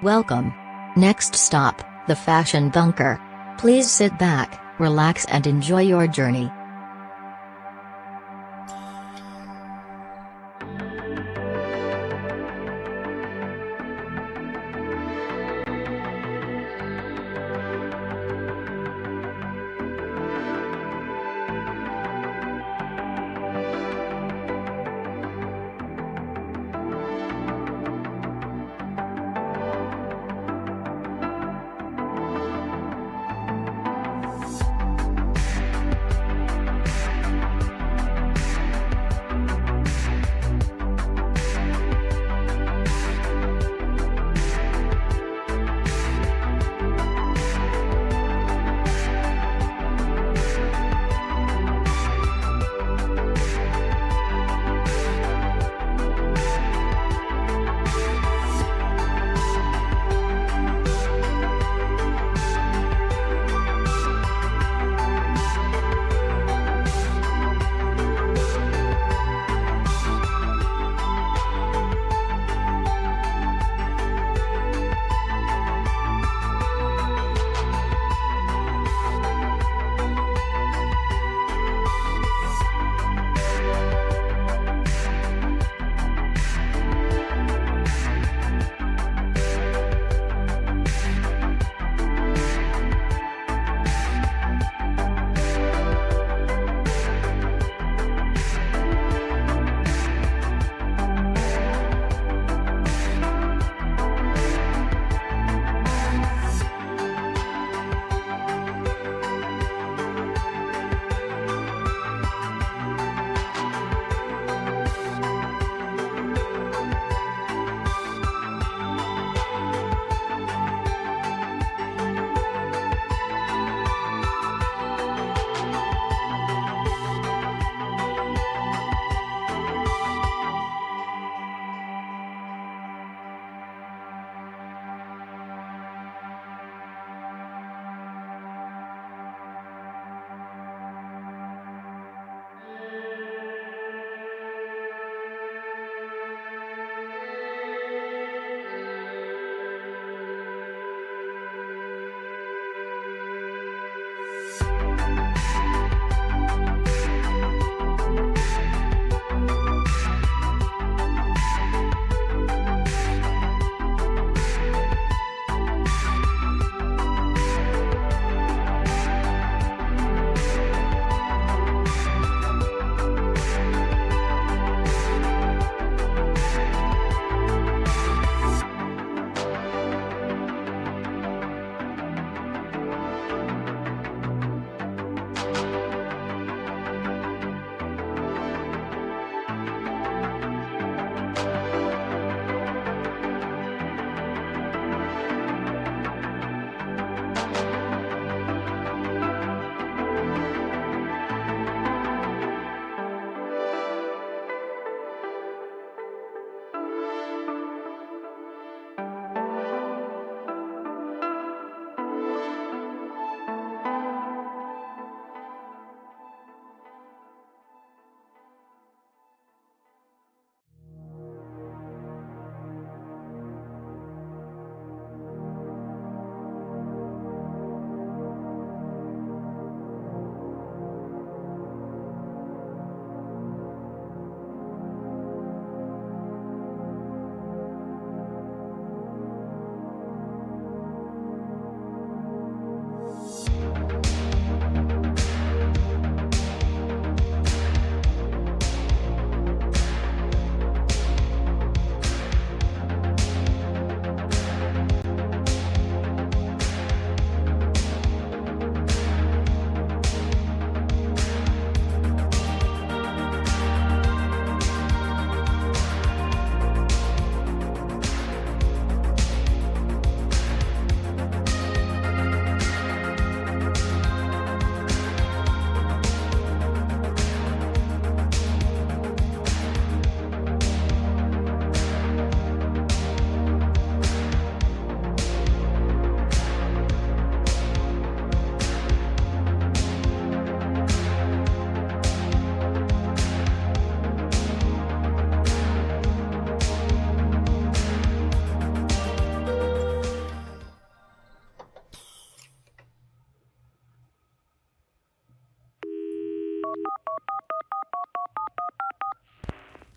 Welcome. Next stop, the Fashion Bunker. Please sit back, relax and enjoy your journey.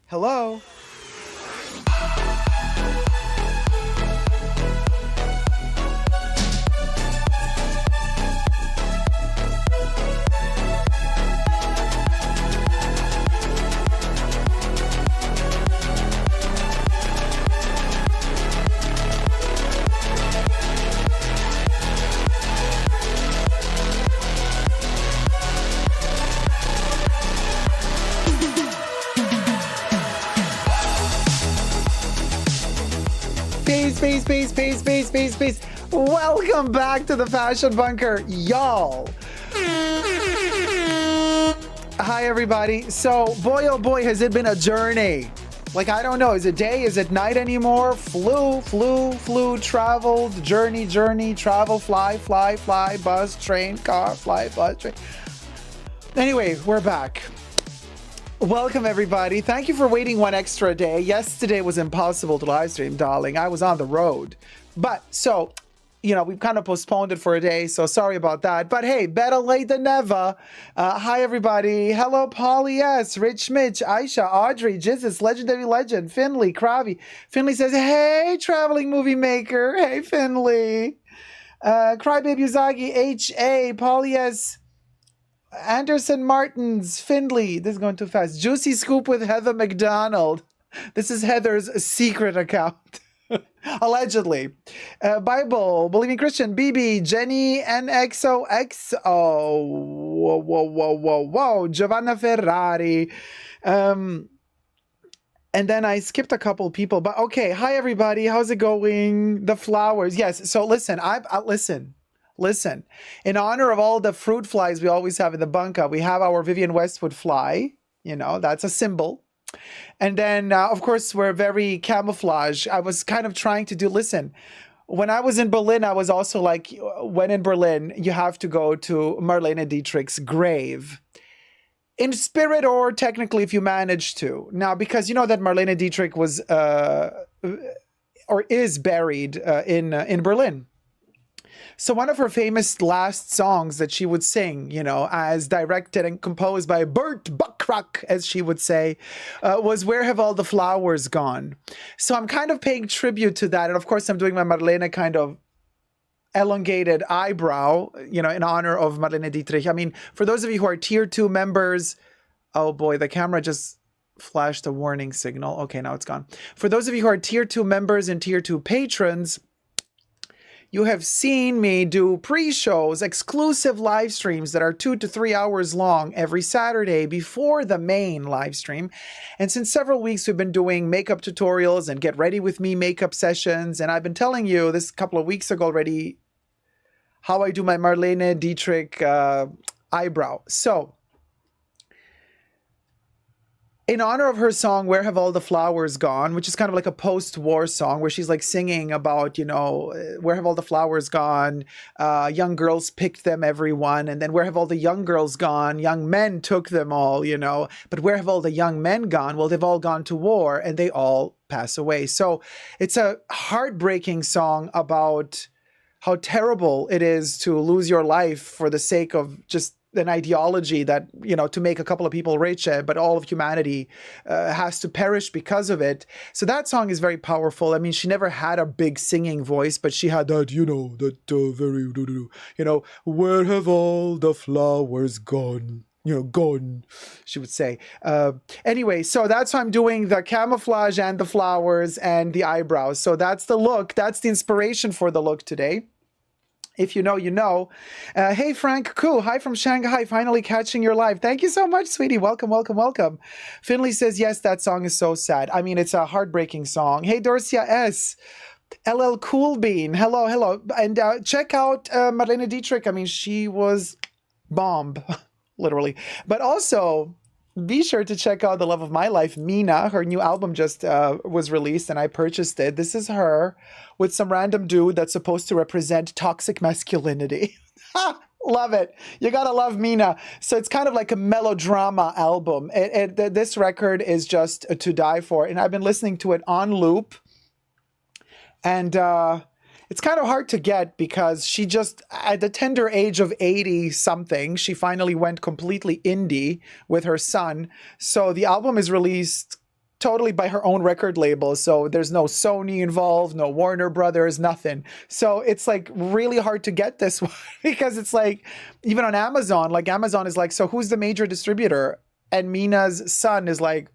Hello? Peace. Welcome back to the Fashion Bunker, y'all. Hi, everybody. So, boy, oh boy, has it been a journey. Like, I don't know. Is it day? Is it night anymore? Flew, traveled, journey, travel, fly, bus, train, car, fly, bus, train. Anyway, we're back. Welcome, everybody. Thank you for waiting one extra day. Yesterday was impossible to live stream, darling. I was on the road. But, so, you know, we've kind of postponed it for a day, so sorry about that. But hey, better late than never. Hi, everybody. Hello, Polly S., Rich Mitch, Aisha, Audrey, Jizzes, Legendary Legend, Finley, Kravi. Finley says, hey, traveling movie maker. Hey, Finley. Crybaby Uzagi, H.A., Polly S., Anderson Martins, Findley. This is going too fast. Juicy Scoop with Heather McDonald. This is Heather's secret account. Allegedly. Bible, Believing Christian, BB, Jenny, NXOXO. Whoa. Giovanna Ferrari. And then I skipped a couple people, but okay. Hi, everybody. How's it going? The flowers. Yes. So listen, Listen, in honor of all the fruit flies we always have in the bunker, we have our Vivienne Westwood fly. You know, that's a symbol. And then, of course, we're very camouflage. I was kind of trying to do, listen, when I was in Berlin, I was also like, when in Berlin, you have to go to Marlene Dietrich's grave. In spirit or technically if you manage to. Now, because you know that Marlene Dietrich was, or is buried in Berlin. So one of her famous last songs that she would sing, you know, as directed and composed by Burt Bacharach, as she would say, was Where Have All the Flowers Gone? So I'm kind of paying tribute to that. And of course, I'm doing my Marlene kind of elongated eyebrow, you know, in honor of Marlene Dietrich. I mean, for those of you who are tier 2 members, oh boy, the camera just flashed a warning signal. Okay, now it's gone. For those of you who are tier 2 members and tier 2 patrons, you have seen me do pre-shows, exclusive live streams that are 2 to 3 hours long every Saturday before the main live stream. And since several weeks, we've been doing makeup tutorials and get ready with me makeup sessions. And I've been telling you this a couple of weeks ago already, how I do my Marlene Dietrich eyebrow. So, in honor of her song, Where Have All the Flowers Gone, which is kind of like a post-war song where she's like singing about, you know, where have all the flowers gone? Young girls picked them, everyone. And then where have all the young girls gone? Young men took them all, you know. But where have all the young men gone? Well, they've all gone to war and they all pass away. So it's a heartbreaking song about how terrible it is to lose your life for the sake of just an ideology that, you know, to make a couple of people rich, but all of humanity has to perish because of it. So that song is very powerful. I mean, she never had a big singing voice, but she had that, you know, that very, you know, where have all the flowers gone? You know, gone, she would say. Anyway, so that's why I'm doing the camouflage and the flowers and the eyebrows. So that's the look. That's the inspiration for the look today. If you know, you know. Hey, Frank Koo. Hi from Shanghai. Finally catching your live. Thank you so much, sweetie. Welcome. Finley says, yes, that song is so sad. I mean, it's a heartbreaking song. Hey, Dorcia S. LL Cool Bean. Hello. And check out Marlene Dietrich. I mean, she was bomb, literally. But also, be sure to check out The Love of My Life, Mina. Her new album just was released and I purchased it. This is her with some random dude that's supposed to represent toxic masculinity. Love it. You gotta love Mina. So it's kind of like a melodrama album. This record is just to die for. And I've been listening to it on loop. And it's kind of hard to get because she just, at the tender age of 80 something, she finally went completely indie with her son. So the album is released totally by her own record label. So there's no Sony involved, no Warner Brothers, nothing. So it's like really hard to get this one because it's like, even on Amazon, like Amazon is like, so who's the major distributor? And Mina's son is like,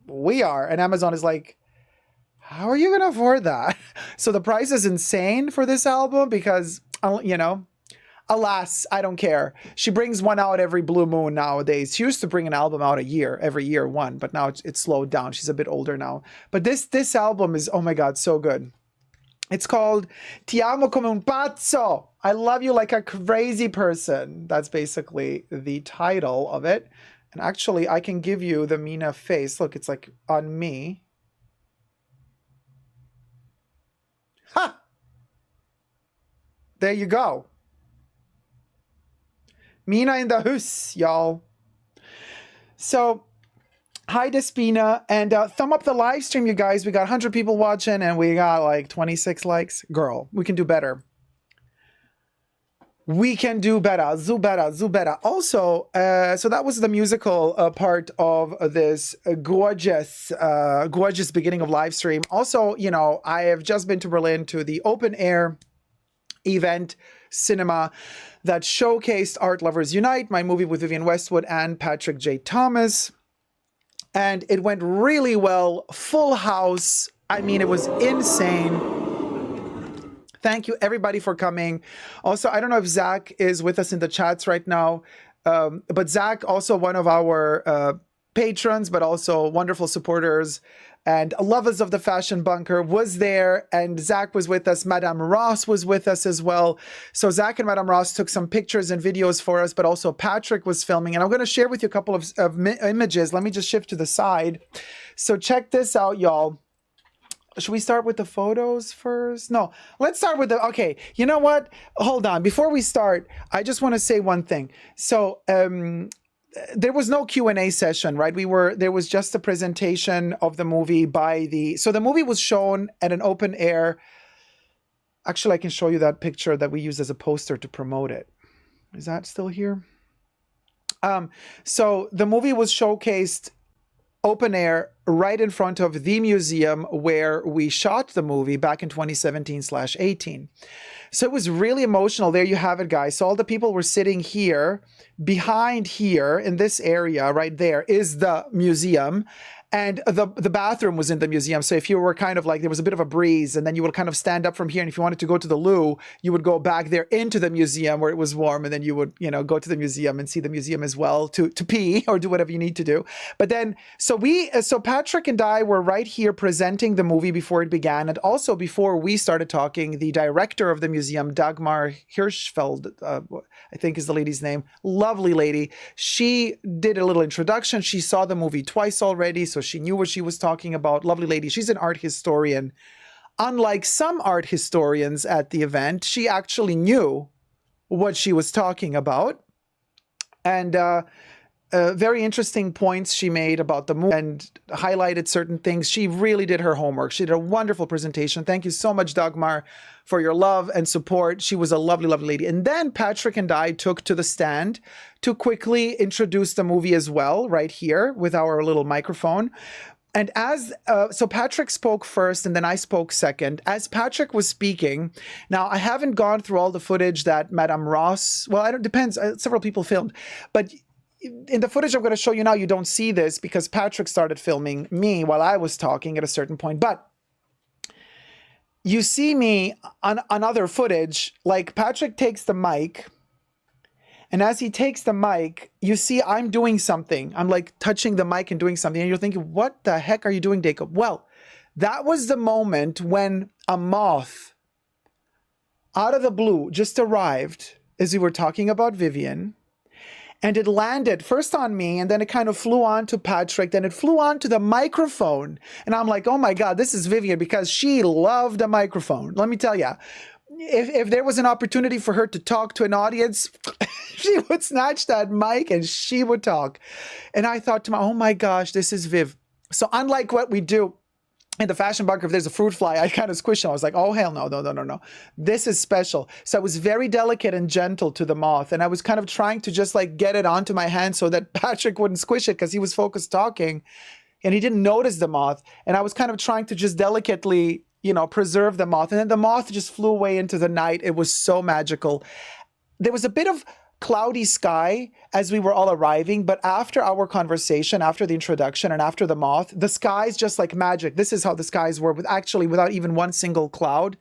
we are. And Amazon is like, how are you going to afford that? So the price is insane for this album because, you know, alas, I don't care. She brings one out every blue moon nowadays. She used to bring an album out a year, every year one, but now it's slowed down. She's a bit older now. But this album is, oh my God, so good. It's called Ti amo come un pazzo. I love you like a crazy person. That's basically the title of it. And actually, I can give you the Mina face. Look, it's like on me. Ha! There you go. Mina in the house, y'all. So, hi Despina, and thumb up the live stream, you guys. We got 100 people watching, and we got like 26 likes. Girl, we can do better. We can do better. Zubera. Also, so that was the musical part of this gorgeous beginning of live stream. Also, you know, I have just been to Berlin to the open air event cinema that showcased Art Lovers Unite, my movie with Vivienne Westwood and Patrick J. Thomas. And it went really well. Full house. I mean, it was insane. Thank you, everybody, for coming. Also, I don't know if Zach is with us in the chats right now, but Zach, also one of our patrons, but also wonderful supporters and lovers of the Fashion Bunker, was there, and Zach was with us. Madame Ross was with us as well. So Zach and Madame Ross took some pictures and videos for us, but also Patrick was filming, and I'm going to share with you a couple of images. Let me just shift to the side. So check this out, y'all. Should we start with the photos first? No, let's start with the, okay, you know what? Hold on. Before we start, I just want to say one thing. So there was no Q&A session, right? There was just a presentation of the movie so the movie was shown at an open air. Actually, I can show you that picture that we used as a poster to promote it. Is that still here? So the movie was showcased open air right in front of the museum where we shot the movie back in 2017/18. So it was really emotional. There you have it, guys. So all the people were sitting here. Behind here in this area right there is the museum. And the bathroom was in the museum. So if you were kind of like, there was a bit of a breeze, and then you would kind of stand up from here. And if you wanted to go to the loo, you would go back there into the museum where it was warm. And then you would, you know, go to the museum and see the museum as well to pee or do whatever you need to do. But then, so Patrick and I were right here presenting the movie before it began. And also before we started talking, the director of the museum, Dagmar Hirschfeld, I think is the lady's name. Lovely lady. She did a little introduction. She saw the movie twice already, so she knew what she was talking about. Lovely lady. She's an art historian. Unlike some art historians at the event, she actually knew what she was talking about. And very interesting points she made about the movie and highlighted certain things. She really did her homework. She did a wonderful presentation. Thank you so much, Dagmar, for your love and support. She was a lovely, lovely lady. And then Patrick and I took to the stand to quickly introduce the movie as well, right here with our little microphone. And so Patrick spoke first and then I spoke second. As Patrick was speaking, now I haven't gone through all the footage that Madame Ross, well, it depends, several people filmed, but in the footage I'm going to show you now, you don't see this because Patrick started filming me while I was talking at a certain point. But you see me on other footage, like Patrick takes the mic, and as he takes the mic, you see I'm doing something. I'm like touching the mic and doing something, and you're thinking, what the heck are you doing, Jacob? Well, that was the moment when a moth out of the blue just arrived as we were talking about Vivienne. And it landed first on me, and then it kind of flew on to Patrick, then it flew on to the microphone. And I'm like, oh my God, this is Vivienne, because she loved a microphone. Let me tell you, if there was an opportunity for her to talk to an audience, she would snatch that mic and she would talk. And I thought to myself, oh my gosh, this is Viv. So unlike what we do in the Fashion Bunker, if there's a fruit fly, I kind of squish him. I was like, oh, hell no. This is special. So I was very delicate and gentle to the moth. And I was kind of trying to just like get it onto my hand so that Patrick wouldn't squish it because he was focused talking. and he didn't notice the moth. And I was kind of trying to just delicately, you know, preserve the moth. And then the moth just flew away into the night. It was so magical. There was a bit of cloudy sky as we were all arriving, but after our conversation, after the introduction and after the moth, the skies just like magic. This is how the skies were, with actually without even one single cloud.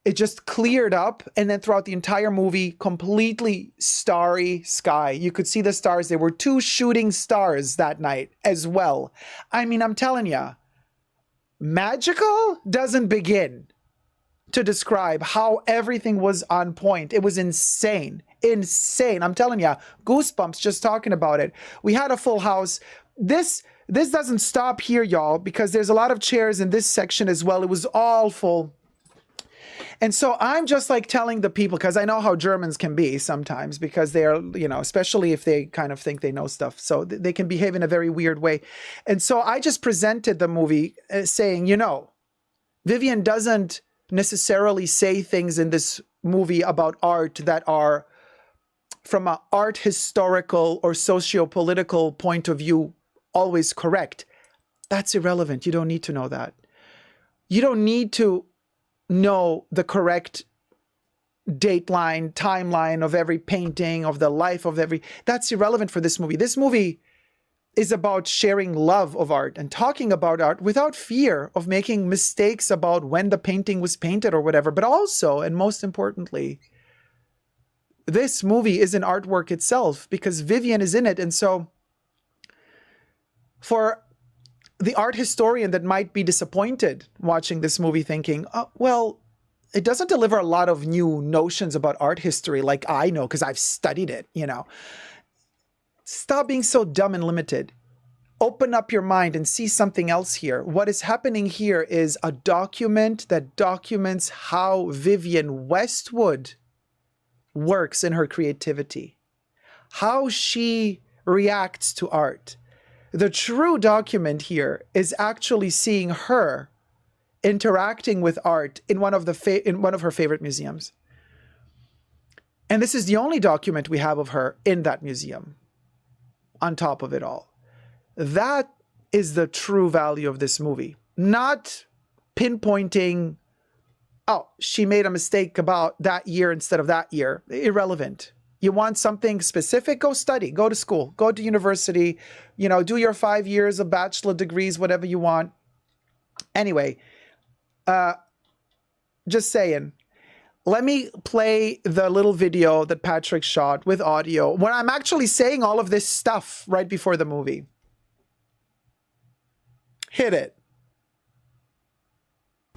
It just cleared up, and then throughout the entire movie, completely starry sky. You could see the stars. There were 2 shooting stars that night as well. I mean, I'm telling you, magical doesn't begin to describe how everything was on point. It was insane. Insane. I'm telling you, goosebumps just talking about it. We had a full house. This doesn't stop here, y'all, because there's a lot of chairs in this section as well. It was all full. And so I'm just like telling the people, because I know how Germans can be sometimes, because they are, you know, especially if they kind of think they know stuff. So they can behave in a very weird way. And so I just presented the movie saying, you know, Vivian doesn't necessarily say things in this movie about art that are from an art historical or socio-political point of view always correct. That's irrelevant. You don't need to know that. You don't need to know the correct dateline, timeline of every painting, of the life of every... That's irrelevant for this movie. This movie is about sharing love of art and talking about art without fear of making mistakes about when the painting was painted or whatever. But also, and most importantly, this movie is an artwork itself because Vivian is in it. And so for the art historian that might be disappointed watching this movie thinking, oh, well, it doesn't deliver a lot of new notions about art history like I know because I've studied it, you know. Stop being so dumb and limited. Open up your mind and see something else here. What is happening here is a document that documents how Vivienne Westwood works in her creativity, how she reacts to art. The true document here is actually seeing her interacting with art in one of her favorite museums. And this is the only document we have of her in that museum on top of it all. That is the true value of this movie. Not pinpointing, oh, she made a mistake about that year instead of that year. Irrelevant. You want something specific? Go study, go to school, go to university, you know, do your 5 years of bachelor degrees, whatever you want. Anyway, just saying, let me play the little video that Patrick shot with audio when I'm actually saying all of this stuff right before the movie. Hit it.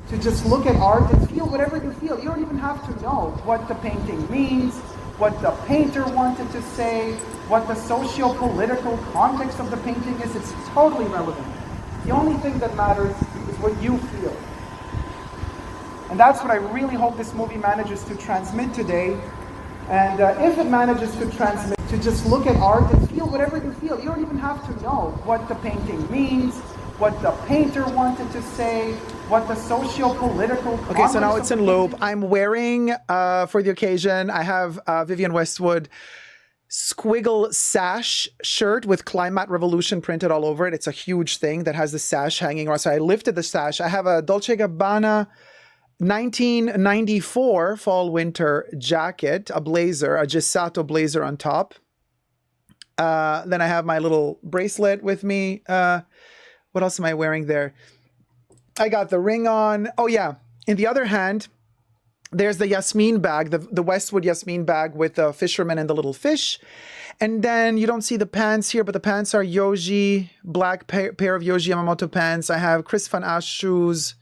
To just look at art and feel whatever you feel. You don't even have to know what the painting means, what the painter wanted to say, what the socio-political context of the painting is. It's totally irrelevant. The only thing that matters is what you feel. And that's what I really hope this movie manages to transmit today. And if it manages to transmit, to just look at art and feel whatever you feel. You don't even have to know what the painting means, what the painter wanted to say, what the socio-political... Okay, so now it's in loop. I'm wearing, for the occasion, I have Vivienne Westwood squiggle sash shirt with Climate Revolution printed all over it. It's a huge thing that has the sash hanging around. So I lifted the sash. I have a Dolce & Gabbana 1994 fall-winter jacket, a blazer, a Gisato blazer on top. Then I have my little bracelet with me. What else am I wearing there? I got the ring on. Oh, yeah. In the other hand, there's the Yasmin bag, the Westwood Yasmin bag with the fisherman and the little fish. And then you don't see the pants here, but the pants are Yohji, black pair of Yohji Yamamoto pants. I have Chris Van Asch shoes.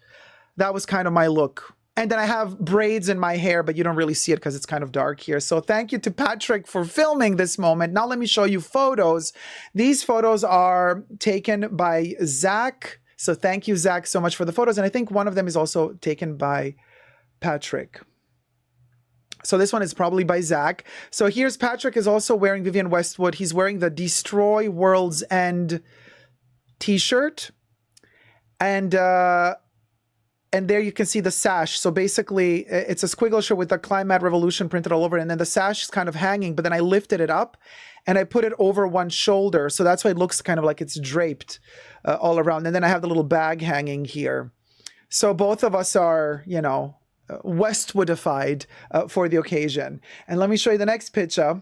That was kind of my look. And then I have braids in my hair, but you don't really see it because it's kind of dark here. So thank you to Patrick for filming this moment. Now let me show you photos. These photos are taken by Zach. So thank you, Zach, so much for the photos. And I think one of them is also taken by Patrick. So this one is probably by Zach. So here's Patrick is also wearing Vivienne Westwood. He's wearing the Destroy World's End t-shirt. And and there you can see the sash. So basically, it's a squiggle shirt with the Climate Revolution printed all over it, and then the sash is kind of hanging, but then I lifted it up, and I put it over one shoulder, so that's why it looks kind of like it's draped all around. And then I have the little bag hanging here. So both of us are, you know, Westwoodified for the occasion. And let me show you the next picture.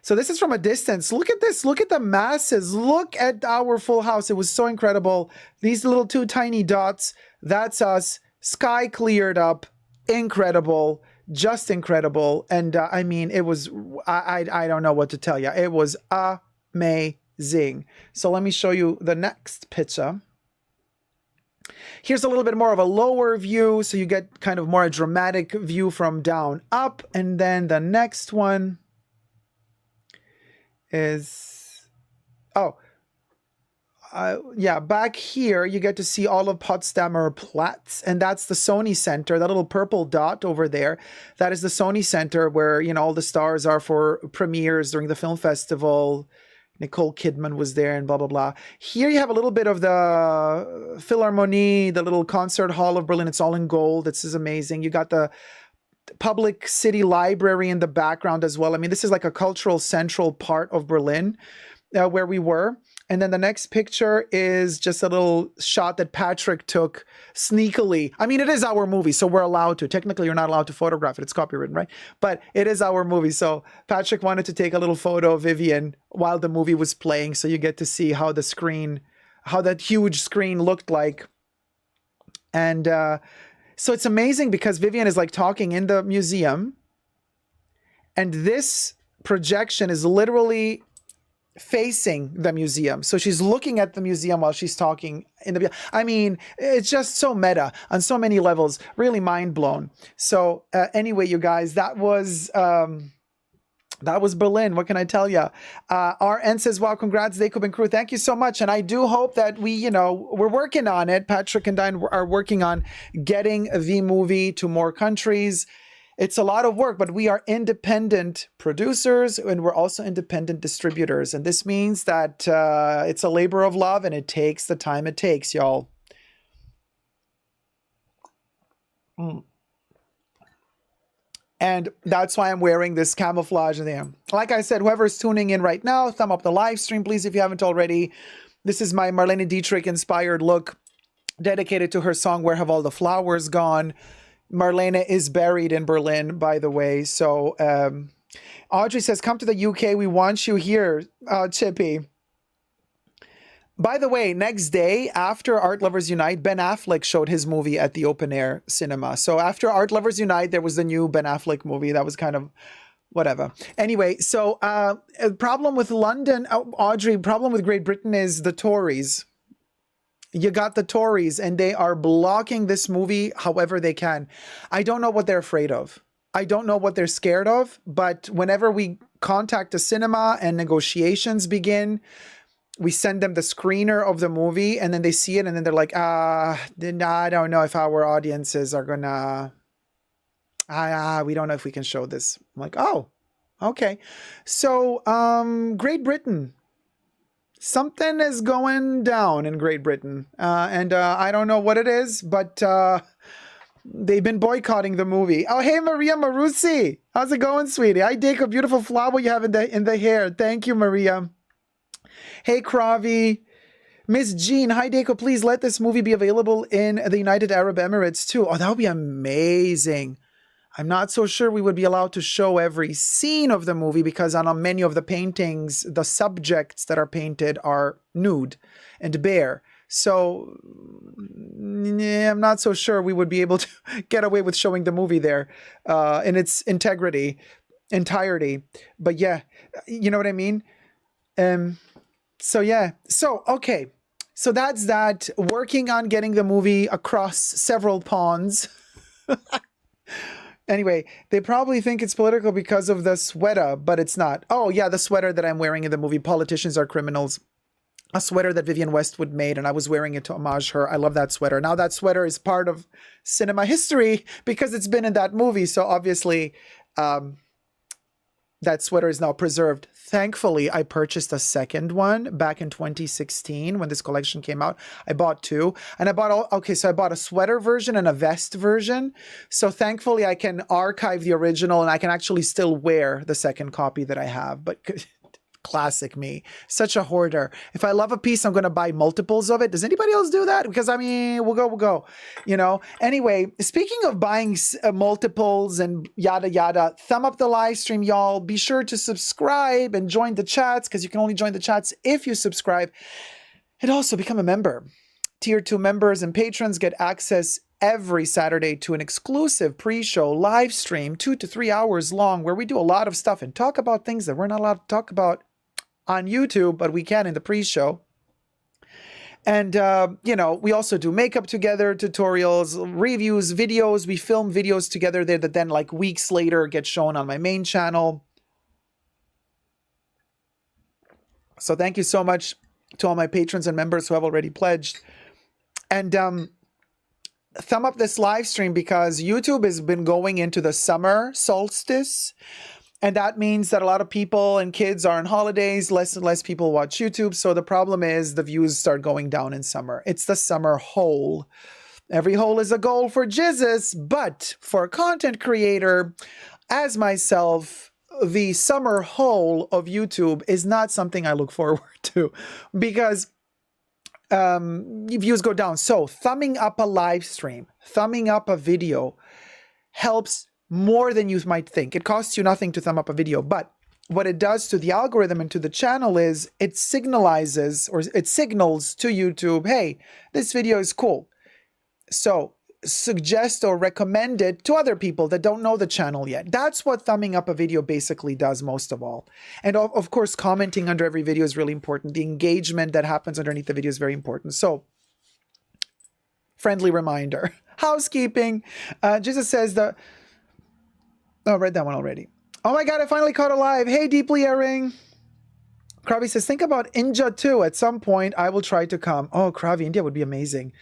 So this is from a distance. Look at this. Look at the masses. Look at our full house. It was so incredible. These little two tiny dots, that's us. Sky cleared up. Incredible. Just incredible. And I mean, it was, I don't know what to tell you. It was amazing. So let me show you the next picture. Here's a little bit more of a lower view, so you get kind of more a dramatic view from down up. And then the next one is, yeah, back here you get to see all of Potsdamer Platz, and that's the Sony Center. That little purple dot over there, that is the Sony Center where, you know, all the stars are for premieres during the film festival. Nicole Kidman was there and blah, blah, blah. Here you have a little bit of the Philharmonie, the little concert hall of Berlin. It's all in gold. This is amazing. You got the public city library in the background as well. I mean, this is like a cultural central part of Berlin where we were. And then the next picture is just a little shot that Patrick took sneakily. I mean, it is our movie, so we're allowed to. Technically, you're not allowed to photograph it. It's copywritten, right? But it is our movie. So Patrick wanted to take a little photo of Vivian while the movie was playing. So you get to see how the screen, how that huge screen looked like. And so it's amazing because Vivian is like talking in the museum. And this projection is literally facing the museum. So she's looking at the museum while she's talking in the, I mean, it's just so meta on so many levels, really mind blown. So anyway, you guys, that was Berlin. What can I tell you? RN says, wow, congrats, Jacob and crew. Thank you so much. And I do hope that we, you know, we're working on it. Patrick and I are working on getting the movie to more countries. It's a lot of work, but we are independent producers and we're also independent distributors. And this means that it's a labor of love and it takes the time it takes, y'all. And that's why I'm wearing this camouflage there. Like I said, whoever's tuning in right now, thumb up the live stream, please, if you haven't already. This is my Marlene Dietrich inspired look dedicated to her song, Where Have All the Flowers Gone? Marlene is buried in Berlin, by the way. So Audrey says, come to the UK. We want you here, Chippy. By the way, next day after Art Lovers Unite, Ben Affleck showed his movie at the open air cinema. So after Art Lovers Unite, there was the new Ben Affleck movie. That was kind of whatever. Anyway, so a problem with London, Audrey, problem with Great Britain is the Tories. You got the Tories and they are blocking this movie however they can. I don't know what they're afraid of. I don't know what they're scared of, but whenever we contact a cinema and negotiations begin, we send them the screener of the movie and then they see it and then they're like, I don't know if our audiences are gonna, we don't know if we can show this. I'm like, oh, okay. So, Great Britain. Something is going down in Great Britain. And I don't know what it is, but they've been boycotting the movie. Oh, hey, Maria Marusi. How's it going, sweetie? Hi, Dick. A beautiful flower you have in the hair. Thank you, Maria. Hey, Kravi. Miss Jean. Hi, Deco. Please let this movie be available in the United Arab Emirates, too. Oh, that would be amazing. I'm not so sure we would be allowed to show every scene of the movie because on many of the paintings, the subjects that are painted are nude and bare. So I'm not so sure we would be able to get away with showing the movie there in its entirety. But yeah, you know what I mean? So yeah. So, okay. So that's that. Working on getting the movie across several ponds. Anyway, they probably think it's political because of the sweater, but it's not. Oh, yeah, the sweater that I'm wearing in the movie, Politicians Are Criminals. A sweater that Vivienne Westwood made, and I was wearing it to homage her. I love that sweater. Now that sweater is part of cinema history because it's been in that movie. So obviously, that sweater is now preserved. Thankfully, I purchased a second one back in 2016 when this collection came out. I bought two, and I bought so I bought a sweater version and a vest version. So thankfully, I can archive the original and I can actually still wear the second copy that I have. But classic me, such a hoarder. If I love a piece, I'm going to buy multiples of it. Does anybody else do that? Because I mean, we'll go, you know. Anyway, speaking of buying multiples and yada yada, thumb up the live stream, y'all. Be sure to subscribe and join the chats, because you can only join the chats if you subscribe. And also become a member. Tier 2 members and patrons get access every Saturday to an exclusive pre-show live stream, 2 to 3 hours long, where we do a lot of stuff and talk about things that we're not allowed to talk about on YouTube, but we can in the pre-show. And, you know, we also do makeup together, tutorials, reviews, videos. We film videos together there that then like weeks later get shown on my main channel. So thank you so much to all my patrons and members who have already pledged. And thumb up this live stream, because YouTube has been going into the summer solstice. And that means that a lot of people and kids are on holidays, less and less people watch YouTube. So the problem is the views start going down in summer. It's the summer hole. Every hole is a goal for Jesus, but for a content creator as myself, the summer hole of YouTube is not something I look forward to, because views go down. So thumbing up a live stream, thumbing up a video helps more than you might think. It costs you nothing to thumb up a video, but what it does to the algorithm and to the channel is it signals to YouTube, hey, this video is cool. So suggest or recommend it to other people that don't know the channel yet. That's what thumbing up a video basically does most of all. And of course, commenting under every video is really important. The engagement that happens underneath the video is very important. So friendly reminder, housekeeping. Jesus says I read that one already. Oh my God, I finally caught alive. Hey, Deeply Airing. Kravi says, think about India too. At some point, I will try to come. Oh, Kravi, India would be amazing.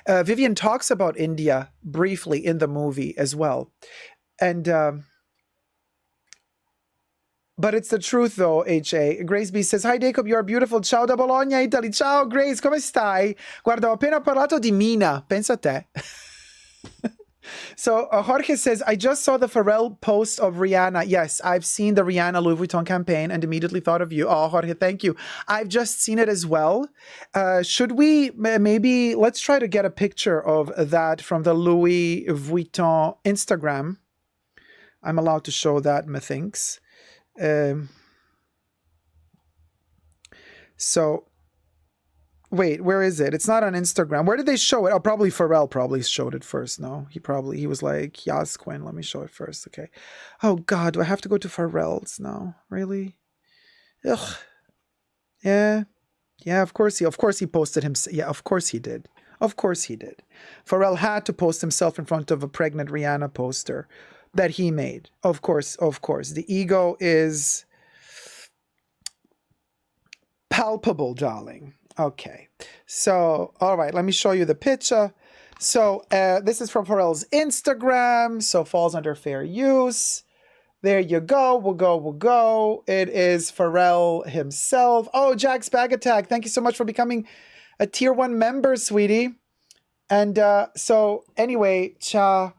Vivian talks about India briefly in the movie as well. And, but it's the truth though, H.A. Grace B says, hi Jacob, you are beautiful. Ciao da Bologna, Italy. Ciao, Grace, come stai? Guarda, ho appena parlato di Mina. Pensa a te. So Jorge says, I just saw the Pharrell post of Rihanna. Yes, I've seen the Rihanna Louis Vuitton campaign and immediately thought of you. Oh, Jorge, thank you. I've just seen it as well. Should we maybe, let's try to get a picture of that from the Louis Vuitton Instagram. I'm allowed to show that, methinks. So... wait, where is it? It's not on Instagram. Where did they show it? Oh, probably Pharrell probably showed it first. No, he was like, Yas Quinn, let me show it first. Okay. Oh God, do I have to go to Pharrell's now? Really? Ugh. Yeah. Yeah, of course he posted himself. Yeah, of course he did. Of course he did. Pharrell had to post himself in front of a pregnant Rihanna poster that he made. Of course. The ego is palpable, darling. Okay, so, all right, let me show you the picture. So this is from Pharrell's Instagram, so falls under fair use. There you go, we'll go. It is Pharrell himself. Oh, Jack's Bag Attack, thank you so much for becoming a tier 1 member, sweetie. And so anyway, so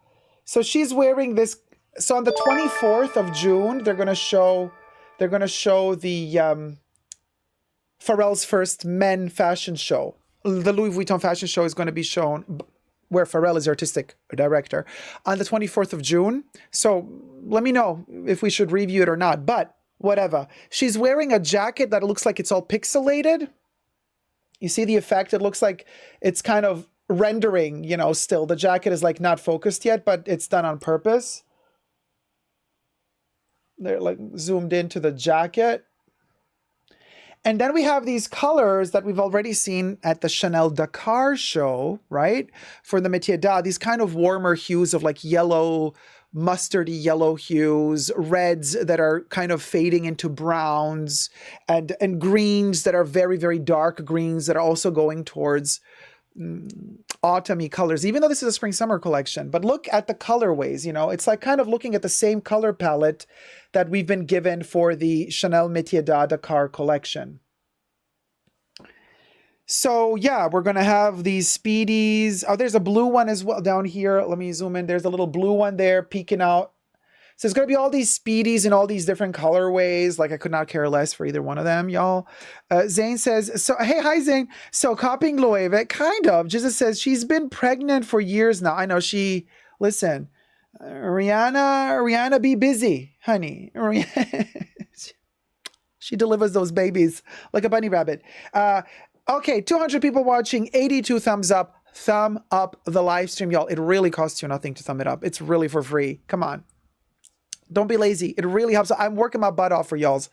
she's wearing this. So on the 24th of June, they're gonna show the Pharrell's first men fashion show. The Louis Vuitton fashion show is going to be shown, where Pharrell is the artistic director, on the 24th of June. So let me know if we should review it or not, but whatever. She's wearing a jacket that looks like it's all pixelated. You see the effect? It looks like it's kind of rendering, you know, still. The jacket is like not focused yet, but it's done on purpose. They're like zoomed into the jacket. And then we have these colors that we've already seen at the Chanel Dakar show, right? For the Métier d'Art, these kind of warmer hues of like yellow, mustardy yellow hues, reds that are kind of fading into browns, and greens that are very, very dark greens that are also going towards autumny colors, even though this is a spring summer collection. But look at the colorways, you know, it's like kind of looking at the same color palette that we've been given for the Chanel Métier d'Art Dakar collection. So yeah, we're going to have these Speedies. Oh, there's a blue one as well down here. Let me zoom in. There's a little blue one there peeking out. So it's going to be all these Speedies in all these different colorways. Like I could not care less for either one of them, y'all. Zane says, so hey, hi Zane. So copying Loewe, kind of. Jesus says she's been pregnant for years now. I know listen, Rihanna be busy, honey. She delivers those babies like a bunny rabbit. Okay, 200 people watching, 82 thumbs up. Thumb up the live stream, y'all. It really costs you nothing to thumb it up. It's really for free. Come on. Don't be lazy. It really helps. I'm working my butt off for y'all's.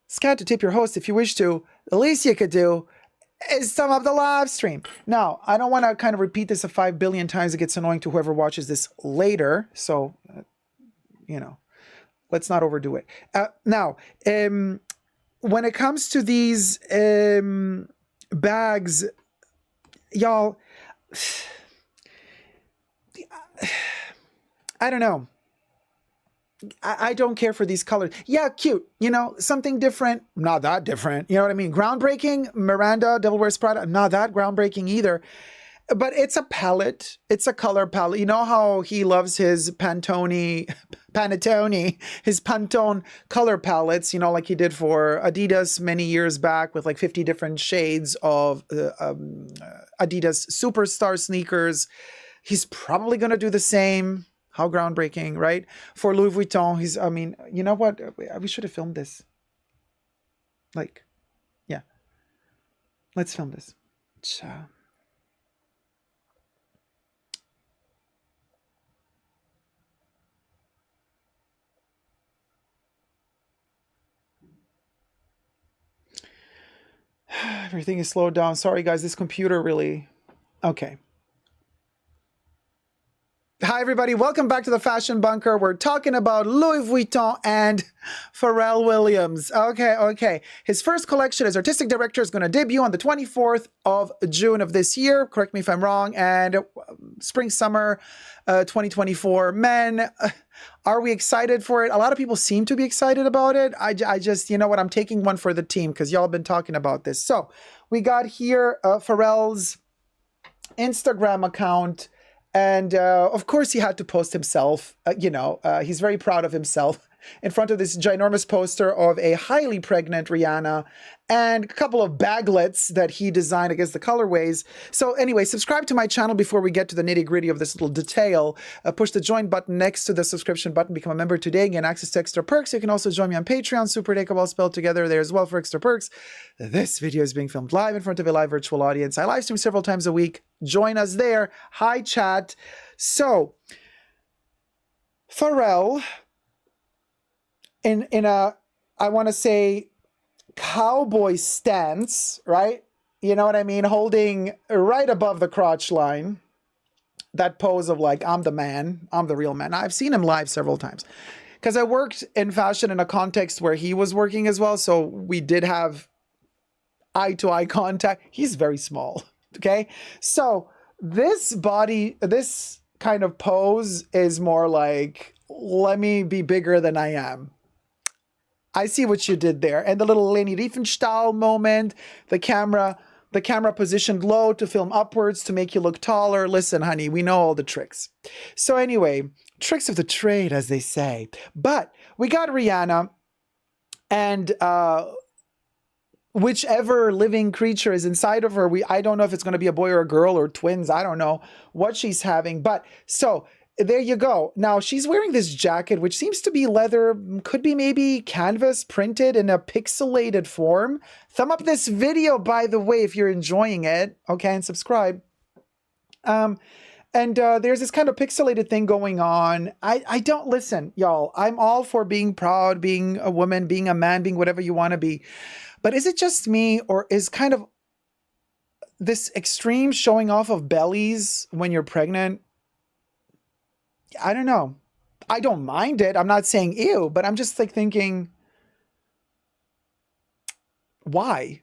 Scan to tip your host if you wish to. The least you could do is thumb up the live stream. Now, I don't want to kind of repeat this 5 billion times. It gets annoying to whoever watches this later. So, you know, let's not overdo it. Now, when it comes to these bags, y'all, I don't know. I don't care for these colors. Yeah, cute. You know, something different. Not that different. You know what I mean? Groundbreaking. Miranda, Devil Wears Prada. Not that groundbreaking either. But it's a palette. It's a color palette. You know how he loves his Panettone, his Pantone color palettes, you know, like he did for Adidas many years back with like 50 different shades of Adidas Superstar sneakers. He's probably going to do the same. How groundbreaking, right? For Louis Vuitton, I mean, you know what? We should have filmed this. Like, yeah. Let's film this. Everything is slowed down. Sorry, guys. This computer really... Okay. Hi, everybody. Welcome back to the Fashion Bunker. We're talking about Louis Vuitton and Pharrell Williams. Okay. His first collection as artistic director is going to debut on the 24th of June of this year. Correct me if I'm wrong. And spring, summer 2024. Men, are we excited for it? A lot of people seem to be excited about it. I just, you know what? I'm taking one for the team because y'all been talking about this. So we got here Pharrell's Instagram account. And of course, he had to post himself. He's very proud of himself in front of this ginormous poster of a highly pregnant Rihanna and a couple of baglets that he designed against the colorways. So anyway, subscribe to my channel before we get to the nitty-gritty of this little detail. Push the join button next to the subscription button. Become a member today and get access to extra perks. You can also join me on Patreon, Super Dacob, all spelled together there as well for extra perks. This video is being filmed live in front of a live virtual audience. I live stream several times a week. Join us there. Hi, chat. So, Pharrell, in a, I want to say, cowboy stance, right? You know what I mean? Holding right above the crotch line. That pose of like, I'm the man. I'm the real man. I've seen him live several times. Because I worked in fashion in a context where he was working as well. So we did have eye-to-eye contact. He's very small. Okay? So this kind of pose is more like, let me be bigger than I am. I see what you did there. And the little Leni Riefenstahl moment, the camera positioned low to film upwards to make you look taller. Listen, honey, we know all the tricks. So anyway, tricks of the trade, as they say. But we got Rihanna and whichever living creature is inside of her, I don't know if it's going to be a boy or a girl or twins. I don't know what she's having. But so there you go. Now she's wearing this jacket, which seems to be leather, could be maybe canvas printed in a pixelated form. Thumb up this video, by the way, if you're enjoying it. Okay, and subscribe. There's this kind of pixelated thing going on. I don't listen, y'all. I'm all for being proud, being a woman, being a man, being whatever you want to be. But is it just me, or is kind of this extreme showing off of bellies when you're pregnant? I don't know. I don't mind it. I'm not saying ew, but I'm just like thinking, why?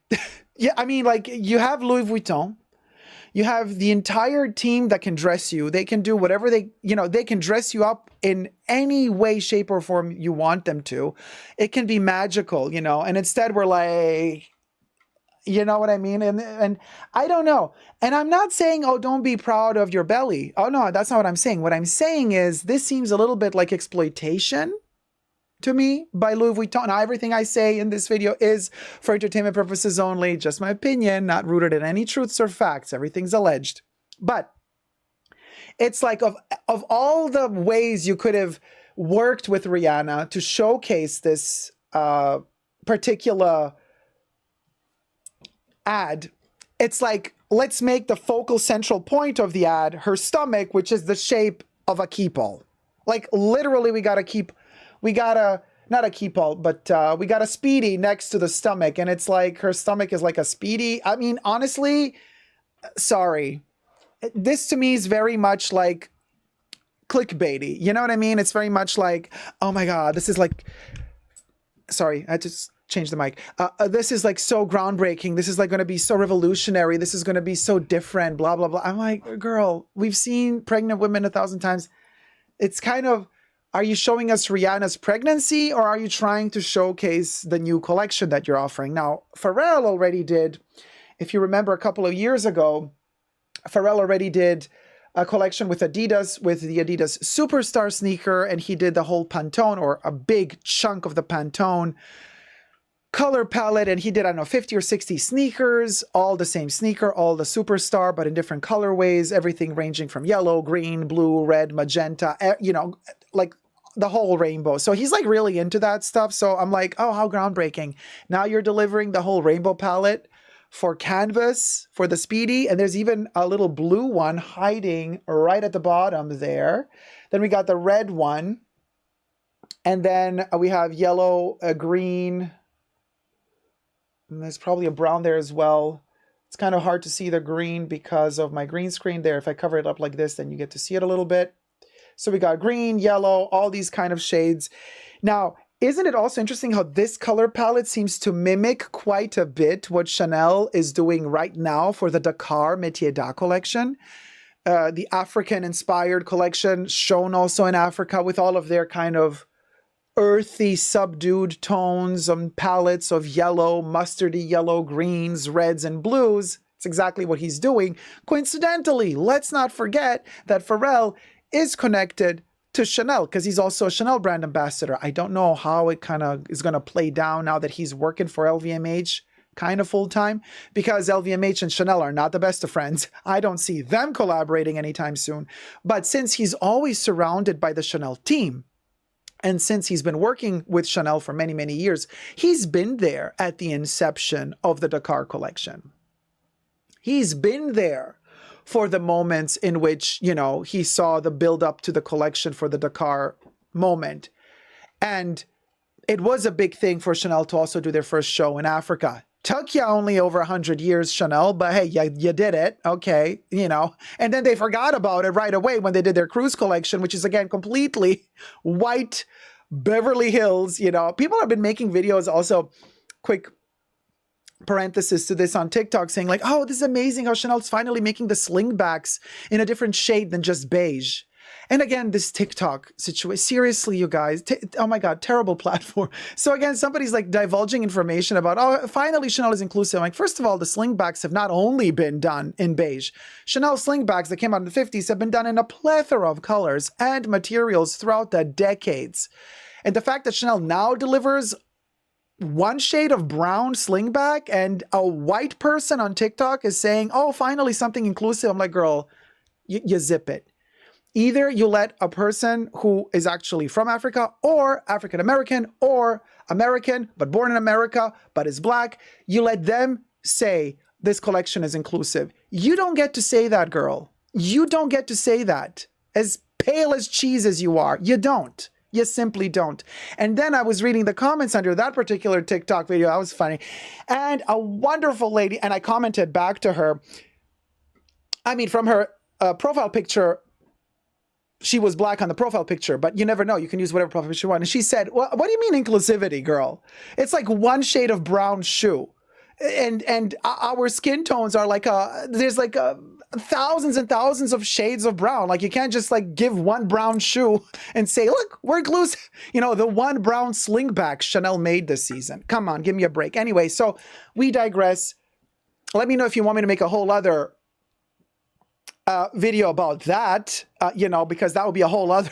Yeah, I mean, like you have Louis Vuitton, You have the entire team that can dress you. They can do whatever they can dress you up in any way, shape, or form you want them to. It can be magical, and instead we're like, you know what I mean? And I don't know. And I'm not saying, oh, don't be proud of your belly. Oh, no, that's not what I'm saying. What I'm saying is this seems a little bit like exploitation to me by Louis Vuitton. Now, everything I say in this video is for entertainment purposes only, just my opinion, not rooted in any truths or facts. Everything's alleged. But it's like of all the ways you could have worked with Rihanna to showcase this particular ad, it's like, let's make the focal central point of the ad her stomach, which is the shape of a keepall. Like literally we got not a keepall, but we got a Speedy next to the stomach, and it's like her stomach is like a Speedy. I mean, honestly, sorry. This to me is very much like clickbaity. You know what I mean? It's very much like, oh my God, this is like, sorry, I just change the mic. This is like so groundbreaking. This is like going to be so revolutionary. This is going to be so different, blah, blah, blah. I'm like, girl, we've seen pregnant women 1,000 times. It's kind of, are you showing us Rihanna's pregnancy, or are you trying to showcase the new collection that you're offering? Now, Pharrell already did, if you remember a couple of years ago, Pharrell already did a collection with Adidas, with the Adidas Superstar sneaker, and he did the whole Pantone, or a big chunk of the Pantone color palette, and he did, I don't know, 50 or 60 sneakers, all the same sneaker, all the Superstar, but in different colorways, everything ranging from yellow, green, blue, red, magenta, like the whole rainbow. So he's like really into that stuff. So I'm like, oh, how groundbreaking. Now you're delivering the whole rainbow palette for canvas, for the Speedy, and there's even a little blue one hiding right at the bottom there. Then we got the red one, and then we have yellow, green, and there's probably a brown there as well. It's kind of hard to see the green because of my green screen there. If I cover it up like this, then you get to see it a little bit. So we got green, yellow, all these kind of shades. Now, isn't it also interesting how this color palette seems to mimic quite a bit what Chanel is doing right now for the Dakar Métier d'Art collection? The African-inspired collection, shown also in Africa, with all of their kind of earthy, subdued tones and palettes of yellow, mustardy yellow, greens, reds, and blues. It's exactly what he's doing. Coincidentally, let's not forget that Pharrell is connected to Chanel because he's also a Chanel brand ambassador. I don't know how it kind of is going to play down now that he's working for LVMH kind of full time, because LVMH and Chanel are not the best of friends. I don't see them collaborating anytime soon. But since he's always surrounded by the Chanel team, and since he's been working with Chanel for many, many years, he's been there at the inception of the Dakar collection. He's been there for the moments in which, he saw the build up to the collection for the Dakar moment. And it was a big thing for Chanel to also do their first show in Africa. Took you only over 100 years, Chanel, but hey, you did it. Okay, And then they forgot about it right away when they did their cruise collection, which is, again, completely white Beverly Hills. People have been making videos also, quick parenthesis to this, on TikTok, saying like, oh, this is amazing how Chanel's finally making the slingbacks in a different shade than just beige. And again, this TikTok situation, seriously, you guys, oh my God, terrible platform. So again, somebody's like divulging information about, oh, finally Chanel is inclusive. I'm like, first of all, the slingbacks have not only been done in beige. Chanel slingbacks that came out in the 50s have been done in a plethora of colors and materials throughout the decades. And the fact that Chanel now delivers one shade of brown slingback and a white person on TikTok is saying, oh, finally something inclusive. I'm like, girl, you zip it. Either you let a person who is actually from Africa, or African-American, or American, but born in America, but is Black, you let them say this collection is inclusive. You don't get to say that, girl. You don't get to say that. As pale as cheese as you are, you don't. You simply don't. And then I was reading the comments under that particular TikTok video. That was funny. And a wonderful lady, and I commented back to her. I mean, from her profile picture, she was Black on the profile picture, but you never know. You can use whatever profile picture you want. And she said, well, what do you mean inclusivity, girl? It's like one shade of brown shoe. And our skin tones are like there's like thousands and thousands of shades of brown. Like, you can't just like give one brown shoe and say, look, we're inclusive. You know, the one brown slingback Chanel made this season. Come on, give me a break. Anyway, so we digress. Let me know if you want me to make a whole other video about that, you know, because that would be a whole other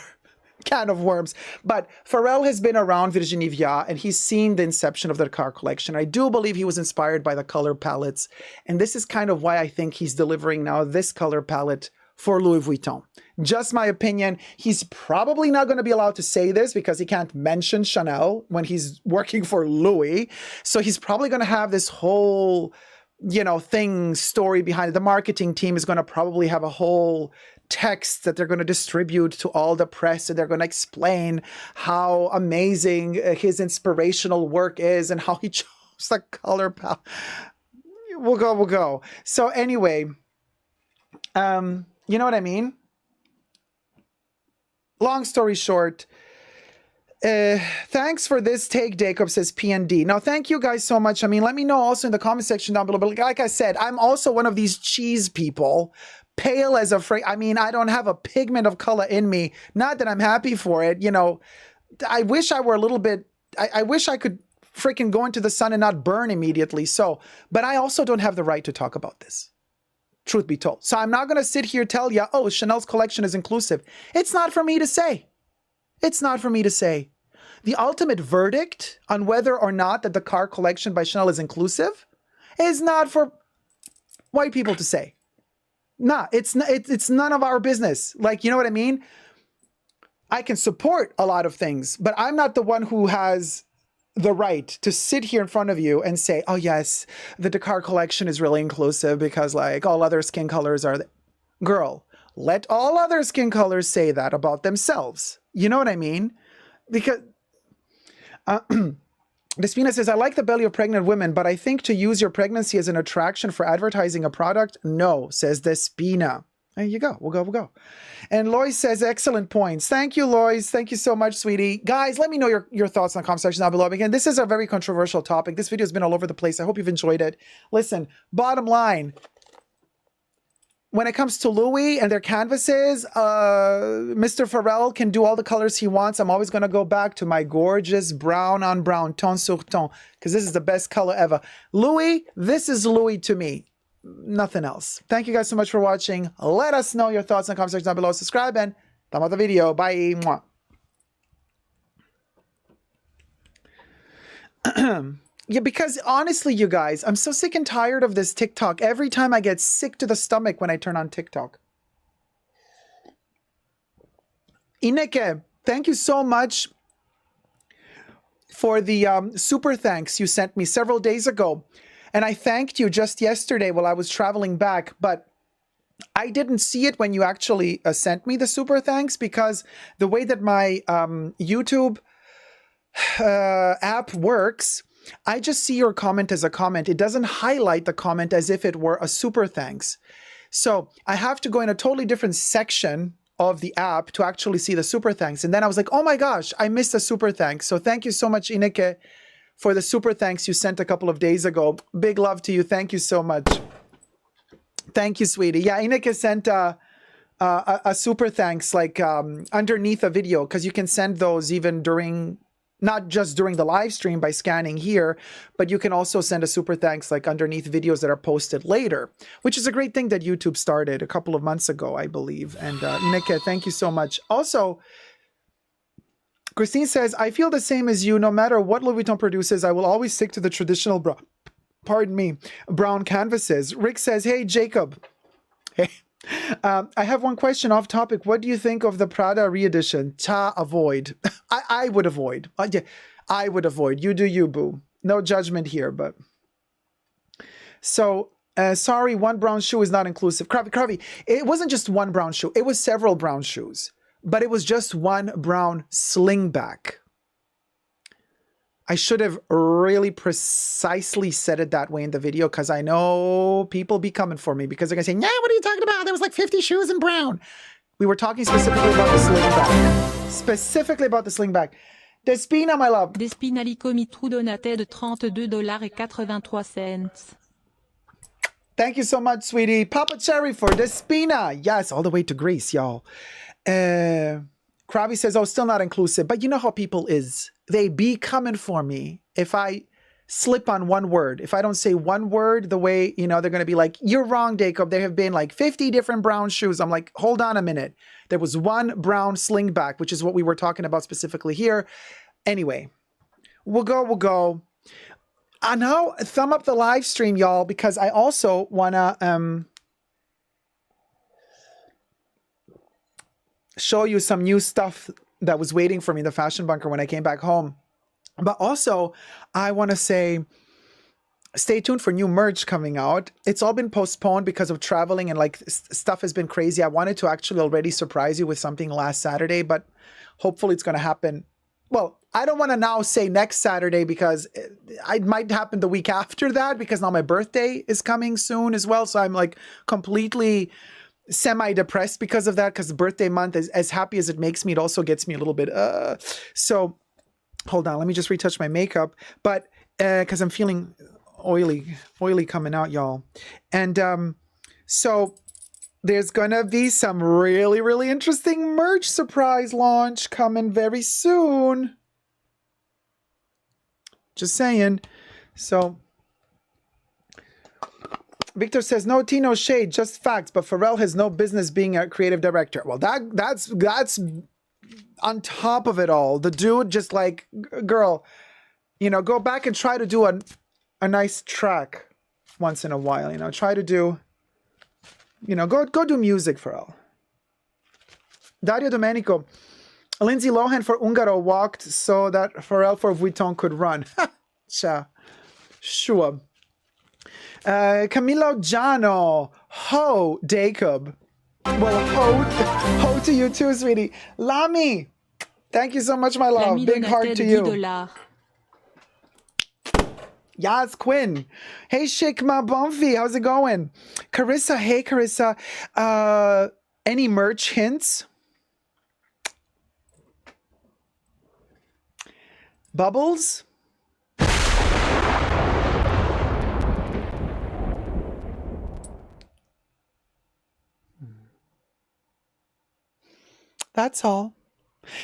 can of worms. But Pharrell has been around Virginie Viard and he's seen the inception of the car collection. I do believe he was inspired by the color palettes. And this is kind of why I think he's delivering now this color palette for Louis Vuitton. Just my opinion. He's probably not going to be allowed to say this because he can't mention Chanel when he's working for Louis. So he's probably going to have this whole, you know, story behind it. The marketing team is going to probably have a whole text that they're going to distribute to all the press, and they're going to explain how amazing his inspirational work is and how he chose the color palette. We'll go. So anyway, you know what I mean? Long story short, thanks for this take, Jacob, says PND. Now, thank you guys so much. I mean, let me know also in the comment section down below. But like I said, I'm also one of these cheese people. Pale as a freak. I mean, I don't have a pigment of color in me. Not that I'm happy for it. You know, I wish I were a little bit, I wish I could freaking go into the sun and not burn immediately. So, but I also don't have the right to talk about this. Truth be told. So I'm not going to sit here tell you, oh, Chanel's collection is inclusive. It's not for me to say. It's not for me to say. The ultimate verdict on whether or not that the car collection by Chanel is inclusive is not for white people to say. Nah, it's none of our business. Like, you know what I mean? I can support a lot of things, but I'm not the one who has the right to sit here in front of you and say, oh yes, the Dakar collection is really inclusive because like all other skin colors are... Girl, let all other skin colors say that about themselves. You know what I mean? Because... Despina says, I like the belly of pregnant women, but I think to use your pregnancy as an attraction for advertising a product, no, says Despina. There you go. We'll go. And Lois says, excellent points. Thank you, Lois. Thank you so much, sweetie. Guys, let me know your thoughts in the comment section down below. Again, this is a very controversial topic. This video has been all over the place. I hope you've enjoyed it. Listen, bottom line, when it comes to Louis and their canvases, Mr. Pharrell can do all the colors he wants. I'm always going to go back to my gorgeous brown on brown, ton sur ton, because this is the best color ever. Louis, this is Louis to me. Nothing else. Thank you guys so much for watching. Let us know your thoughts in the comment section down below. Subscribe and thumb up the video. Bye. Mwah. Yeah, because honestly, you guys, I'm so sick and tired of this TikTok. Every time I get sick to the stomach when I turn on TikTok. Ineke, thank you so much for the super thanks you sent me several days ago. And I thanked you just yesterday while I was traveling back, but I didn't see it when you actually sent me the super thanks because the way that my YouTube app works, I just see your comment as a comment. It doesn't highlight the comment as if it were a super thanks. So I have to go in a totally different section of the app to actually see the super thanks. And then I was like, oh my gosh, I missed a super thanks. So thank you so much, Ineke, for the super thanks you sent a couple of days ago. Big love to you. Thank you so much. Thank you, sweetie. Yeah, Ineke sent a super thanks like underneath a video because you can send those even during... Not just during the live stream by scanning here, but you can also send a super thanks like underneath videos that are posted later, which is a great thing that YouTube started a couple of months ago, I believe. And Ineke, thank you so much. Also, Christine says, I feel the same as you. No matter what Louis Vuitton produces, I will always stick to the traditional brown canvases. Rick says, hey, Jacob. Hey. I have one question off topic. What do you think of the Prada re-edition? Avoid. I would avoid. Yeah, I would avoid. You do you, boo. No judgment here, but... So, sorry, one brown shoe is not inclusive. Kravi, it wasn't just one brown shoe. It was several brown shoes. But it was just one brown slingback. I should have really precisely said it that way in the video because I know people be coming for me because they're going to say, yeah, what are you talking about? There was like 50 shoes in brown. We were talking specifically about the slingback. Specifically about the slingback. Despina, my love. Despina Lico mi trou donaté de $32,83. Thank you so much, sweetie. Papa Cherry for Despina. Yes, all the way to Greece, y'all. Krabby says, oh, still not inclusive. But you know how people is. They be coming for me if I slip on one word. If I don't say one word the way, you know, they're going to be like, you're wrong, Jacob. There have been like 50 different brown shoes. I'm like, hold on a minute. There was one brown slingback, which is what we were talking about specifically here. Anyway, we'll go. Now, thumb up the live stream, y'all, because I also want to show you some new stuff that was waiting for me in the Fashion Bunker when I came back home. But also, I want to say, stay tuned for new merch coming out. It's all been postponed because of traveling and like stuff has been crazy. I wanted to actually already surprise you with something last Saturday, but hopefully it's going to happen. Well, I don't want to now say next Saturday because it might happen the week after that because now my birthday is coming soon as well. So I'm like completely semi-depressed because of that, because birthday month is as happy as it makes me. It also gets me a little bit, so hold on. Let me just retouch my makeup, but because I'm feeling oily coming out, y'all. And so there's gonna be some really interesting merch surprise launch coming very soon. Just saying. So Victor says, no tea, no shade, just facts, but Pharrell has no business being a creative director. Well, that's on top of it all. The dude just like, girl, you know, go back and try to do a nice track once in a while, you know, try to do, you know, go do music, Pharrell. Dario Domenico, Lindsay Lohan for Ungaro walked so that Pharrell for Vuitton could run. Cha. Sure. Camilo Giano, ho, Jacob. Well, ho to you too, sweetie. Lami, thank you so much, my love. Big heart to you. Yes, Quinn. Hey, Shikma Bonfi, how's it going? Carissa, hey, Carissa. Any merch hints? Bubbles? That's all.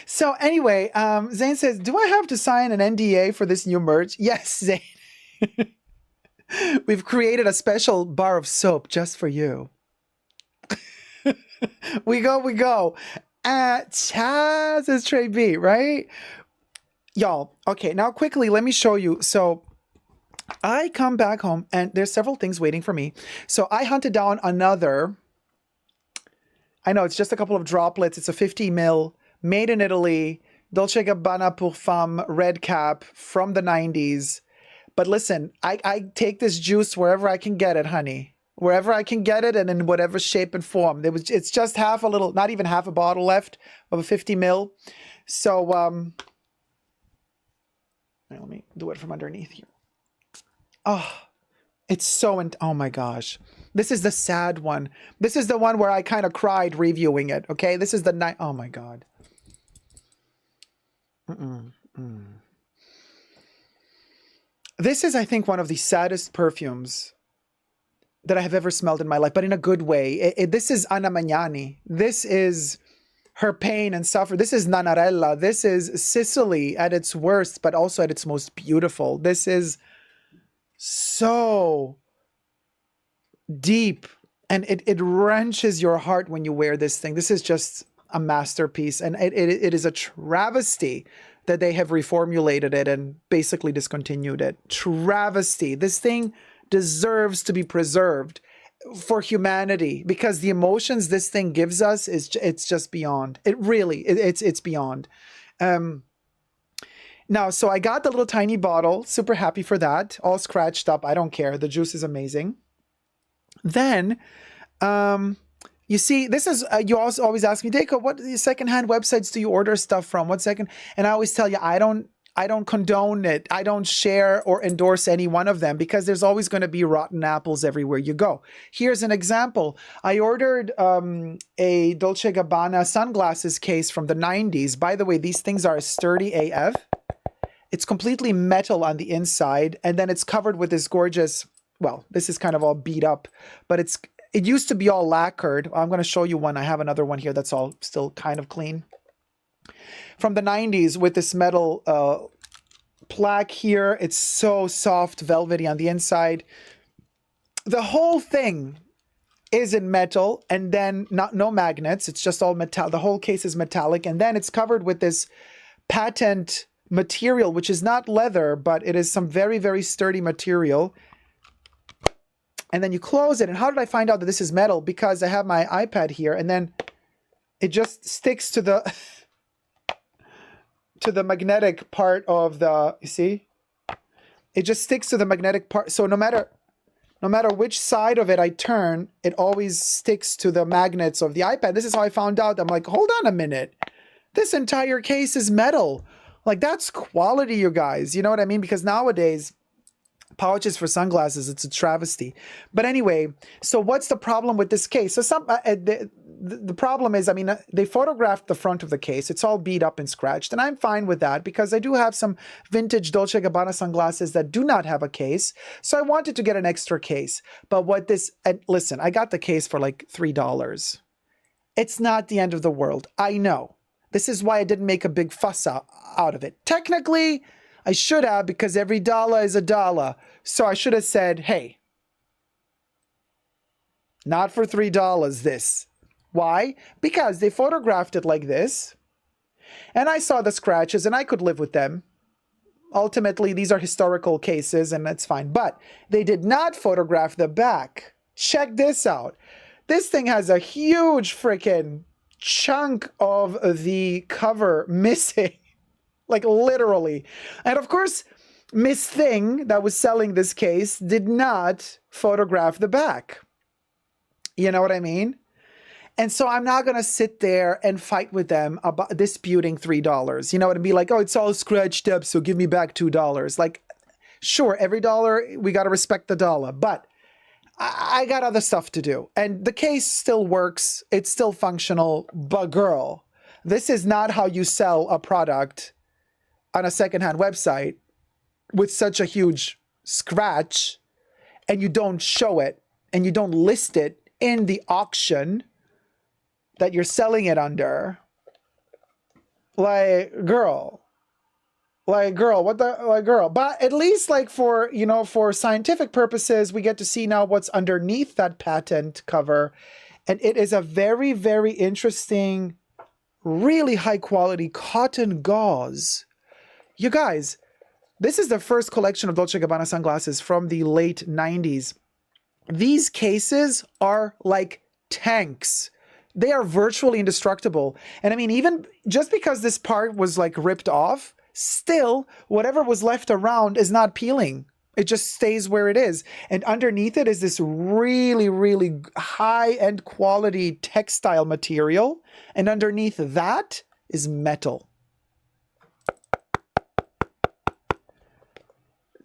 So anyway, Zane says, do I have to sign an NDA for this new merch? Yes, Zane. We've created a special bar of soap just for you. we go. Chaz is Trey B, right? Y'all, okay, now quickly, let me show you. So I come back home and there's several things waiting for me. So I hunted down another, I know it's just a couple of droplets. It's a 50 ml, made in Italy, Dolce & Gabbana Pour Femme red cap from the 90s. But listen, I take this juice wherever I can get it, honey. Wherever I can get it and in whatever shape and form. It's just not even half a bottle left of a 50 ml. So, let me do it from underneath here. Oh, it's so, oh my gosh. This is the sad one. This is the one where I kind of cried reviewing it, okay? This is the night, oh my God. This is, I think, one of the saddest perfumes that I have ever smelled in my life, but in a good way. This is Anna Magnani. This is her pain and suffering. This is Nanarella. This is Sicily at its worst, but also at its most beautiful. This is so deep, and it wrenches your heart when you wear this thing. This is just a masterpiece, and it is a travesty that they have reformulated it and basically discontinued it. Travesty. This thing deserves to be preserved for humanity, because the emotions this thing gives us it's just beyond. It's beyond. Now, so I got the little tiny bottle, super happy for that, all scratched up. I don't care. The juice is amazing. Then, you see, this is, you also always ask me, Deko, what secondhand websites do you order stuff from? What second? And I always tell you, I don't condone it. I don't share or endorse any one of them, because there's always going to be rotten apples everywhere you go. Here's an example. I ordered a Dolce & Gabbana sunglasses case from the 90s. By the way, these things are sturdy AF. It's completely metal on the inside, and then it's covered with this gorgeous well, this is kind of all beat up, but it used to be all lacquered. I'm going to show you one. I have another one here that's all still kind of clean. From the 90s with this metal plaque here. It's so soft, velvety on the inside. The whole thing is in metal, and then no magnets. It's just all metal. The whole case is metallic, and then it's covered with this patent material, which is not leather, but it is some very, very sturdy material. And then you close it. And how did I find out that this is metal? Because I have my iPad here, and then it just sticks to the to the magnetic part of the, you see? It just sticks to the magnetic part. So no matter which side of it I turn, it always sticks to the magnets of the iPad. This is how I found out. I'm like, hold on a minute. This entire case is metal. Like, that's quality, you guys. You know what I mean? Because nowadays, pouches for sunglasses, it's a travesty. But anyway, so what's the problem with this case? So the problem is, I mean, they photographed the front of the case. It's all beat up and scratched, and I'm fine with that because I do have some vintage Dolce & Gabbana sunglasses that do not have a case. So I wanted to get an extra case. But what this, and listen, I got the case for like $3. It's not the end of the world. I know. This is why I didn't make a big fuss out of it. Technically, I should have, because every dollar is a dollar. So I should have said, hey, not for $3 this. Why? Because they photographed it like this, and I saw the scratches, and I could live with them. Ultimately, these are historical cases, and that's fine. But they did not photograph the back. Check this out. This thing has a huge freaking chunk of the cover missing. Like, literally. And of course, Miss Thing that was selling this case did not photograph the back. You know what I mean? And so I'm not going to sit there and fight with them about disputing $3. You know, and be like, oh, it's all scratched up, so give me back $2. Like, sure, every dollar, we got to respect the dollar. But I got other stuff to do. And the case still works. It's still functional. But girl, this is not how you sell a product on a secondhand website with such a huge scratch, and you don't show it, and you don't list it in the auction that you're selling it under. Like, girl, what the, like, girl. But at least, like, for, you know, for scientific purposes, we get to see now what's underneath that patent cover. And it is a very, very interesting, really high quality cotton gauze. You guys, this is the first collection of Dolce & Gabbana sunglasses from the late 90s. These cases are like tanks. They are virtually indestructible. And I mean, even just because this part was like ripped off, still, whatever was left around is not peeling. It just stays where it is. And underneath it is this really, really high-end quality textile material. And underneath that is metal.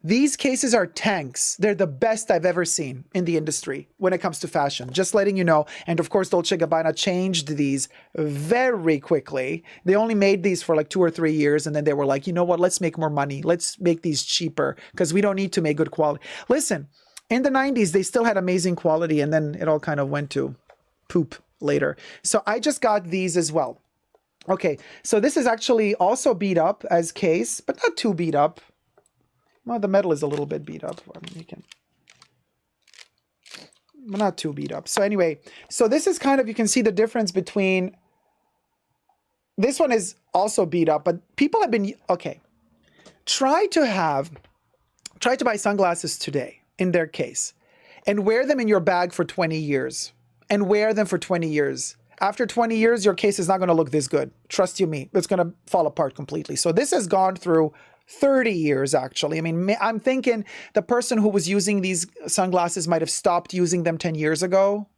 These cases are tanks. They're the best I've ever seen in the industry when it comes to fashion. Just letting you know. And of course, Dolce & Gabbana changed these very quickly. They only made these for like 2 or 3 years. And then they were like, you know what? Let's make more money. Let's make these cheaper because we don't need to make good quality. Listen, in the 90s, they still had amazing quality. And then it all kind of went to poop later. So I just got these as well. Okay, so this is actually also beat up as case, but not too beat up. Well, the metal is a little bit beat up. I mean, you can, but not too beat up. So anyway, so this is kind of, you can see the difference between, this one is also beat up, but people have been, okay. Try to buy sunglasses today in their case and wear them in your bag for 20 years and wear them for 20 years. After 20 years, your case is not going to look this good. Trust you me, it's going to fall apart completely. So this has gone through 30 years, actually. I mean, I'm thinking the person who was using these sunglasses might have stopped using them 10 years ago.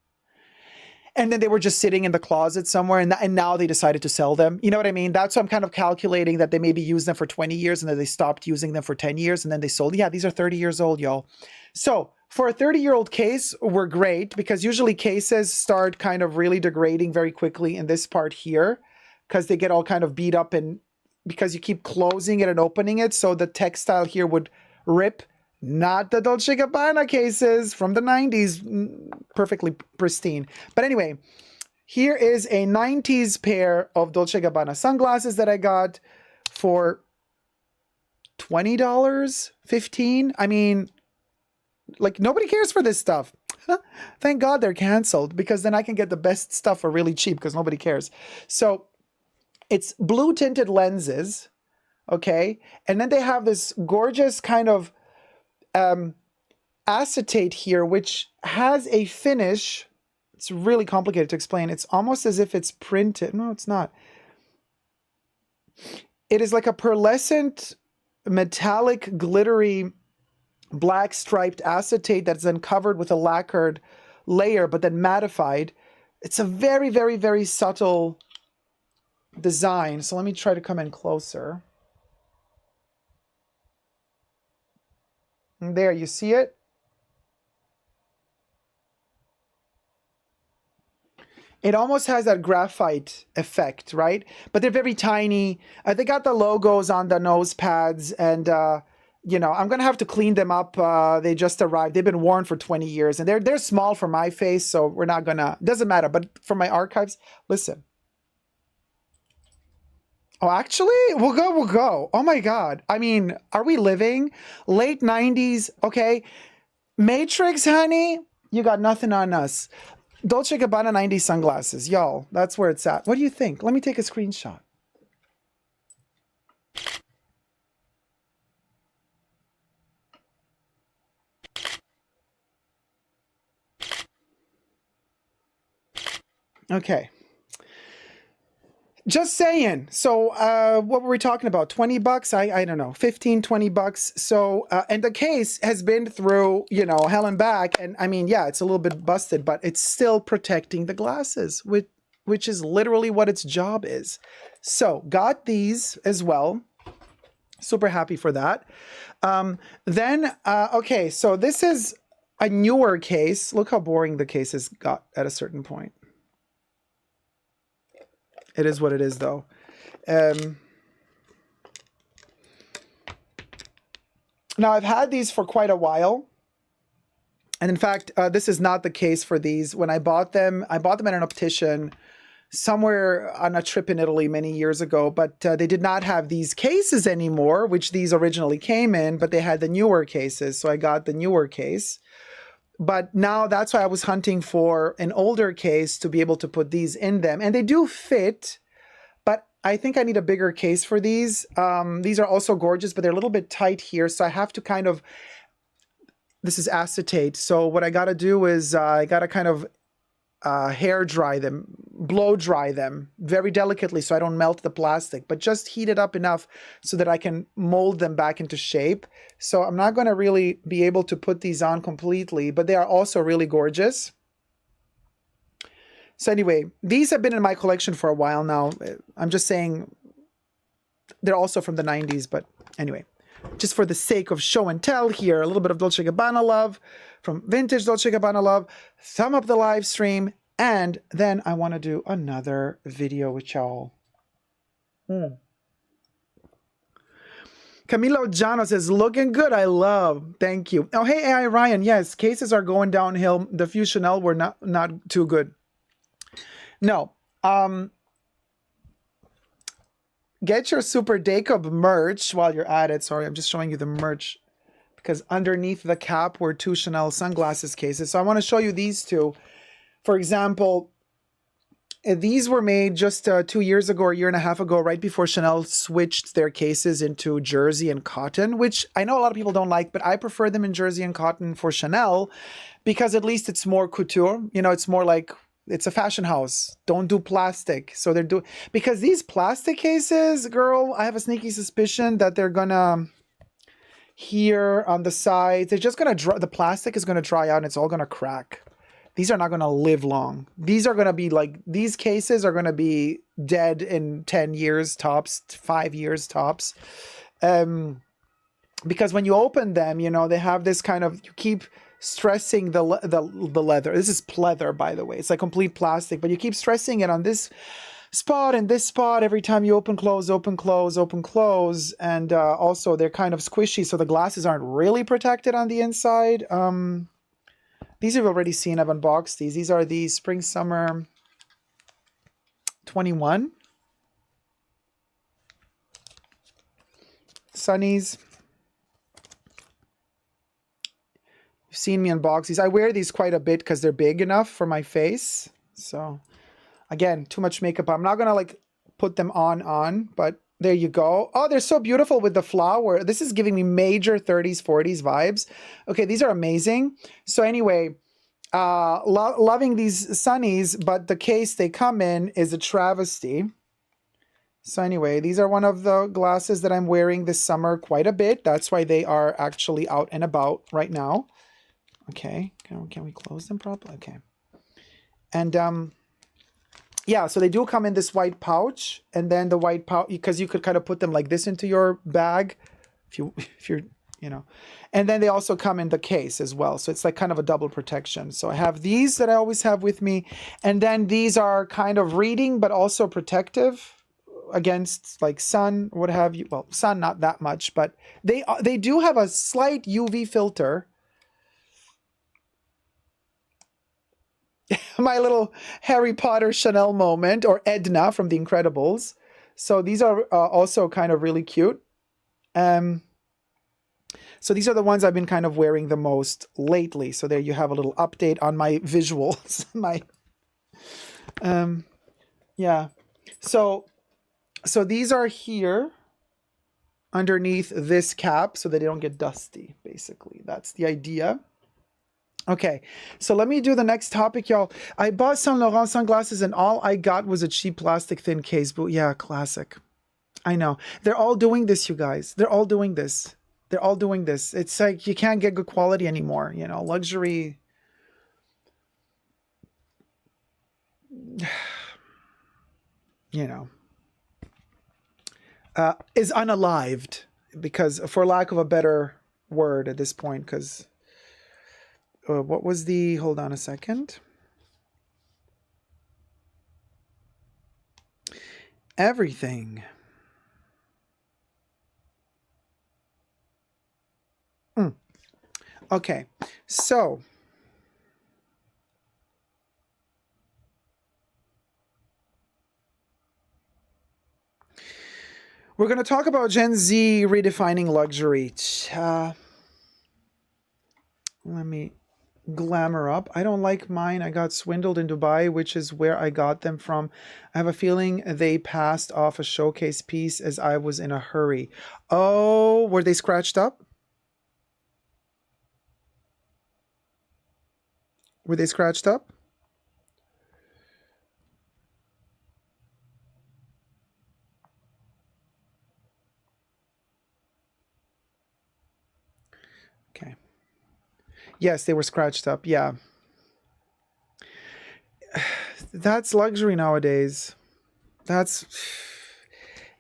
And then they were just sitting in the closet somewhere, and now they decided to sell them. You know what I mean? That's what I'm kind of calculating, that they maybe used them for 20 years and then they stopped using them for 10 years and then they sold. Yeah, these are 30 years old, y'all. So for a 30-year-old case, we're great because usually cases start kind of really degrading very quickly in this part here because they get all kind of beat up, and because you keep closing it and opening it, so the textile here would rip. Not the Dolce & Gabbana cases from the 90s, perfectly pristine. But anyway, here is a 90s pair of Dolce & Gabbana sunglasses that I got for $20, $15. I mean, like, nobody cares for this stuff. Thank God they're canceled, because then I can get the best stuff for really cheap because nobody cares. So it's blue tinted lenses, okay? And then they have this gorgeous kind of acetate here, which has a finish. It's really complicated to explain. It's almost as if it's printed. No, it's not. It is like a pearlescent, metallic, glittery, black striped acetate that's then covered with a lacquered layer, but then mattified. It's a very, very, very subtle design. So let me try to come in closer. And there, you see it? It almost has that graphite effect, right? But they're very tiny. They got the logos on the nose pads, and you know, I'm gonna have to clean them up. They just arrived. They've been worn for 20 years, and they're small for my face, so we're not gonna. Doesn't matter. But for my archives, listen. Oh, actually, we'll go. We'll go. Oh my God. I mean, are we living late 90s? Okay, Matrix, honey, you got nothing on us. Dolce & Gabbana 90 sunglasses, y'all. That's where it's at. What do you think? Let me take a screenshot. Okay. Just saying. So what were we talking about? 20 bucks? I don't know. 15, 20 bucks. So, and the case has been through, you know, hell and back. And I mean, yeah, it's a little bit busted, but it's still protecting the glasses, which is literally what its job is. So got these as well. Super happy for that. Okay, so this is a newer case. Look how boring the cases got at a certain point. It is what it is, though. Now, I've had these for quite a while. And in fact, this is not the case for these. When I bought them at an optician somewhere on a trip in Italy many years ago. But they did not have these cases anymore, which these originally came in, but they had the newer cases. So I got the newer case. But now that's why I was hunting for an older case to be able to put these in them. And they do fit, but I think I need a bigger case for these. These are also gorgeous, but they're a little bit tight here. So I have to kind of, this is acetate. So what I got to do is I got to kind of hair dry them, blow dry them very delicately so I don't melt the plastic, but just heat it up enough so that I can mold them back into shape. So I'm not going to really be able to put these on completely, but they are also really gorgeous. So anyway, these have been in my collection for a while now. I'm just saying they're also from the 90s, but anyway, just for the sake of show and tell here, a little bit of Dolce & Gabbana love from vintage Dolce & Gabbana love. Thumb up the live stream, and then I want to do another video with y'all. Camilo Jano says, looking good, I love. Thank you. Oh, hey, AI Ryan. Yes, cases are going downhill. The few Chanel were not too good. No. Get your Super Jacob merch while you're at it. Sorry, I'm just showing you the merch because underneath the cap were two Chanel sunglasses cases. So I want to show you these two. For example, these were made just 2 years ago or a year and a half ago, right before Chanel switched their cases into jersey and cotton, which I know a lot of people don't like, but I prefer them in jersey and cotton for Chanel because at least it's more couture. You know, it's more like, it's a fashion house. Don't do plastic. So they're doing, because these plastic cases, girl, I have a sneaky suspicion that they're gonna, here on the sides, they're just gonna dry, the plastic is gonna dry out and it's all gonna crack. These are not gonna live long. These are gonna be like, these cases are gonna be dead in 10 years tops, 5 years tops. Because when you open them, you know, they have this kind of, you keep stressing the leather. This is pleather, by the way. It's like complete plastic, but you keep stressing it on this spot and this spot every time you open, close, open, close, open, close. And also they're kind of squishy, so the glasses aren't really protected on the inside. These you've already seen. I've unboxed these. These are the Spring Summer 21 Sunnies. You've seen me unbox these. I wear these quite a bit because they're big enough for my face. So again, too much makeup. I'm not gonna like put them on, but there you go. Oh, they're so beautiful with the flower. This is giving me major 30s, 40s vibes. Okay, these are amazing. So anyway, loving these sunnies, but the case they come in is a travesty. So anyway, these are one of the glasses that I'm wearing this summer quite a bit. That's why they are actually out and about right now. Okay, can we close them properly? Okay. And yeah, so they do come in this white pouch, and then the white pouch, because you could kind of put them like this into your bag if you're, you know, and then they also come in the case as well. So it's like kind of a double protection. So I have these that I always have with me. And then these are kind of reading, but also protective against like sun, what have you. Well, sun, not that much, but they do have a slight UV filter. My little Harry Potter Chanel moment, or Edna from The Incredibles. So these are also kind of really cute. So these are the ones I've been kind of wearing the most lately. So there you have a little update on my visuals. Yeah. So these are here underneath this cap so that they don't get dusty, basically. That's the idea. Okay, so let me do the next topic, y'all. I bought Saint Laurent sunglasses and all I got was a cheap plastic thin case. But yeah, classic. I know. They're all doing this, you guys. They're all doing this. They're all doing this. It's like you can't get good quality anymore. You know, luxury. You know, is unalived, because, for lack of a better word at this point, because what was the, hold on a second. Everything. Okay, so we're going to talk about Gen Z redefining luxury. Let me glamour up. I don't like mine. I got swindled in Dubai, which is where I got them from. I have a feeling they passed off a showcase piece as I was in a hurry. Oh, were they scratched up? Were they scratched up? Okay. Yes, they were scratched up. Yeah. That's luxury nowadays. That's...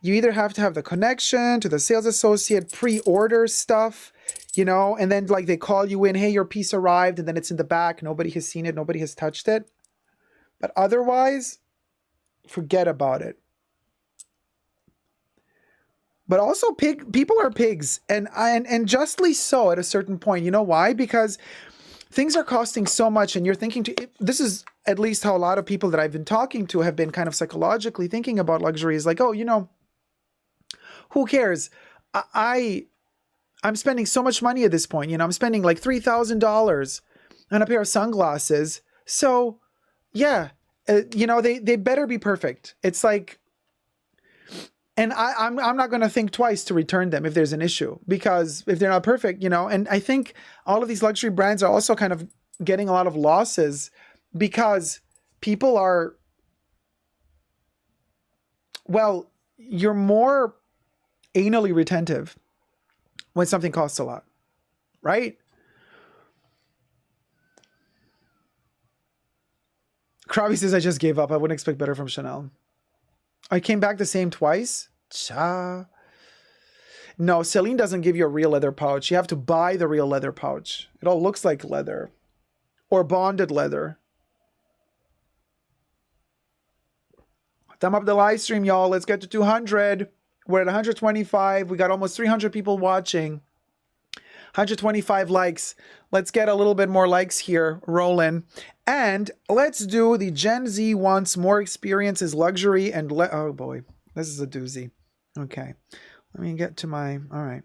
You either have to have the connection to the sales associate, pre-order stuff, you know, and then like they call you in, hey, your piece arrived, and then it's in the back. Nobody has seen it. Nobody has touched it. But otherwise, forget about it. But also people are pigs, and justly so at a certain point. You know why? Because things are costing so much, and you're thinking this is at least how a lot of people that I've been talking to have been kind of psychologically thinking about luxury, is like, oh, you know, who cares? I'm spending so much money at this point. You know, I'm spending like $3,000 on a pair of sunglasses. So yeah, you know, they better be perfect. It's like, and I'm not going to think twice to return them if there's an issue, because if they're not perfect, you know, and I think all of these luxury brands are also kind of getting a lot of losses because people are, well, you're more anally retentive when something costs a lot, right? Krabi says, I just gave up. I wouldn't expect better from Chanel. I came back the same twice. Cha. No, Celine doesn't give you a real leather pouch. You have to buy the real leather pouch. It all looks like leather or bonded leather. Thumb up the live stream, y'all. Let's get to 200. We're at 125. We got almost 300 people watching. 125 likes. Let's get a little bit more likes here rolling. And let's do the Gen Z wants more experiences, luxury, and oh boy, this is a doozy. Okay, let me get to my, all right.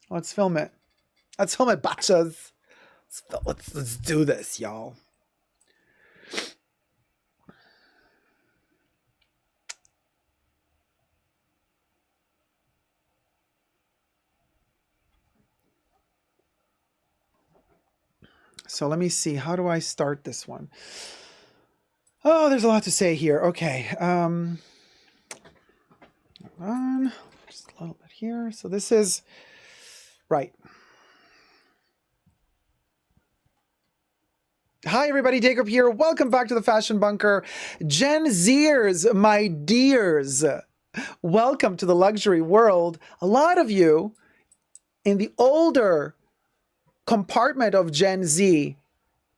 Let's film it. Let's film it, batchas. Let's do this, y'all. So let me see. How do I start this one? Oh, there's a lot to say here. Okay. Hold on. Just a little bit here. So this is right. Hi, everybody. Jacob here. Welcome back to the Fashion Bunker. Gen Zers, my dears. Welcome to the luxury world. A lot of you in the older compartment of Gen Z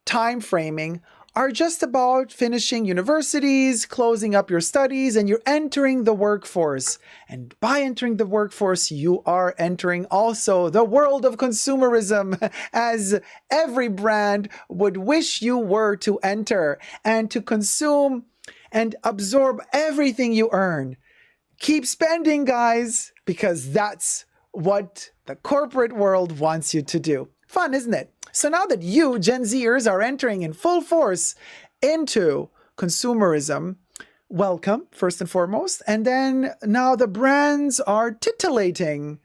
time framing are just about finishing universities, closing up your studies, and you're entering the workforce. And by entering the workforce, you are entering also the world of consumerism, as every brand would wish you were to enter and to consume and absorb everything you earn. Keep spending, guys, because that's what the corporate world wants you to do. Fun, isn't it? So now that you, Gen Zers, are entering in full force into consumerism, welcome, first and foremost. And then now the brands are titillating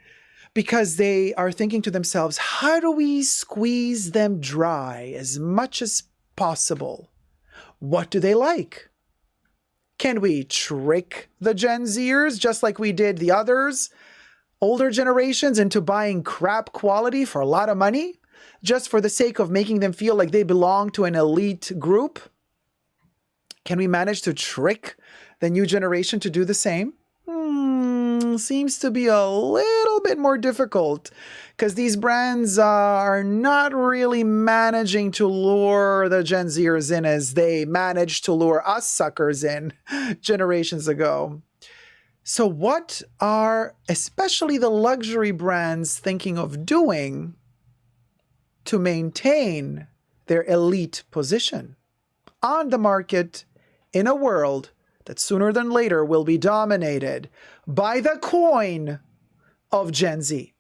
because they are thinking to themselves, how do we squeeze them dry as much as possible? What do they like? Can we trick the Gen Zers just like we did the others? Older generations into buying crap quality for a lot of money just for the sake of making them feel like they belong to an elite group? Can we manage to trick the new generation to do the same? Seems to be a little bit more difficult because these brands are not really managing to lure the Gen Zers in as they managed to lure us suckers in generations ago. So what are especially the luxury brands thinking of doing to maintain their elite position on the market in a world that sooner than later will be dominated by the coin of Gen Z?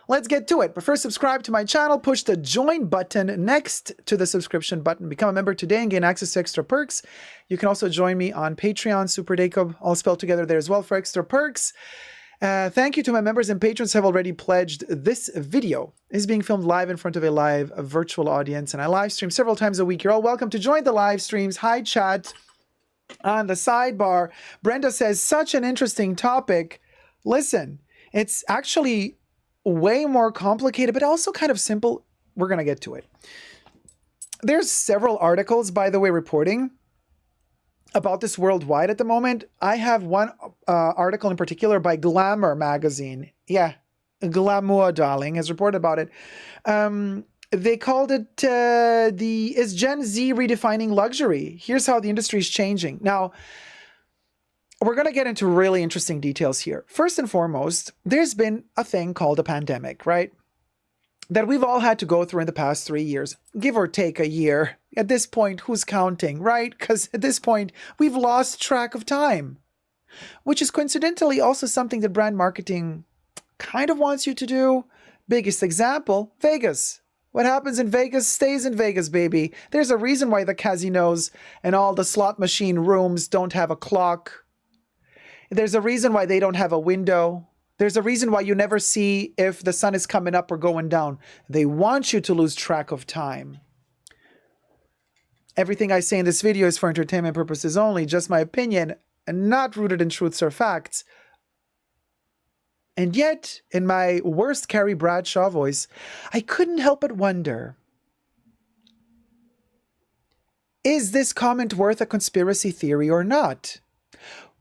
Let's get to it. But first, subscribe to my channel. Push the join button next to the subscription button. Become a member today and gain access to extra perks. You can also join me on Patreon, Super Jacob, all spelled together there as well for extra perks. Thank you to my members and patrons who have already pledged. This video is being filmed live in front of a virtual audience, and I live stream several times a week. You're all welcome to join the live streams. Hi, chat. On the sidebar, Brenda says, such an interesting topic. Listen, it's actually way more complicated, but also kind of simple. We're going to get to it. There's several articles, by the way, reporting about this worldwide at the moment. I have one article in particular by Glamour magazine. Yeah, Glamour, darling, has reported about it. They called it, is Gen Z redefining luxury? Here's how the industry is changing. Now, we're going to get into really interesting details here. First and foremost, there's been a thing called a pandemic, right? That we've all had to go through in the past 3 years, give or take a year. At this point, who's counting, right? Because at this point, we've lost track of time, which is coincidentally also something that brand marketing kind of wants you to do. Biggest example, Vegas. What happens in Vegas stays in Vegas, baby. There's a reason why the casinos and all the slot machine rooms don't have a clock. There's a reason why they don't have a window. There's a reason why you never see if the sun is coming up or going down. They want you to lose track of time. Everything I say in this video is for entertainment purposes only, just my opinion, and not rooted in truths or facts. And yet, in my worst Carrie Bradshaw voice, I couldn't help but wonder, is this comment worth a conspiracy theory or not?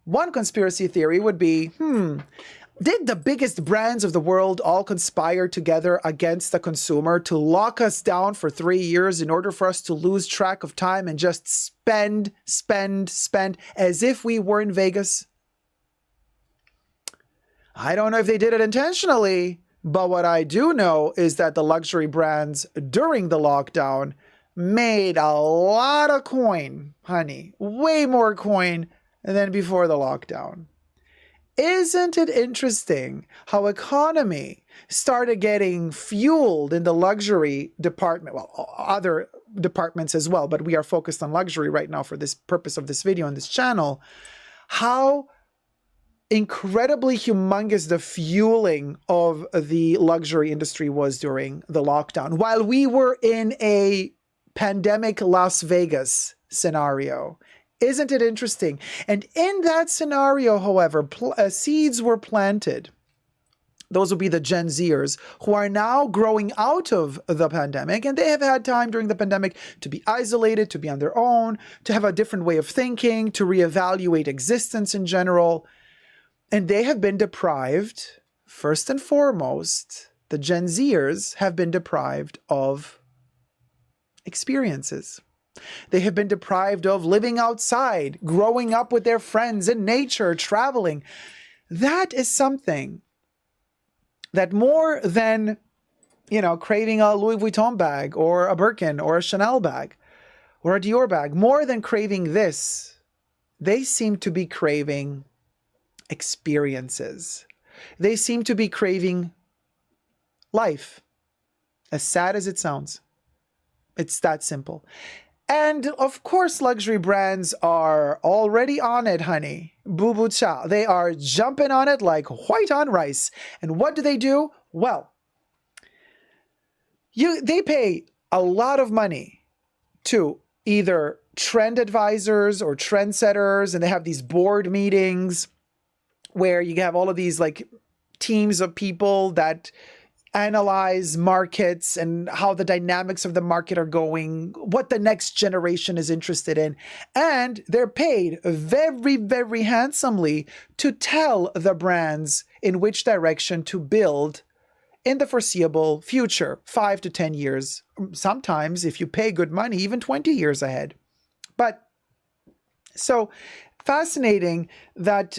One conspiracy theory would be, Did the biggest brands of the world all conspire together against the consumer to lock us down for 3 years in order for us to lose track of time and just spend as if we were in Vegas? I don't know if they did it intentionally, but what I do know is that the luxury brands during the lockdown made a lot of coin, honey. Way more coin than before the lockdown. Isn't it interesting how economy started getting fueled in the luxury department? Well, other departments as well, but we are focused on luxury right now for this purpose of this video on this channel. How incredibly humongous the fueling of the luxury industry was during the lockdown, while we were in a pandemic Las Vegas scenario. Isn't it interesting? And in that scenario, however, seeds were planted. Those will be the Gen Zers who are now growing out of the pandemic, and they have had time during the pandemic to be isolated, to be on their own, to have a different way of thinking, to reevaluate existence in general. And they have been deprived, first and foremost, the Gen Zers have been deprived of experiences. They have been deprived of living outside, growing up with their friends in nature, traveling. That is something that more than, craving a Louis Vuitton bag or a Birkin or a Chanel bag or a Dior bag, more than craving this, they seem to be craving experiences. They seem to be craving life, as sad as it sounds. It's that simple. And of course, luxury brands are already on it, honey. Boo boo cha. They are jumping on it like white on rice. And what do? Well, they pay a lot of money to either trend advisors or trendsetters, and they have these board meetings where you have all of these like teams of people that analyze markets and how the dynamics of the market are going, what the next generation is interested in. And they're paid very, very handsomely to tell the brands in which direction to build in the foreseeable future, 5 to 10 years. Sometimes, if you pay good money, even 20 years ahead. But so fascinating that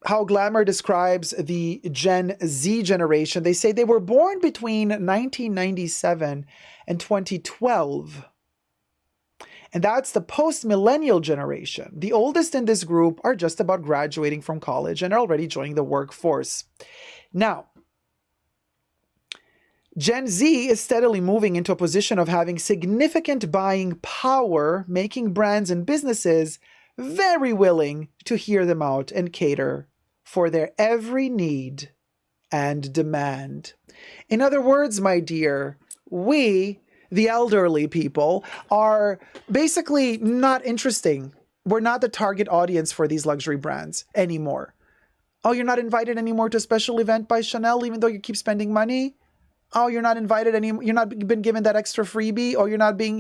how Glamour describes the Gen Z generation. They say they were born between 1997 and 2012. And that's the post-millennial generation. The oldest in this group are just about graduating from college and are already joining the workforce. Now, Gen Z is steadily moving into a position of having significant buying power, making brands and businesses very willing to hear them out and cater for their every need and demand. In other words, my dear, we, the elderly people, are basically not interesting. We're not the target audience for these luxury brands anymore. Oh, you're not invited anymore to a special event by Chanel, even though you keep spending money? Oh, you're not invited anymore. You're not been given that extra freebie, or you're not being,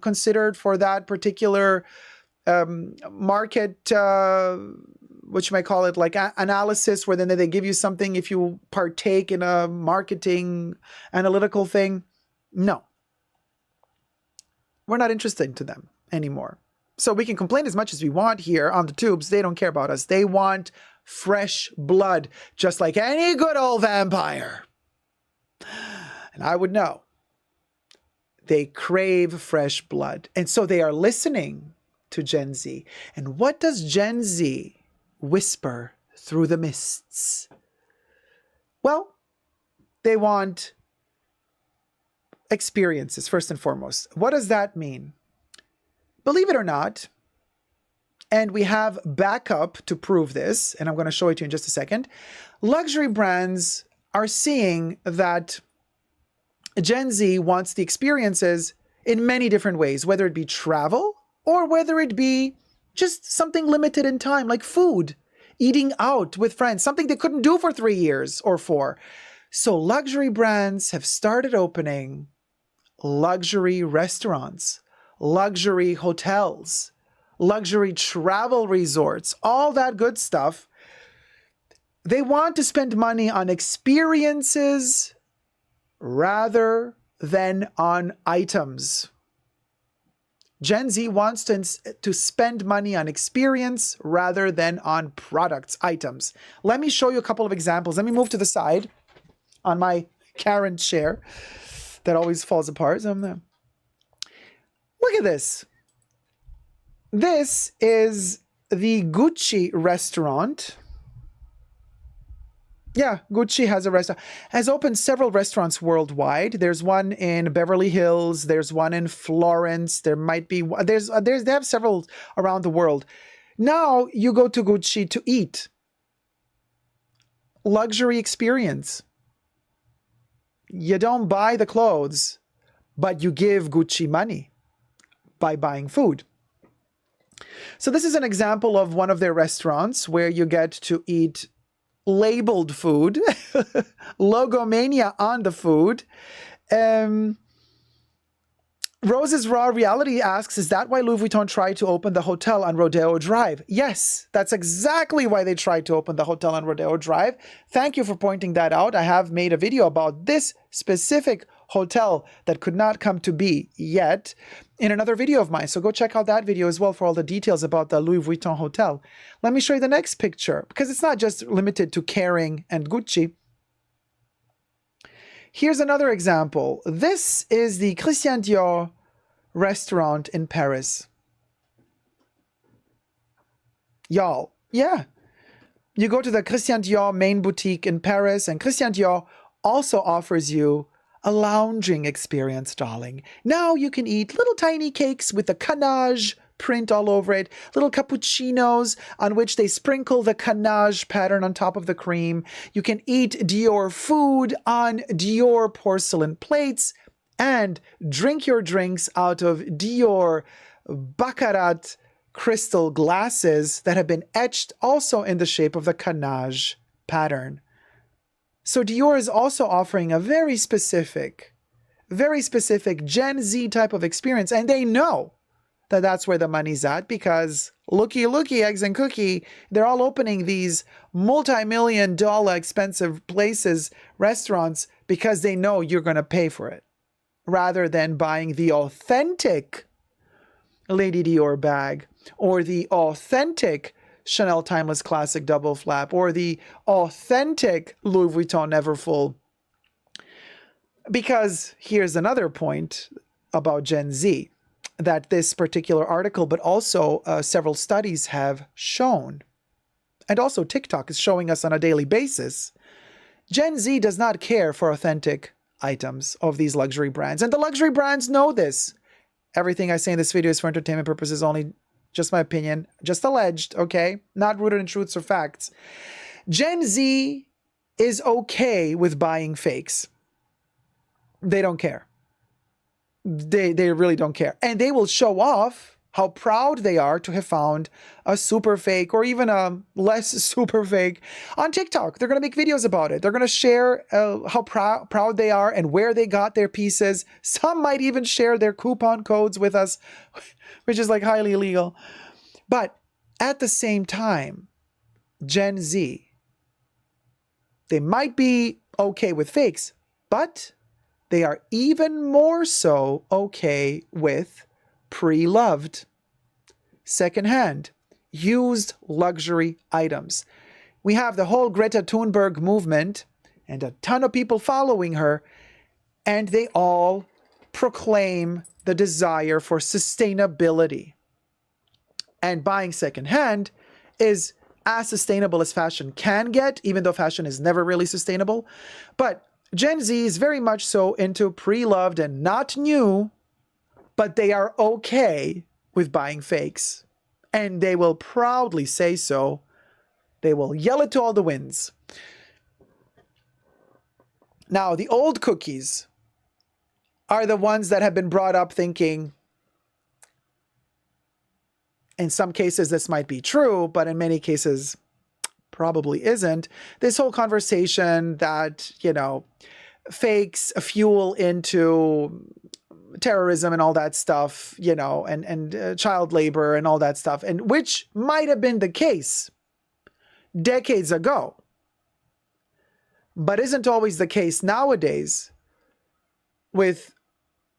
considered for that particular market, what you might call it, like analysis, where then they give you something if you partake in a marketing analytical thing. No, we're not interested to them anymore. So we can complain as much as we want here on the tubes. They don't care about us. They want fresh blood, just like any good old vampire. And I would know. They crave fresh blood. And so they are listening to Gen Z. And what does Gen Z whisper through the mists? Well, they want experiences, first and foremost. What does that mean? Believe it or not, and we have backup to prove this, and I'm going to show it to you in just a second, luxury brands are seeing that Gen Z wants the experiences in many different ways, whether it be travel or whether it be just something limited in time, like food, eating out with friends, something they couldn't do for 3 years or 4. So luxury brands have started opening luxury restaurants, luxury hotels, luxury travel resorts, all that good stuff. They want to spend money on experiences rather than on items. Gen Z wants to spend money on experience rather than on products, items. Let me show you a couple of examples. Let me move to the side on my Karen chair that always falls apart. So look at this. This is the Gucci restaurant. Yeah, Gucci has a restaurant, has opened several restaurants worldwide. There's one in Beverly Hills. There's one in Florence. There might be, they have several around the world. Now you go to Gucci to eat. Luxury experience. You don't buy the clothes, but you give Gucci money by buying food. So this is an example of one of their restaurants where you get to eat labeled food, logomania on the food. Rose's Raw Reality asks, is that why Louis Vuitton tried to open the hotel on Rodeo Drive? Yes, that's exactly why they tried to open the hotel on Rodeo Drive. Thank you for pointing that out. I have made a video about this specific hotel that could not come to be yet in another video of mine. So go check out that video as well for all the details about the Louis Vuitton hotel. Let me show you the next picture because it's not just limited to Kering and Gucci. Here's another example. This is the Christian Dior restaurant in Paris. Y'all, yeah. You go to the Christian Dior main boutique in Paris, and Christian Dior also offers you a lounging experience, darling. Now you can eat little tiny cakes with the canage print all over it, little cappuccinos on which they sprinkle the canage pattern on top of the cream. You can eat Dior food on Dior porcelain plates and drink your drinks out of Dior Baccarat crystal glasses that have been etched also in the shape of the canage pattern. So Dior is also offering a very specific Gen Z type of experience, and they know that that's where the money's at because looky, eggs and cookie, they're all opening these multi-million-dollar expensive places, restaurants, because they know you're going to pay for it, rather than buying the authentic Lady Dior bag or the authentic Chanel Timeless Classic double flap or the authentic Louis Vuitton Neverfull. Because here's another point about Gen Z that this particular article, but also several studies have shown, and also TikTok is showing us on a daily basis. Gen Z does not care for authentic items of these luxury brands, and the luxury brands know this. Everything I say in this video is for entertainment purposes only. Just my opinion, just alleged, okay? Not rooted in truths or facts. Gen Z is okay with buying fakes. They don't care. They really don't care. And they will show off how proud they are to have found a super fake or even a less super fake on TikTok. They're going to make videos about it. They're going to share how proud they are and where they got their pieces. Some might even share their coupon codes with us, which is like highly illegal. But at the same time, Gen Z, they might be okay with fakes, but they are even more so okay with pre-loved, secondhand, used luxury items. We have the whole Greta Thunberg movement and a ton of people following her, and they all proclaim the desire for sustainability. And buying secondhand is as sustainable as fashion can get, even though fashion is never really sustainable. But Gen Z is very much so into pre-loved and not new, but they are okay with buying fakes. And they will proudly say so. They will yell it to all the winds. Now, the old cookies are the ones that have been brought up thinking, in some cases this might be true, but in many cases probably isn't. This whole conversation that, fakes fuel into terrorism and all that stuff, and child labor and all that stuff, and which might have been the case decades ago, but isn't always the case nowadays with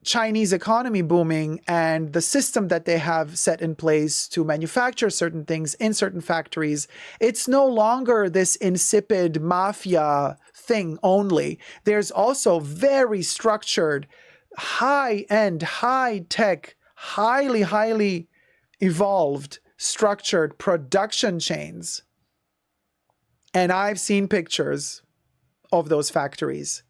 Chinese economy booming and the system that they have set in place to manufacture certain things in certain factories. It's no longer this insipid mafia thing only. There's also very structured, high-end, high-tech, highly evolved, structured production chains. And I've seen pictures of those factories.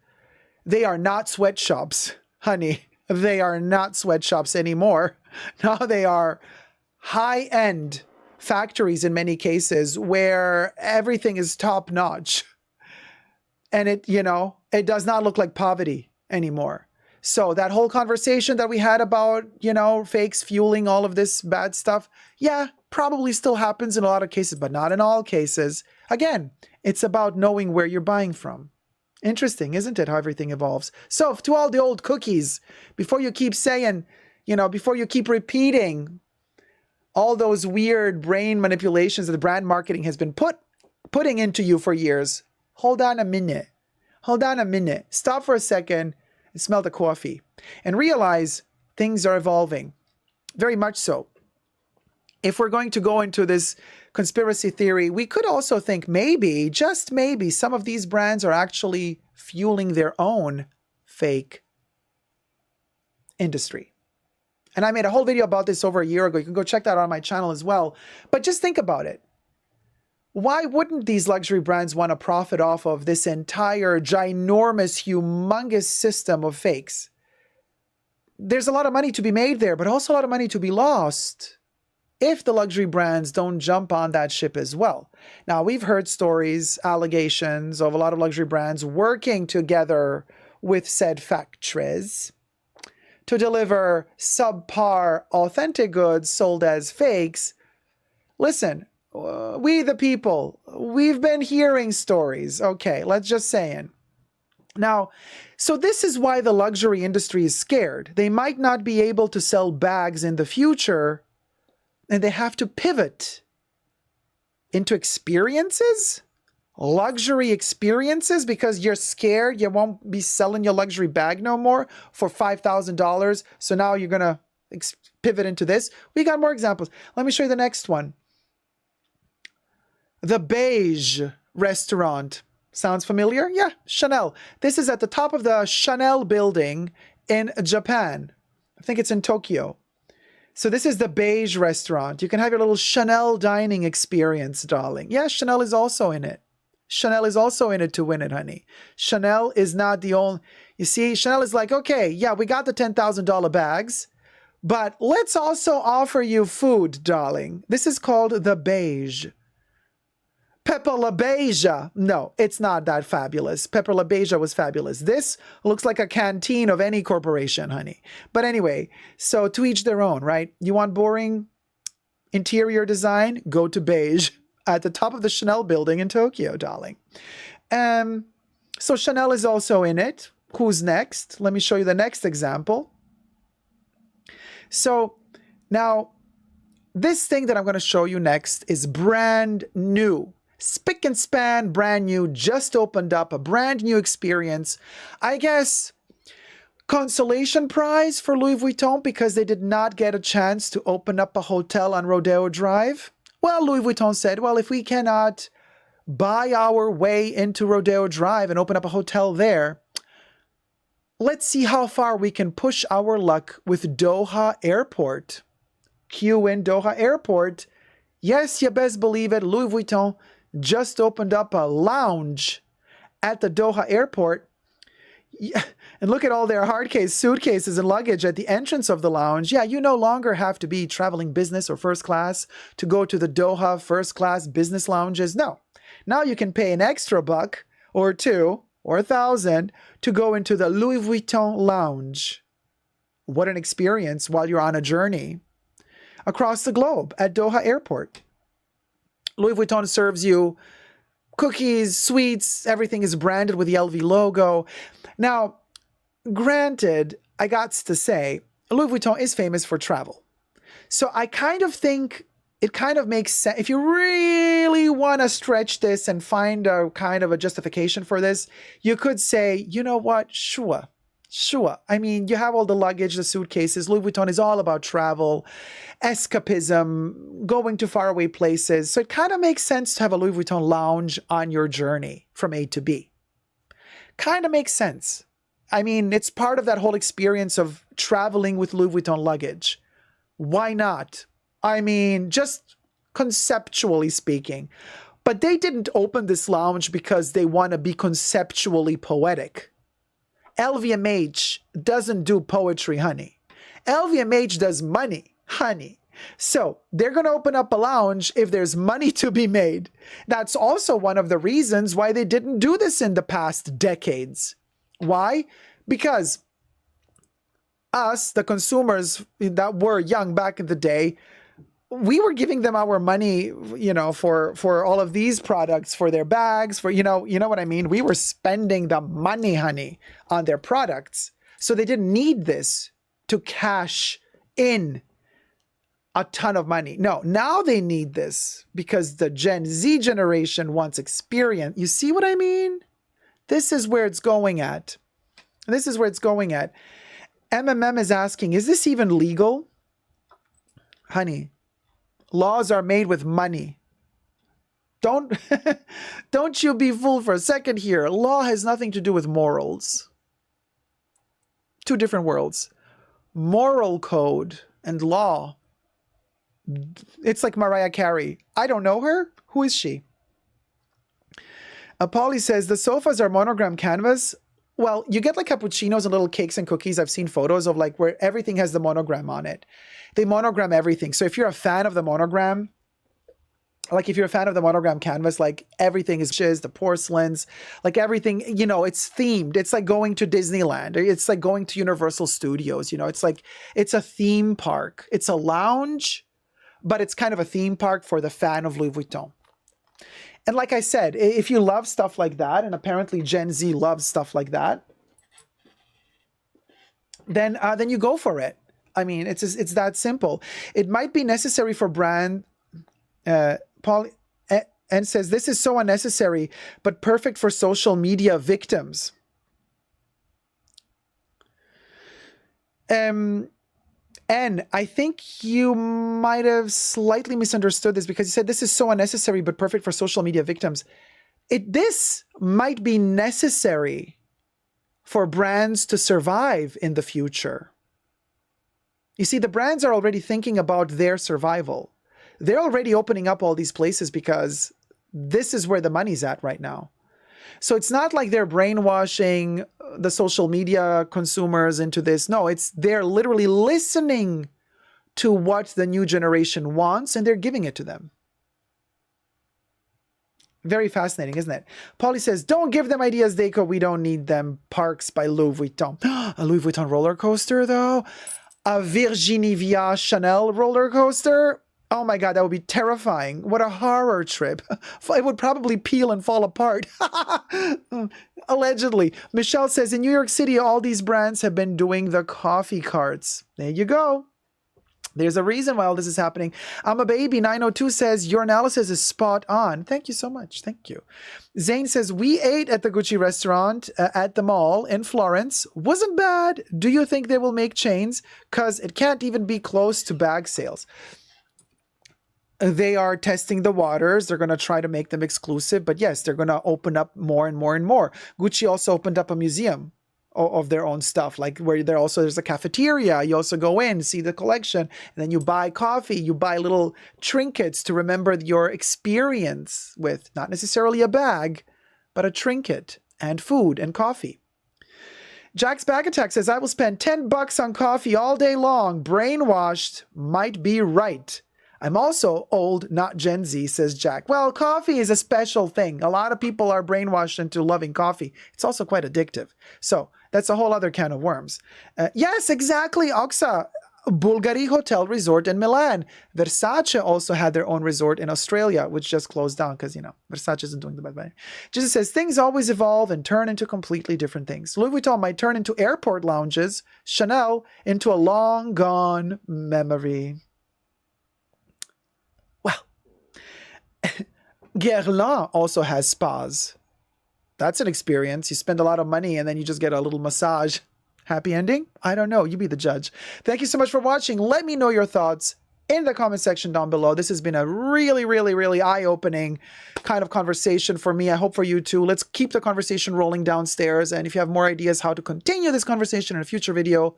They are not sweatshops, honey. They are not sweatshops anymore. Now they are high-end factories in many cases where everything is top-notch. And it does not look like poverty anymore. So that whole conversation that we had about, fakes fueling all of this bad stuff, yeah, probably still happens in a lot of cases, but not in all cases. Again, it's about knowing where you're buying from. Interesting, isn't it, how everything evolves? So to all the old cookies, before you keep saying, before you keep repeating all those weird brain manipulations that the brand marketing has been putting into you for years, hold on a minute. Hold on a minute. Stop for a second and smell the coffee and realize things are evolving. Very much so. If we're going to go into this conspiracy theory, we could also think maybe, just maybe, some of these brands are actually fueling their own fake industry. And I made a whole video about this over a year ago. You can go check that out on my channel as well. But just think about it. Why wouldn't these luxury brands want to profit off of this entire ginormous, humongous system of fakes? There's a lot of money to be made there, but also a lot of money to be lost if the luxury brands don't jump on that ship as well. Now, we've heard stories, allegations of a lot of luxury brands working together with said factories to deliver subpar authentic goods sold as fakes. Listen, we the people, we've been hearing stories. Okay, let's just saying. Now, so this is why the luxury industry is scared. They might not be able to sell bags in the future, and they have to pivot into experiences, luxury experiences, because you're scared you won't be selling your luxury bag no more for $5,000. So now you're going to pivot into this. We got more examples. Let me show you the next one. The Beige restaurant. Sounds familiar? Yeah, Chanel. This is at the top of the Chanel building in Japan. I think it's in Tokyo. So this is the Beige restaurant. You can have your little Chanel dining experience, darling. Yeah, Chanel is also in it. Chanel is also in it to win it, honey. Chanel is not the only... You see, Chanel is like, okay, yeah, we got the $10,000 bags, but let's also offer you food, darling. This is called the Beige. Pepper La Beija. No, it's not that fabulous. Pepper La Beija was fabulous. This looks like a canteen of any corporation, honey. But anyway, so to each their own, right? You want boring interior design? Go to Beige at the top of the Chanel building in Tokyo, darling. So Chanel is also in it. Who's next? Let me show you the next example. So now this thing that I'm going to show you next is brand new. Spick and span, brand new, just opened up, a brand new experience. I guess consolation prize for Louis Vuitton because they did not get a chance to open up a hotel on Rodeo Drive. Well, Louis Vuitton said, well, if we cannot buy our way into Rodeo Drive and open up a hotel there, let's see how far we can push our luck with Doha Airport. Q in Doha Airport. Yes, you best believe it, Louis Vuitton just opened up a lounge at the Doha Airport. Yeah, and look at all their hard case suitcases and luggage at the entrance of the lounge. Yeah, you no longer have to be traveling business or first class to go to the Doha first class business lounges. No, now you can pay an extra buck or two or 1,000 to go into the Louis Vuitton lounge. What an experience while you're on a journey across the globe at Doha Airport. Louis Vuitton serves you cookies, sweets, everything is branded with the LV logo. Now, granted, I got to say, Louis Vuitton is famous for travel. So I kind of think it kind of makes sense. If you really want to stretch this and find a kind of a justification for this, you could say, you know what? Sure. I mean, you have all the luggage, the suitcases. Louis Vuitton is all about travel, escapism, going to faraway places. So it kind of makes sense to have a Louis Vuitton lounge on your journey from A to B. Kind of makes sense. I mean, it's part of that whole experience of traveling with Louis Vuitton luggage. Why not? I mean, just conceptually speaking. But they didn't open this lounge because they want to be conceptually poetic. LVMH doesn't do poetry, honey. LVMH does money, honey. So they're going to open up a lounge if there's money to be made. That's also one of the reasons why they didn't do this in the past decades. Why? Because us, the consumers that were young back in the day, we were giving them our money, you know, for all of these products, for their bags, for, you know what I mean? We were spending the money, honey, on their products. So they didn't need this to cash in a ton of money. No, now they need this because the Gen Z generation wants experience. You see what I mean? This is where it's going at. This is where it's going at. MMM is asking, is this even legal? Honey, laws are made with money. Don't you be fooled for a second here. Law has nothing to do with morals. Two different worlds. Moral code and law. It's like Mariah Carey. I don't know her. Who is she? Polly says, the sofas are monogram canvas. Well, you get like cappuccinos and little cakes and cookies. I've seen photos of like where everything has the monogram on it. They monogram everything. So if you're a fan of the monogram, like if you're a fan of the monogram canvas, like everything is the porcelains, like everything, you know, it's themed. It's like going to Disneyland. It's like going to Universal Studios. You know, it's like, it's a theme park. It's a lounge, but it's kind of a theme park for the fan of Louis Vuitton. And like I said, if you love stuff like that, and apparently Gen Z loves stuff like that, then you go for it. I mean, it's that simple. It might be necessary for brand. Paul and says this is so unnecessary, but perfect for social media victims. And I think you might have slightly misunderstood this because you said this is so unnecessary but perfect for social media victims. This might be necessary for brands to survive in the future. You see, the brands are already thinking about their survival. They're already opening up all these places because this is where the money's at right now. So it's not like they're brainwashing the social media consumers into this. No, they're literally listening to what the new generation wants and they're giving it to them. Very fascinating, isn't it? Polly says, don't give them ideas, Deco. We don't need them. Parks by Louis Vuitton. A Louis Vuitton roller coaster, though? A Virginie Via Chanel roller coaster? Oh my God, that would be terrifying. What a horror trip. It would probably peel and fall apart. Allegedly. Michelle says, in New York City, all these brands have been doing the coffee carts. There you go. There's a reason why all this is happening. I'm a baby. 902 says, your analysis is spot on. Thank you so much. Thank you. Zane says, we ate at the Gucci restaurant at the mall in Florence. Wasn't bad. Do you think they will make chains? Because it can't even be close to bag sales. They are testing the waters. They're going to try to make them exclusive. But yes, they're going to open up more and more and more. Gucci also opened up a museum of their own stuff, like where there's a cafeteria. You also go in, see the collection, and then you buy coffee. You buy little trinkets to remember your experience with, not necessarily a bag, but a trinket and food and coffee. Jack's Bag Attack says, I will spend $10 on coffee all day long. Brainwashed might be right. I'm also old, not Gen Z, says Jack. Well, coffee is a special thing. A lot of people are brainwashed into loving coffee. It's also quite addictive. So that's a whole other can of worms. Yes, exactly, Oxa. Bulgari Hotel Resort in Milan. Versace also had their own resort in Australia, which just closed down because, Versace isn't doing the bad way. Jesus says, things always evolve and turn into completely different things. Louis Vuitton might turn into airport lounges, Chanel into a long gone memory. Well, Guerlain also has spas. That's an experience. You spend a lot of money and then you just get a little massage. Happy ending? I don't know. You be the judge. Thank you so much for watching. Let me know your thoughts in the comment section down below. This has been a really, really, really eye-opening kind of conversation for me. I hope for you too. Let's keep the conversation rolling downstairs. And if you have more ideas how to continue this conversation in a future video,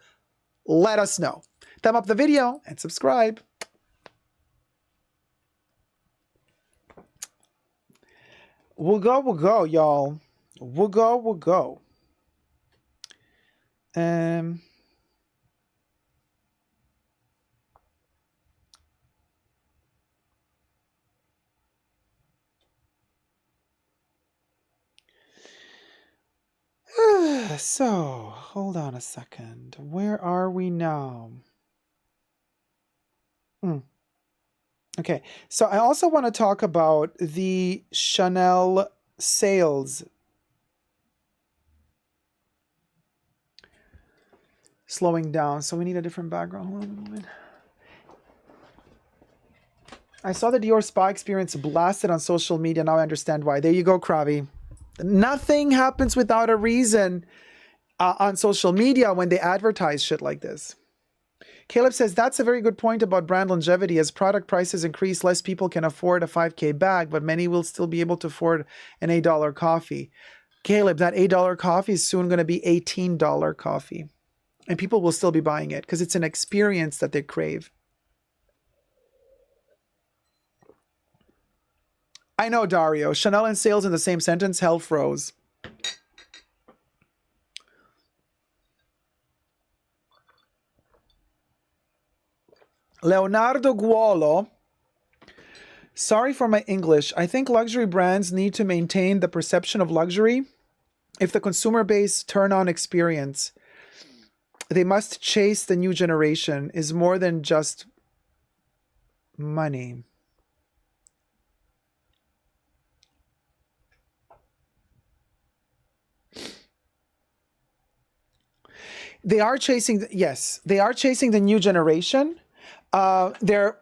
let us know. Thumb up the video and subscribe. We'll go, y'all. We'll go. So, hold on a second. Where are we now? Okay, so I also want to talk about the Chanel sales. Slowing down, so we need a different background. Hold on a moment. I saw the Dior spa experience blasted on social media. Now I understand why. There you go, Kravi. Nothing happens without a reason on social media when they advertise shit like this. Caleb says, that's a very good point about brand longevity. As product prices increase, less people can afford a 5K bag, but many will still be able to afford an $8 coffee. Caleb, that $8 coffee is soon going to be $18 coffee. And people will still be buying it because it's an experience that they crave. I know, Dario. Chanel and sales in the same sentence. Hell froze. Leonardo Guolo. Sorry for my English. I think luxury brands need to maintain the perception of luxury. If the consumer base turn on experience, they must chase the new generation is more than just money. They are chasing, yes, they are chasing the new generation. They're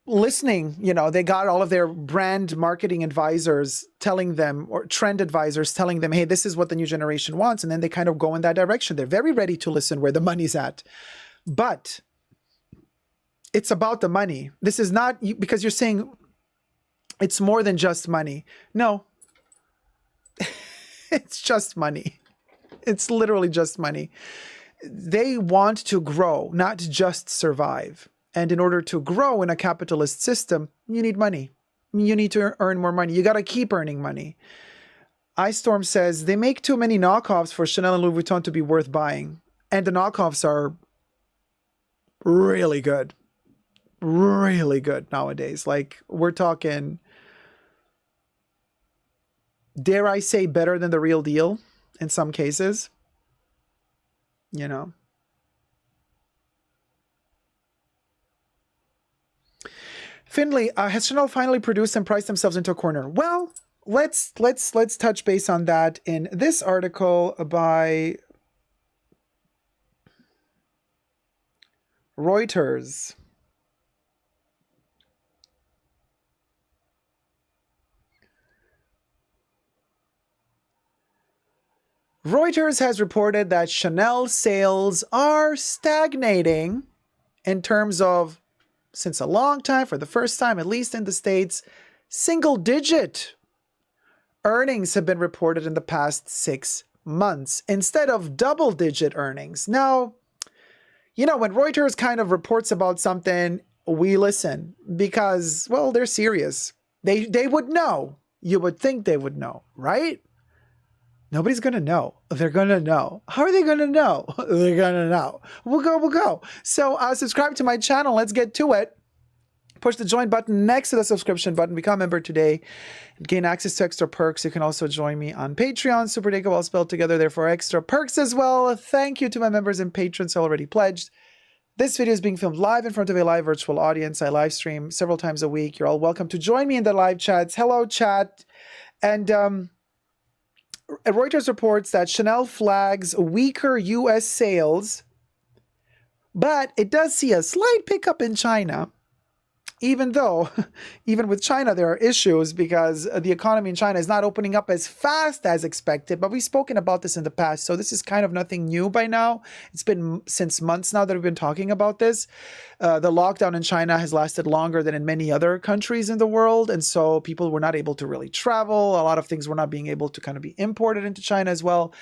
listening, they got all of their brand marketing advisors telling them, or trend advisors telling them, hey, this is what the new generation wants. And then they kind of go in that direction. They're very ready to listen where the money's at. But it's about the money. This is not, because you're saying it's more than just money. No, it's just money. It's literally just money. They want to grow, not just survive. And in order to grow in a capitalist system, you need money. You need to earn more money. You got to keep earning money. Ice Storm says, they make too many knockoffs for Chanel and Louis Vuitton to be worth buying. And the knockoffs are really good. Really good nowadays. Like, we're talking, dare I say, better than the real deal in some cases. Finley, has Chanel finally produced and priced themselves into a corner? Well, let's touch base on that in this article by Reuters. Reuters has reported that Chanel sales are stagnating in terms of, since a long time, for the first time, at least in the States, single-digit earnings have been reported in the past 6 months instead of double-digit earnings. Now, when Reuters kind of reports about something, we listen because, well, they're serious. They would know. You would think they would know, right? Nobody's going to know. They're going to know. How are they going to know? They're going to know. We'll go. So subscribe to my channel. Let's get to it. Push the join button next to the subscription button. Become a member today. Gain access to extra perks. You can also join me on Patreon. Super Deco all spelled together there for extra perks as well. Thank you to my members and patrons who already pledged. This video is being filmed live in front of a live virtual audience. I live stream several times a week. You're all welcome to join me in the live chats. Hello, chat. And Reuters reports that Chanel flags weaker U.S. sales, but it does see a slight pickup in China. Even though, even with China, there are issues because the economy in China is not opening up as fast as expected. But we've spoken about this in the past, so this is kind of nothing new by now. It's been since months now that we've been talking about this. The lockdown in China has lasted longer than in many other countries in the world. And so people were not able to really travel. A lot of things were not being able to kind of be imported into China as well.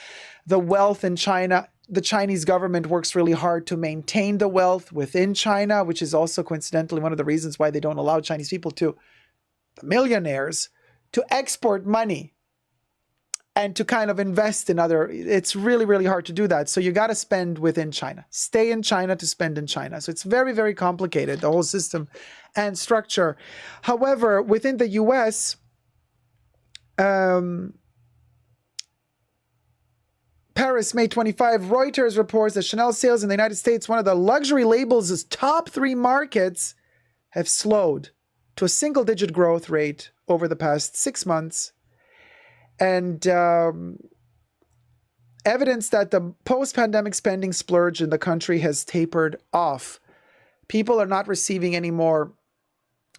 The wealth in China, the Chinese government works really hard to maintain the wealth within China, which is also coincidentally one of the reasons why they don't allow Chinese people to, the millionaires, to export money and to kind of invest in other, it's really, really hard to do that. So you got to spend within China, stay in China to spend in China. So it's very, very complicated, the whole system and structure. However, within the US, Paris, May 25, Reuters reports that Chanel sales in the United States, one of the luxury labels' top 3 markets, have slowed to a single-digit growth rate over the past 6 months. And evidence that the post-pandemic spending splurge in the country has tapered off. People are not receiving any more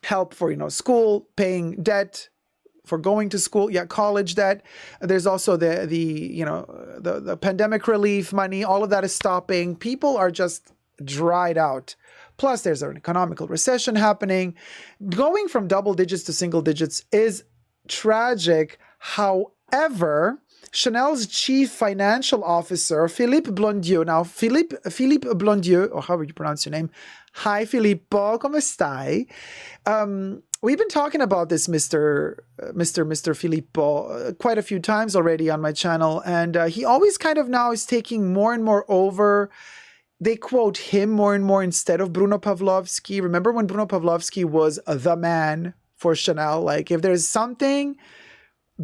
help for, school, paying debt, for going to school, college debt. There's also the pandemic relief money. All of that is stopping. People are just dried out. Plus, there's an economical recession happening. Going from double digits to single digits is tragic. However, Chanel's chief financial officer, Philippe Blondieu. Now, Philippe Blondieu, or however you pronounce your name. Hi, Filippo, come stai? We've been talking about this Mr. Filippo quite a few times already on my channel, and he always kind of now is taking more and more over. They quote him more and more instead of Bruno Pavlovsky. Remember when Bruno Pavlovsky was the man for Chanel? Like, if there's something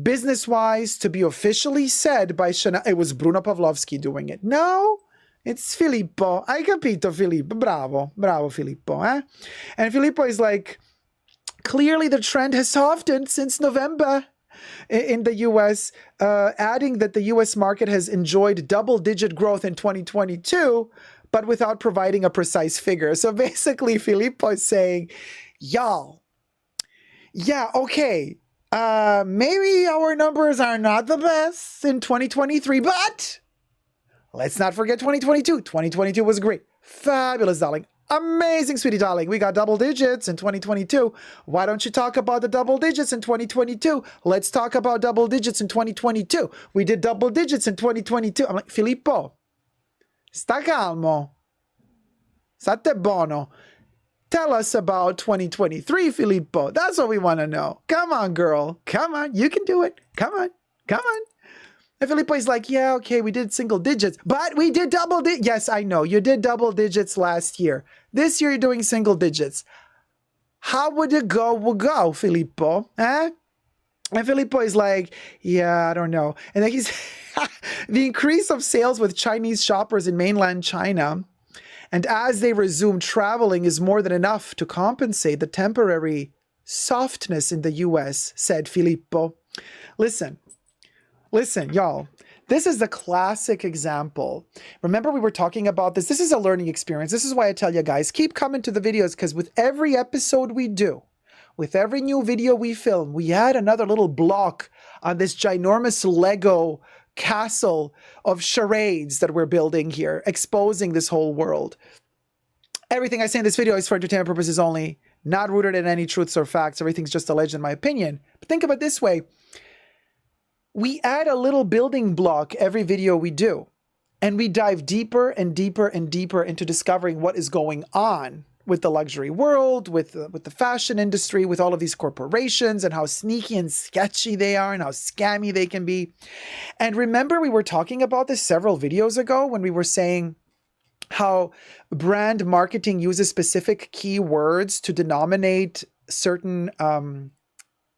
business-wise to be officially said by Chanel, it was Bruno Pavlovsky doing it. No, it's Filippo. Hai capito, Filippo? Bravo, Filippo. And Filippo is like, clearly the trend has softened since November in the U.S., adding that the U.S. market has enjoyed double-digit growth in 2022, but without providing a precise figure. So basically, Filippo is saying, y'all, okay, maybe our numbers are not the best in 2023, but let's not forget 2022. 2022 was great. Fabulous, darling. Amazing, sweetie darling. We got double digits in 2022. Why don't you talk about the double digits in 2022? Let's talk about double digits in 2022. We did double digits in 2022. I'm like, Filippo, sta calmo. State buono. Tell us about 2023, Filippo. That's what we want to know. Come on, girl. Come on. You can do it. Come on. And Filippo is like, yeah, okay, we did single digits, but we did double digits. Yes, I know. You did double digits last year. This year, you're doing single digits. How would it go? Will go, Filippo? And Filippo is like, yeah, I don't know. And then he's the increase of sales with Chinese shoppers in mainland China, and as they resume traveling, is more than enough to compensate the temporary softness in the U.S., said Filippo. Listen, y'all, this is the classic example. Remember, we were talking about this. This is a learning experience. This is why I tell you guys, keep coming to the videos, because with every episode we do, with every new video we film, we add another little block on this ginormous Lego castle of charades that we're building here, exposing this whole world. Everything I say in this video is for entertainment purposes only, not rooted in any truths or facts. Everything's just alleged in my opinion. But think of it this way. We add a little building block every video we do, and we dive deeper and deeper and deeper into discovering what is going on with the luxury world, with the fashion industry, with all of these corporations, and how sneaky and sketchy they are and how scammy they can be. And remember, we were talking about this several videos ago when we were saying how brand marketing uses specific keywords to denominate certain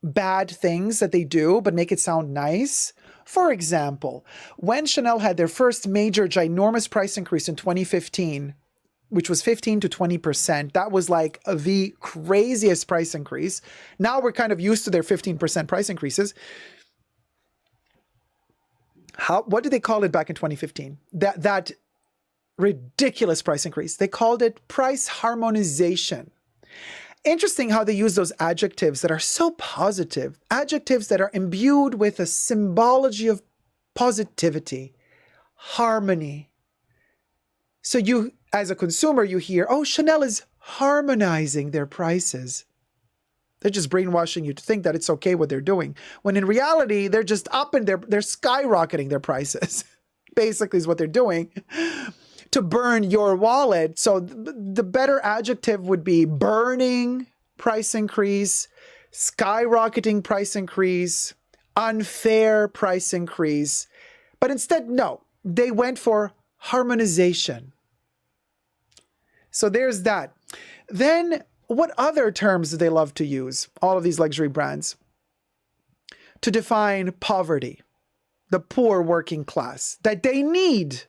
bad things that they do, but make it sound nice. For example, when Chanel had their first major ginormous price increase in 2015, which was 15 to 20%. That was like the craziest price increase. Now we're kind of used to their 15% price increases. What did they call it back in 2015? That ridiculous price increase. They called it price harmonization. Interesting how they use those adjectives that are so positive, adjectives that are imbued with a symbology of positivity, harmony. So you, as a consumer, you hear, oh, Chanel is harmonizing their prices. They're just brainwashing you to think that it's okay what they're doing, when in reality, they're just up and they're skyrocketing their prices. Basically is what they're doing to burn your wallet. So the better adjective would be burning price increase, skyrocketing price increase, unfair price increase. But instead, no, they went for harmonization. So there's that. Then what other terms do they love to use, all of these luxury brands, to define poverty, the poor working class, that they need?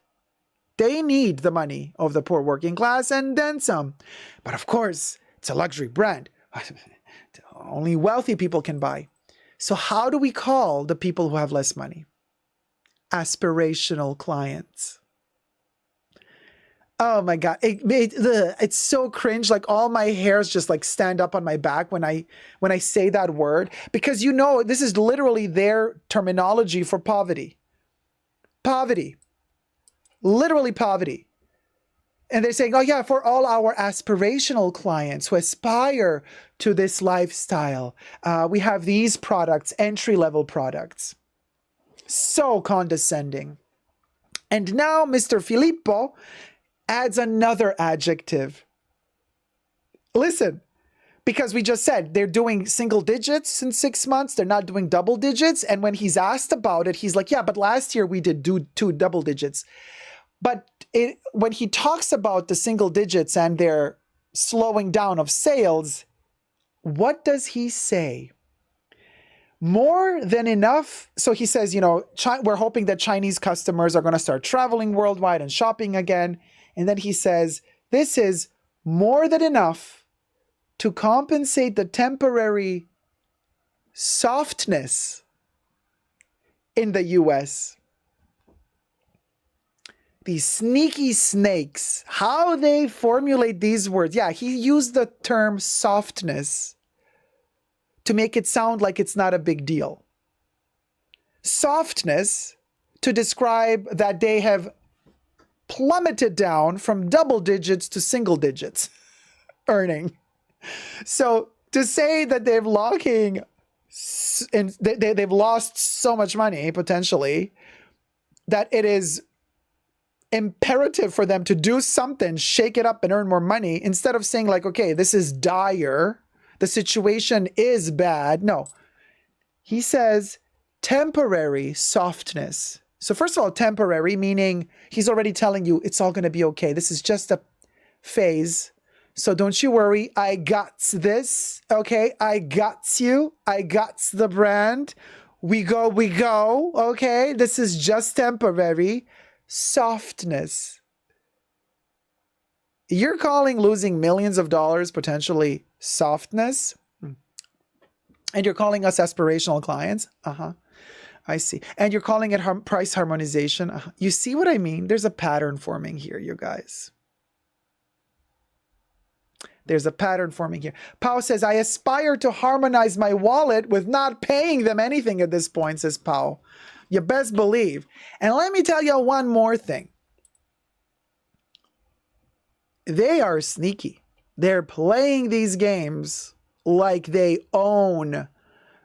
They need the money of the poor working class and then some. But of course, it's a luxury brand. Only wealthy people can buy. So how do we call the people who have less money? Aspirational clients. Oh my God. It's so cringe. Like all my hairs just like stand up on my back when I say that word, because you know, this is literally their terminology for poverty. Poverty. Literally poverty. And they're saying, oh yeah, for all our aspirational clients who aspire to this lifestyle, we have these products, entry-level products. So condescending. And now Mr. Filippo adds another adjective. Listen, because we just said they're doing single digits in 6 months. They're not doing double digits. And when he's asked about it, he's like, yeah, but last year we did do 2 double digits. But when he talks about the single digits and their slowing down of sales, what does he say? More than enough. So he says, you know, we're hoping that Chinese customers are going to start traveling worldwide and shopping again. And then he says, this is more than enough to compensate the temporary softness in the US. These sneaky snakes, how they formulate these words. Yeah, he used the term softness to make it sound like it's not a big deal. Softness to describe that they have plummeted down from double digits to single digits earning. So to say that they've lost so much money potentially that it is imperative for them to do something, shake it up and earn more money, instead of saying like, okay, this is dire, the situation is bad. No, he says temporary softness. So first of all, temporary, meaning he's already telling you it's all going to be okay. This is just a phase. So don't you worry. I got this. Okay. I got you. I got the brand. We go. Okay. This is just temporary. Softness. You're calling losing millions of dollars potentially softness? And you're calling us aspirational clients? I see. And you're calling it price harmonization? You see what I mean? There's a pattern forming here, you guys. There's a pattern forming here. Pao says, I aspire to harmonize my wallet with not paying them anything at this point, says Pao. You best believe. And let me tell you one more thing. They are sneaky. They're playing these games like they own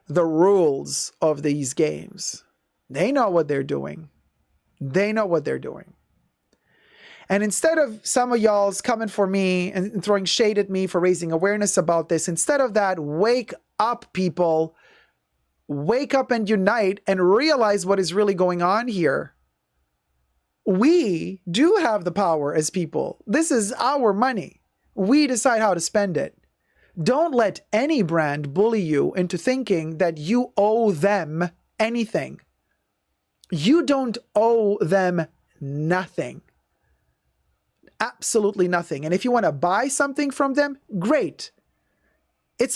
the rules of these games. They know what they're doing. They know what they're doing. And instead of some of y'all's coming for me and throwing shade at me for raising awareness about this, instead of that, wake up, people. Wake up and unite and realize what is really going on here. We do have the power as people. This is our money. We decide how to spend it. Don't let any brand bully you into thinking that you owe them anything. You don't owe them nothing. absolutely nothing. And if you want to buy something from them, great. It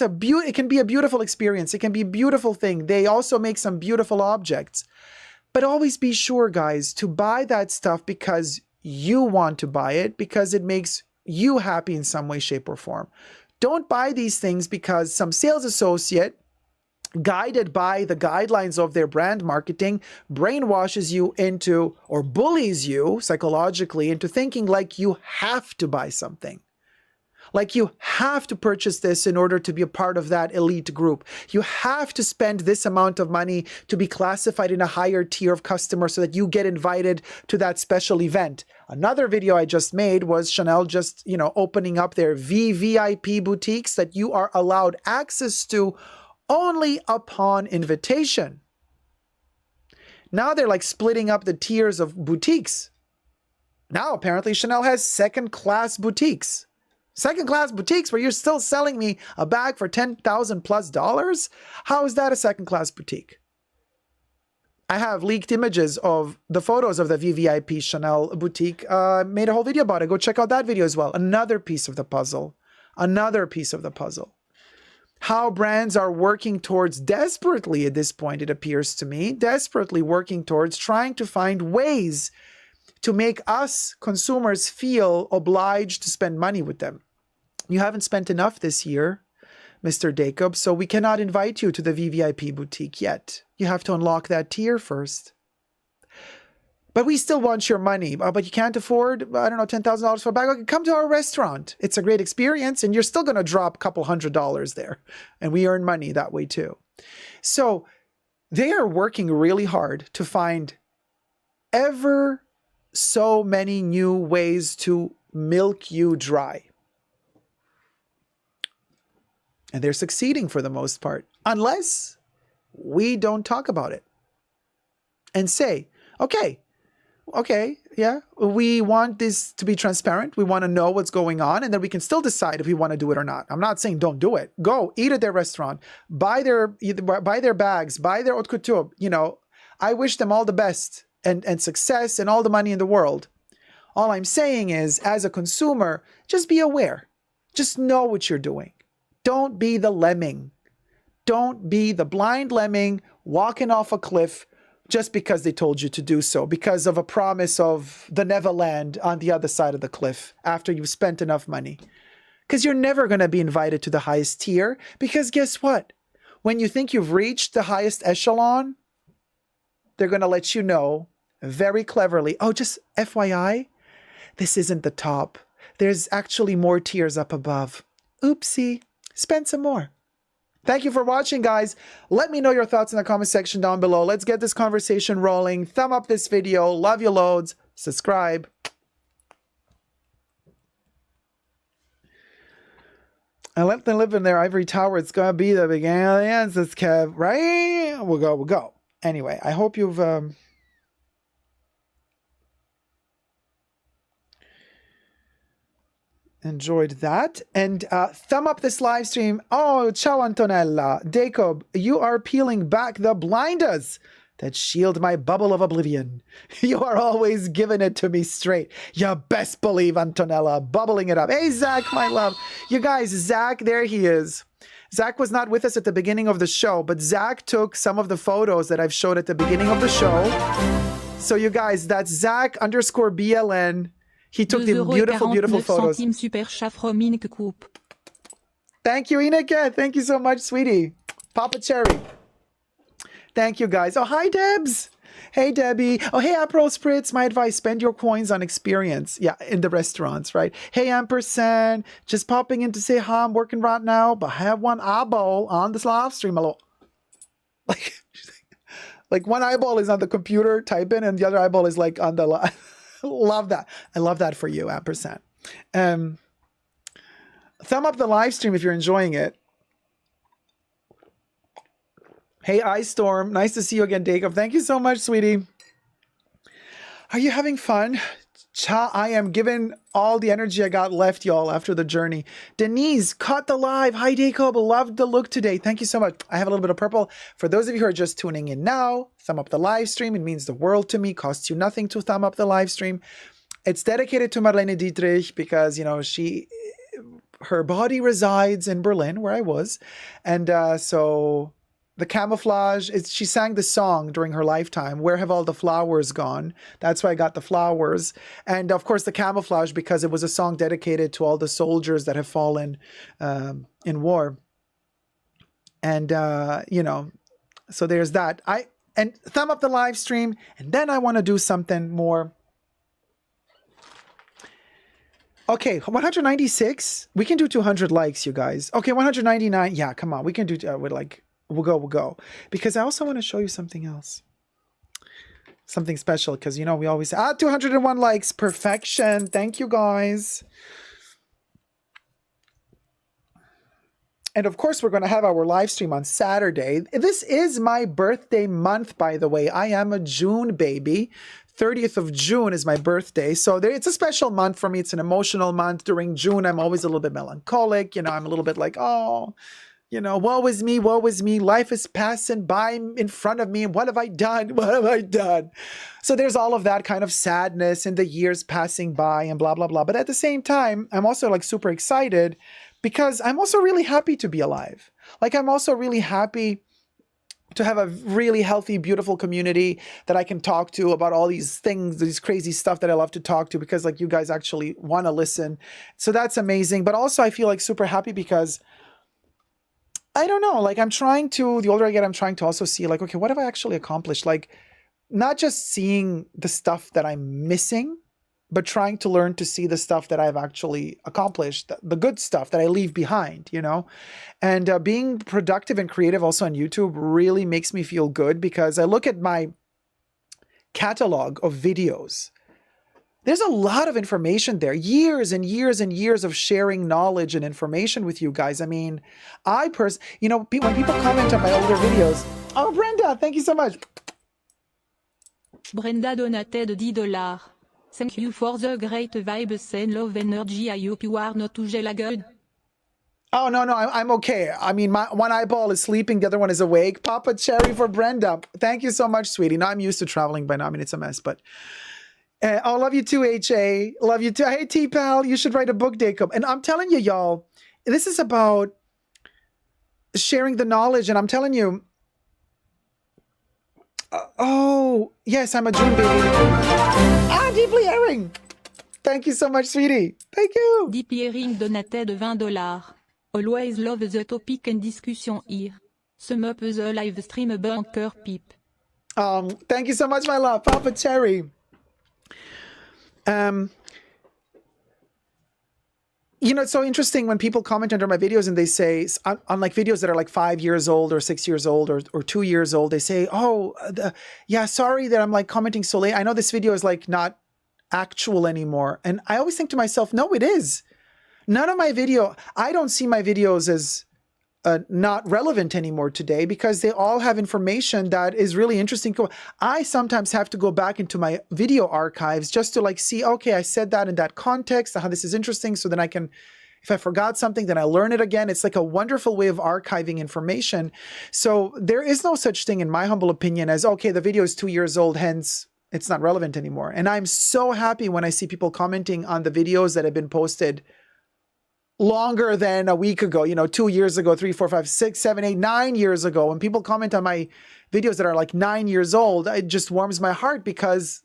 can be a beautiful experience. It can be a beautiful thing. They also make some beautiful objects. But always be sure, guys, to buy that stuff because you want to buy it, because it makes you happy in some way, shape, or form. Don't buy these things because some sales associate, guided by the guidelines of their brand marketing, brainwashes you into, or bullies you psychologically into thinking like you have to buy something. Like you have to purchase this in order to be a part of that elite group. You have to spend this amount of money to be classified in a higher tier of customer so that you get invited to that special event. Another video I just made was Chanel just, opening up their VVIP boutiques that you are allowed access to only upon invitation. Now they're like splitting up the tiers of boutiques. Now apparently Chanel has second-class boutiques. Second-class boutiques where you're still selling me a bag for $10,000+? How is that a second-class boutique? I have leaked images of the photos of the VVIP Chanel boutique. Made a whole video about it. Go check out that video as well. Another piece of the puzzle. Another piece of the puzzle. How brands are working towards, desperately at this point, it appears to me, desperately working towards trying to find ways to make us consumers feel obliged to spend money with them. You haven't spent enough this year, Mr. Jacob, so we cannot invite you to the VVIP boutique yet. You have to unlock that tier first. But we still want your money. But you can't afford, $10,000 for a bag. Okay, come to our restaurant. It's a great experience, and you're still going to drop a couple $100s there. And we earn money that way too. So they are working really hard to find ever so many new ways to milk you dry. And they're succeeding for the most part, unless we don't talk about it and say, okay, yeah, we want this to be transparent. We want to know what's going on, and then we can still decide if we want to do it or not. I'm not saying don't do it. Go eat at their restaurant, buy their bags, buy their haute couture. I wish them all the best and success and all the money in the world. All I'm saying is, as a consumer, just be aware. Just know what you're doing. Don't be the lemming. Don't be the blind lemming walking off a cliff just because they told you to do so, because of a promise of the Neverland on the other side of the cliff after you've spent enough money. Because you're never going to be invited to the highest tier, because guess what? When you think you've reached the highest echelon, they're going to let you know very cleverly, oh, just FYI, this isn't the top. There's actually more tiers up above. Oopsie, spend some more. Thank you for watching, guys. Let me know your thoughts in the comment section down below. Let's get this conversation rolling. Thumb up this video. Love you loads. Subscribe. And let them live in their ivory tower. It's going to be the beginning of the end, says Kev. Right? We'll go. Anyway, I hope you've... enjoyed that. And thumb up this live stream. Oh, ciao Antonella. Jacob, you are peeling back the blinders that shield my bubble of oblivion. You are always giving it to me straight. You best believe, Antonella, bubbling it up. Hey, Zach, my love. You guys, Zach, there he is. Zach was not with us at the beginning of the show, but Zach took some of the photos that I've showed at the beginning of the show. So you guys, that's Zach_BLN. He took the beautiful photos. Super chat from Ineke Coop. Thank you, Ineke. Thank you so much, sweetie. Papa Cherry. Thank you, guys. Oh, hi, Debs. Hey, Debbie. Oh, hey, Aperol Spritz. My advice, spend your coins on experience. Yeah, in the restaurants, right? Hey, Ampersand. Just popping in to say hi. I'm working right now, but I have one eyeball on this live stream. Hello. Like one eyeball is on the computer typing, and the other eyeball is like on the live. Love that. I love that for you, ampersand. Thumb up the live stream if you're enjoying it. Hey, Ice Storm. Nice to see you again, Jacob. Thank you so much, sweetie. Are you having fun? I am giving all the energy I got left, y'all, after the journey. Denise, caught the live. Hi, Jacob. Loved the look today. Thank you so much. I have a little bit of purple. For those of you who are just tuning in now, thumb up the live stream. It means the world to me. Costs you nothing to thumb up the live stream. It's dedicated to Marlene Dietrich because, you know, her body resides in Berlin, where I was. And so the camouflage, she sang the song during her lifetime, Where Have All the Flowers Gone? That's why I got the flowers. And of course, the camouflage, because it was a song dedicated to all the soldiers that have fallen in war. And, you know, so there's that. And thumb up the live stream. And then I want to do something more. Okay, 196. We can do 200 likes, you guys. Okay, 199. Yeah, come on. We can do, we'll go. Because I also want to show you something else. Something special, because, you know, we always say, 201 likes. Perfection. Thank you, guys. And of course, we're going to have our live stream on Saturday. This is my birthday month, by the way. I am a June baby. 30th of June is my birthday. So it's a special month for me. It's an emotional month. During June, I'm always a little bit melancholic. You know, I'm a little bit like, oh, you know, woe is me, woe is me. Life is passing by in front of me. What have I done? What have I done? So there's all of that kind of sadness and the years passing by and blah, blah, blah. But at the same time, I'm also like super excited because I'm also really happy to be alive. Like, I'm also really happy to have a really healthy, beautiful community that I can talk to about all these things, these crazy stuff that I love to talk to, because like you guys actually want to listen. So that's amazing. But also I feel like super happy because I don't know, like the older I get, I'm trying to also see like, okay, what have I actually accomplished? Like, not just seeing the stuff that I'm missing, but trying to learn to see the stuff that I've actually accomplished, the good stuff that I leave behind, you know? And being productive and creative also on YouTube really makes me feel good, because I look at my catalog of videos. There's a lot of information there, years and years and years of sharing knowledge and information with you guys. I mean, you know, when people comment on my older videos, oh, Brenda, thank you so much. Brenda donated $10. Thank you for the great vibes and love energy. I hope you are not too good. Oh, no, I'm okay. I mean, my one eyeball is sleeping, the other one is awake. Papa Cherry for Brenda. Thank you so much, sweetie. Now I'm used to traveling by now. I mean, it's a mess, but... oh, love you too, HA. Love you too. Hey, T-Pal, you should write a book, Jacob. And I'm telling you, y'all, this is about sharing the knowledge. And I'm telling you... oh, yes, I'm a June baby. Deeply Airing. Thank you so much, sweetie. Thank you. Deeply Airing donated $20. Always love the topic and discussion here. Sum up the live stream bunker peep. Thank you so much, my love. Papa Cherry. You know, it's so interesting when people comment under my videos and they say, on like videos that are like 5 years old or 6 years old or 2 years old, they say, oh, yeah, sorry that I'm like commenting so late. I know this video is like not actual anymore. And I always think to myself, no, it is. None of my I don't see my videos as not relevant anymore today, because they all have information that is really interesting. I sometimes have to go back into my video archives just to like see, okay, I said that in that context, how this is interesting. So then I can, if I forgot something, then I learn it again. It's like a wonderful way of archiving information. So there is no such thing, in my humble opinion, as, okay, the video is 2 years old, hence it's not relevant anymore. And I'm so happy when I see people commenting on the videos that have been posted longer than a week ago, you know, 2 years ago, 3, 4, 5, 6, 7, 8, 9 years ago. When people comment on my videos that are like 9 years old, it just warms my heart, because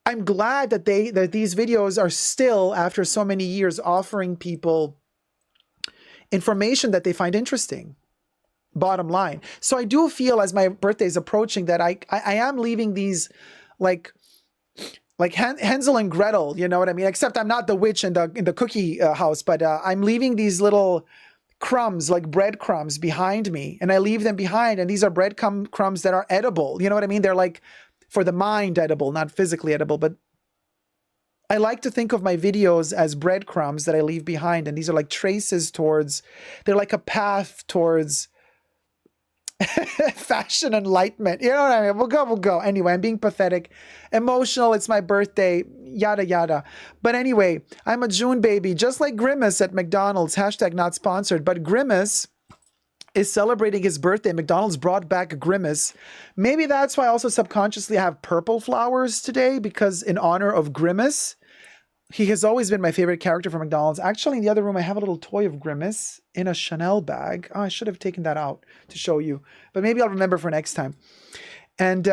I'm glad that these videos are still, after so many years, offering people information that they find interesting. Bottom line. So I do feel, as my birthday is approaching, that I am leaving these like Hansel and Gretel, you know what I mean? Except I'm not the witch in the cookie house, but I'm leaving these little crumbs, like breadcrumbs, behind me, and I leave them behind. And these are breadcrumbs that are edible. You know what I mean? They're like, for the mind, edible, not physically edible. But I like to think of my videos as breadcrumbs that I leave behind, and these are like traces towards. They're like a path towards fashion enlightenment. You know what I mean? We'll go. Anyway, I'm being pathetic, emotional. It's my birthday, yada, yada. But anyway, I'm a June baby, just like Grimace at McDonald's, hashtag not sponsored. But Grimace is celebrating his birthday. McDonald's brought back Grimace. Maybe that's why I also subconsciously have purple flowers today, because in honor of Grimace. He has always been my favorite character from McDonald's. Actually, in the other room, I have a little toy of Grimace in a Chanel bag. Oh, I should have taken that out to show you. But maybe I'll remember for next time. And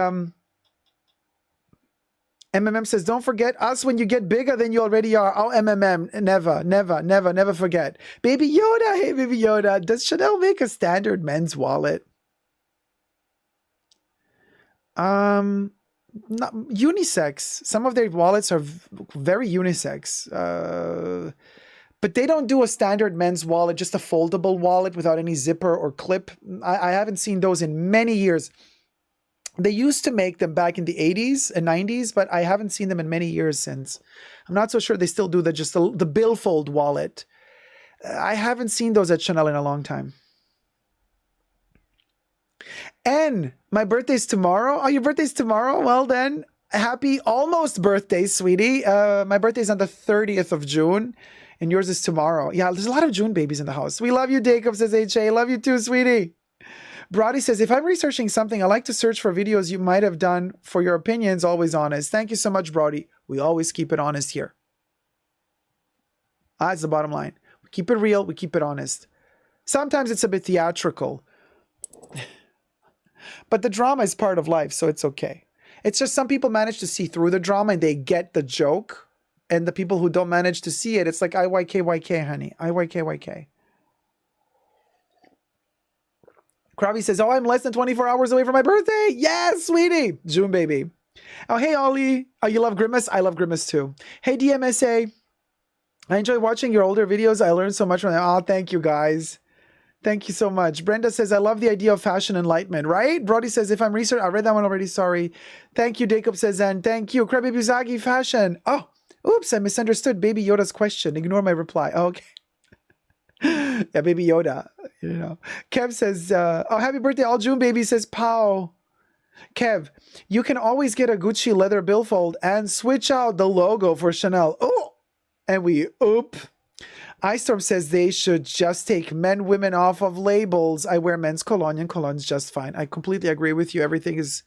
MMM says, don't forget us when you get bigger than you already are. Oh, MMM, never forget. Baby Yoda, hey, Baby Yoda. Does Chanel make a standard men's wallet? Not unisex. Some of their wallets are very unisex, but they don't do a standard men's wallet, just a foldable wallet without any zipper or clip. I haven't seen those in many years. They used to make them back in the 80s and 90s, but I haven't seen them in many years since. I'm not so sure they still do the billfold wallet. I haven't seen those at Chanel in a long time. And my birthday's tomorrow. Oh, your birthday's tomorrow? Well then, happy almost birthday, sweetie. My birthday's on the 30th of June, and yours is tomorrow. Yeah, there's a lot of June babies in the house. We love you, Jacob, says HA. Love you too, sweetie. Brody says, if I'm researching something, I like to search for videos you might have done for your opinions. Always honest. Thank you so much, Brody. We always keep it honest here. That's the bottom line. We keep it real. We keep it honest. Sometimes it's a bit theatrical. But the drama is part of life, so it's okay. It's just some people manage to see through the drama and they get the joke. And the people who don't manage to see it, it's like IYKYK, honey. IYKYK. Krabby says, oh, I'm less than 24 hours away from my birthday. Yes, sweetie. June, baby. Oh, hey, Ollie. Oh, you love Grimace? I love Grimace too. Hey, DMSA. I enjoy watching your older videos. I learned so much from them. Oh, thank you, guys. Thank you so much. Brenda says, I love the idea of fashion enlightenment, right? Brody says, if I'm research, I read that one already, sorry. Thank you, Jacob says, and thank you. Krabby Buzagi fashion. Oh, oops, I misunderstood Baby Yoda's question. Ignore my reply. Oh, okay. Yeah, Baby Yoda, you know. Kev says, oh, happy birthday, all June baby, says Pow. Kev, you can always get a Gucci leather billfold and switch out the logo for Chanel. Oh, and we, oop. iStorm says they should just take men, women off of labels. I wear men's cologne and cologne's just fine. I completely agree with you. Everything is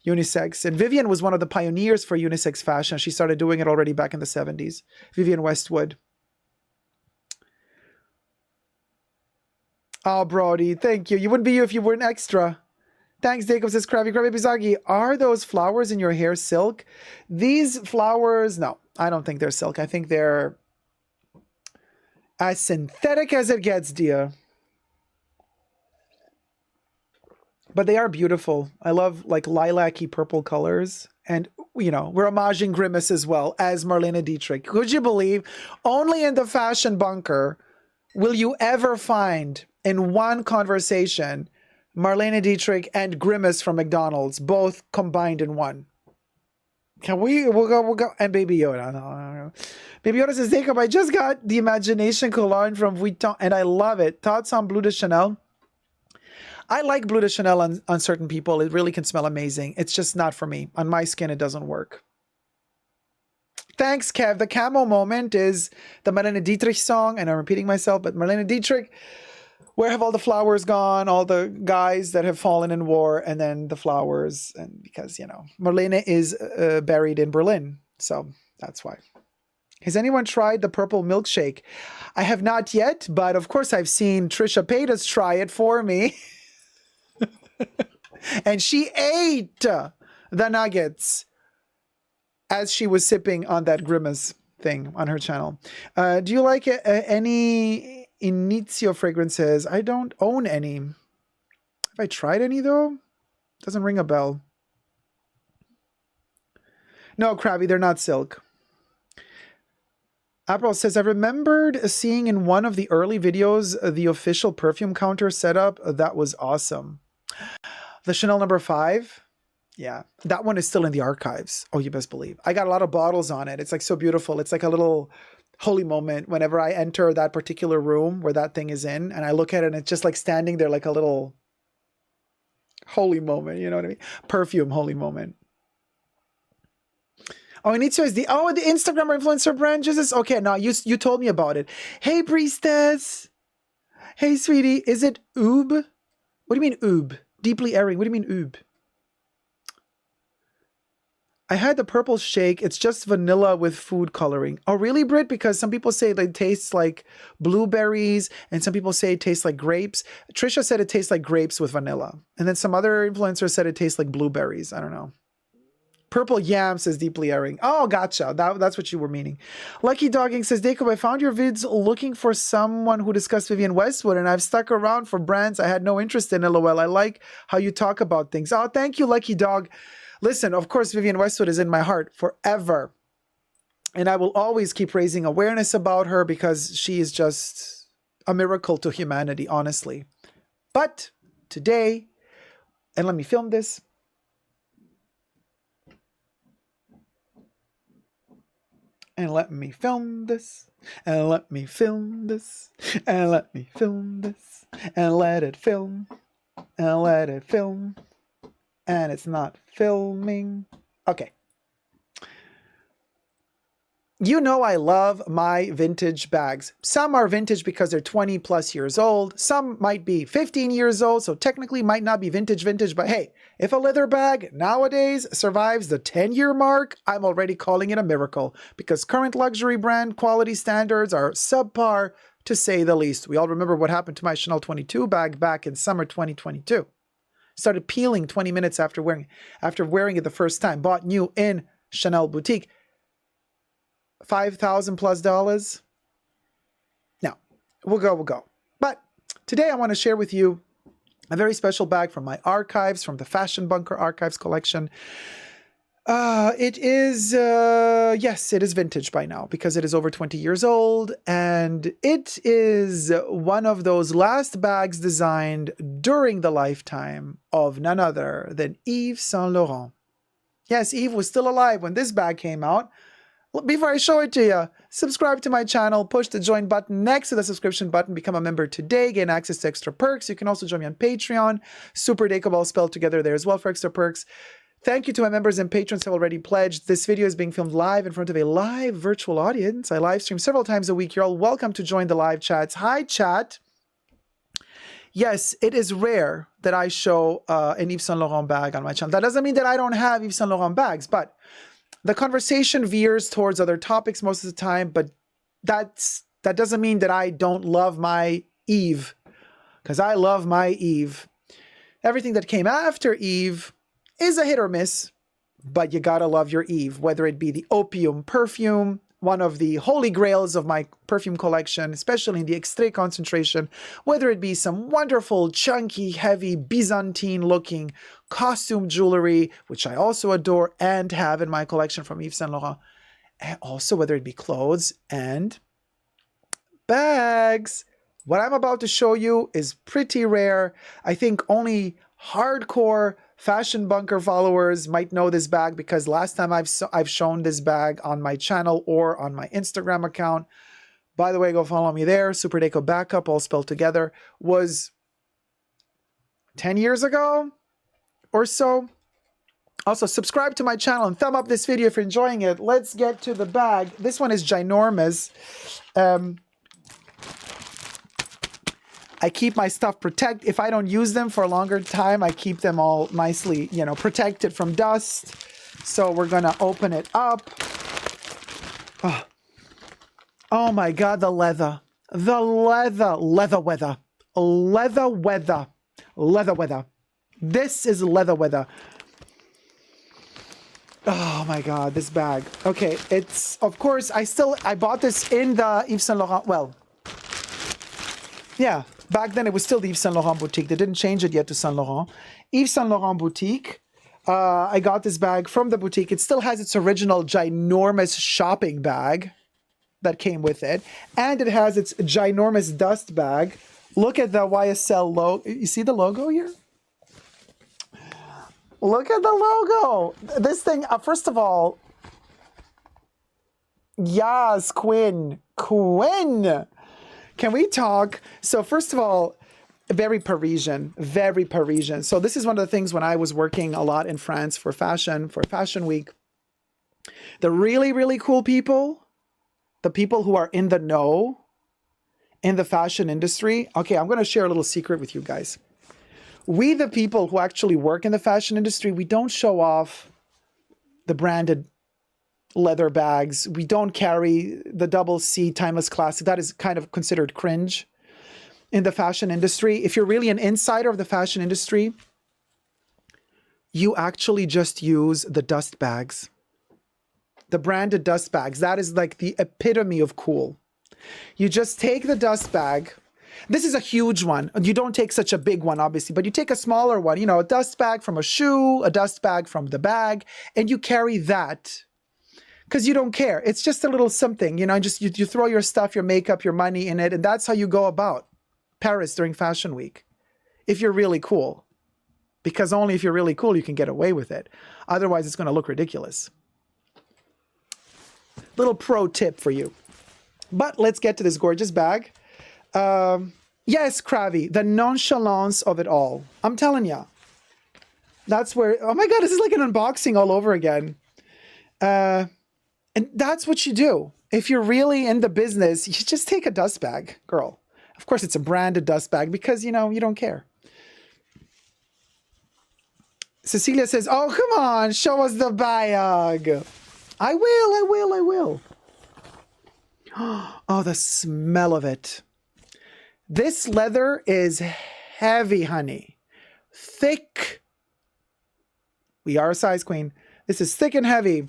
unisex. And Vivian was one of the pioneers for unisex fashion. She started doing it already back in the 70s. Vivian Westwood. Oh, Brody, thank you. You wouldn't be you if you weren't extra. Thanks, Jacob says Krabby Bizagi. Are those flowers in your hair silk? These flowers, no, I don't think they're silk. I think they're as synthetic as it gets, dear. But they are beautiful. I love like lilac-y purple colors. And, you know, we're homaging Grimace as well as Marlene Dietrich. Could you believe only in the fashion bunker will you ever find in one conversation Marlene Dietrich and Grimace from McDonald's, both combined in one? Can we? We'll go. And Baby Yoda. No. Baby Yoda says, Jacob, I just got the Imagination cologne from Vuitton and I love it. Thoughts on Bleu de Chanel? I like Bleu de Chanel on certain people. It really can smell amazing. It's just not for me. On my skin, it doesn't work. Thanks, Kev. The camo moment is the Marlene Dietrich song, and I'm repeating myself, but Marlene Dietrich, where have all the flowers gone? All the guys that have fallen in war, and then the flowers. And because, you know, Marlene is buried in Berlin. So that's why. Has anyone tried the purple milkshake? I have not yet, but of course I've seen Trisha Paytas try it for me. And she ate the nuggets as she was sipping on that Grimace thing on her channel. Do you like any Inizio fragrances? I don't own any. Have I tried any though? Doesn't ring a bell. No, Krabby, they're not silk. April says, I remembered seeing in one of the early videos the official perfume counter setup. That was awesome. The Chanel number 5. Yeah, that one is still in the archives. Oh, you best believe. I got a lot of bottles on it. It's like so beautiful. It's like a little holy moment whenever I enter that particular room where that thing is in, and I look at it and it's just like standing there like a little holy moment. You know what I mean? Perfume holy moment. Oh, Inizio is the Instagram influencer brand. Jesus. Okay, now you told me about it. Hey, priestess. Hey, sweetie. Is it Oob? What do you mean oob? Deeply erring. What do you mean oob? I had the purple shake. It's just vanilla with food coloring. Oh, really, Britt? Because some people say it tastes like blueberries, and some people say it tastes like grapes. Trisha said it tastes like grapes with vanilla. And then some other influencers said it tastes like blueberries. I don't know. Purple yam says deeply erring. Oh, gotcha. That's what you were meaning. Lucky Dogging says, Jacob, I found your vids looking for someone who discussed Vivienne Westwood, and I've stuck around for brands I had no interest in, LOL. I like how you talk about things. Oh, thank you, Lucky Dog. Listen, of course, Vivienne Westwood is in my heart forever. And I will always keep raising awareness about her because she is just a miracle to humanity, honestly. But today, and let me film this. And let me film this. And let me film this. And let me film this. And let it film. And let it film. And it's not filming. Okay. You know I love my vintage bags. Some are vintage because they're 20 plus years old. Some might be 15 years old, so technically might not be vintage, but hey, if a leather bag nowadays survives the 10-year mark, I'm already calling it a miracle because current luxury brand quality standards are subpar to say the least. We all remember what happened to my Chanel 22 bag back in summer 2022. Started peeling 20 minutes after wearing it the first time. Bought new in Chanel boutique. $5,000 plus. Now, we'll go. But today I want to share with you a very special bag from my archives, from the Fashion Bunker Archives collection. It is vintage by now because it is over 20 years old, and it is one of those last bags designed during the lifetime of none other than Yves Saint Laurent. Yes, Yves was still alive when this bag came out. Before I show it to you, subscribe to my channel, push the join button next to the subscription button, become a member today, gain access to extra perks. You can also join me on Patreon, Super Jacob all spelled together there as well for extra perks. Thank you to my members and patrons who have already pledged. This video is being filmed live in front of a live virtual audience. I live stream several times a week. You're all welcome to join the live chats. Hi, chat. Yes, it is rare that I show an Yves Saint Laurent bag on my channel. That doesn't mean that I don't have Yves Saint Laurent bags, but the conversation veers towards other topics most of the time, but that doesn't mean that I don't love my Yves, because I love my Yves. Everything that came after Yves is a hit or miss, but you gotta love your Yves, whether it be the Opium perfume, one of the holy grails of my perfume collection, especially in the extrait concentration, whether it be some wonderful, chunky, heavy, Byzantine-looking costume jewelry, which I also adore and have in my collection from Yves Saint Laurent, and also whether it be clothes and bags. What I'm about to show you is pretty rare. I think only hardcore Fashion Bunker followers might know this bag because last time I've shown this bag on my channel or on my Instagram account. By the way, go follow me there. Super Deco Backup, all spelled together, was 10 years ago or so. Also, subscribe to my channel and thumb up this video if you're enjoying it. Let's get to the bag. This one is ginormous. I keep my stuff protected. If I don't use them for a longer time, I keep them all nicely, protected from dust. So we're going to open it up. Oh my God, the leather. The leather weather. This is leather weather. Oh my God, this bag. Okay, it's, of course, I bought this in the Yves Saint Laurent, well, yeah. Back then, it was still the Yves Saint Laurent boutique. They didn't change it yet to Saint Laurent. Yves Saint Laurent boutique. I got this bag from the boutique. It still has its original ginormous shopping bag that came with it. And it has its ginormous dust bag. Look at the YSL logo. You see the logo here? Look at the logo. This thing, first of all, yes, Quinn. Can we talk? So first of all, very Parisian. So this is one of the things when I was working a lot in France for Fashion Week. The really, really cool people, the people who are in the know in the fashion industry. Okay, I'm going to share a little secret with you guys. We, the people who actually work in the fashion industry, we don't show off the branded leather bags. We don't carry the double C timeless classic. That is kind of considered cringe in the fashion industry. If you're really an insider of the fashion industry, you actually just use the dust bags. The branded dust bags. That is like the epitome of cool. You just take the dust bag. This is a huge one. You don't take such a big one, obviously, but you take a smaller one, you know, a dust bag from a shoe, a dust bag from the bag, and you carry that because you don't care. It's just a little something, you know, just you throw your stuff, your makeup, your money in it, and that's how you go about Paris during Fashion Week. If you're really cool. Because only if you're really cool, you can get away with it. Otherwise, it's going to look ridiculous. Little pro tip for you. But let's get to this gorgeous bag. Yes, Kravi, the nonchalance of it all. I'm telling you. That's where, oh my God, this is like an unboxing all over again. And that's what you do. If you're really in the business, you just take a dust bag, girl. Of course, it's a branded dust bag because, you know, you don't care. Cecilia says, oh, come on, show us the bag. I will. Oh, the smell of it. This leather is heavy, honey. Thick. We are a size queen. This is thick and heavy.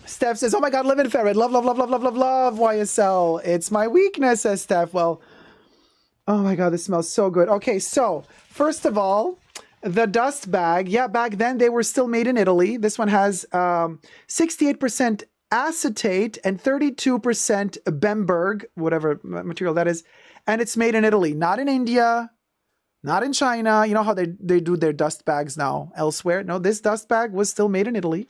Steph says, oh my God, live in ferret. Love, love, love, love, love, love, love, YSL. It's my weakness, says Steph. Well, oh my God, this smells so good. Okay, so first of all, the dust bag, yeah, back then they were still made in Italy. This one has 68% acetate and 32% Bemberg, whatever material that is. And it's made in Italy, not in India, not in China. You know how they do their dust bags now elsewhere? No, this dust bag was still made in Italy.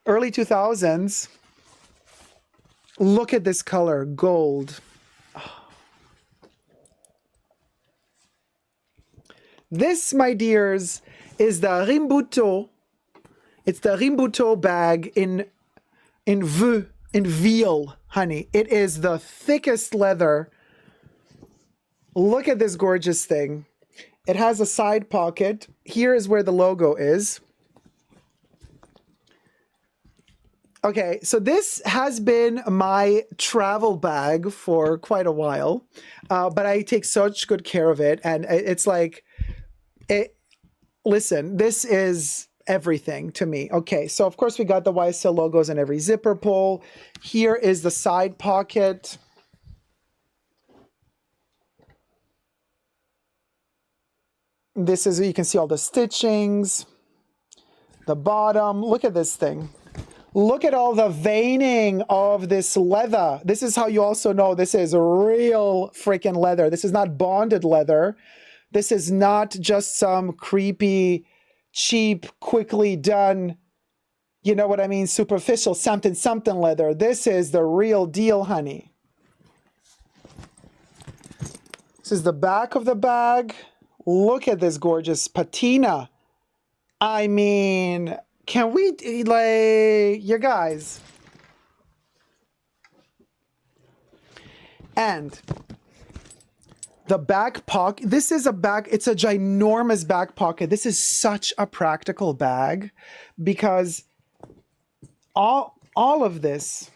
Early 2000s. Look at this color, gold. This, my dears, is the Rimbuto. It's the Rimbuto bag in veal, honey. It is the thickest leather. Look at this gorgeous thing. It has a side pocket. Here is where the logo is. Okay, so this has been my travel bag for quite a while, but I take such good care of it. And it's like, listen, this is everything to me. Okay, so of course we got the YSL logos in every zipper pull. Here is the side pocket. This is, you can see all the stitchings, the bottom. Look at this thing. Look at all the veining of this leather. This is how you also know this is real freaking leather. This is not bonded leather. This is not just some creepy, cheap, quickly done, you know what I mean, superficial something leather. This is the real deal, honey. This is the back of the bag. Look at this gorgeous patina. I mean, can we, like, you guys. And the back pocket, this is a back, it's a ginormous back pocket. This is such a practical bag because all of this,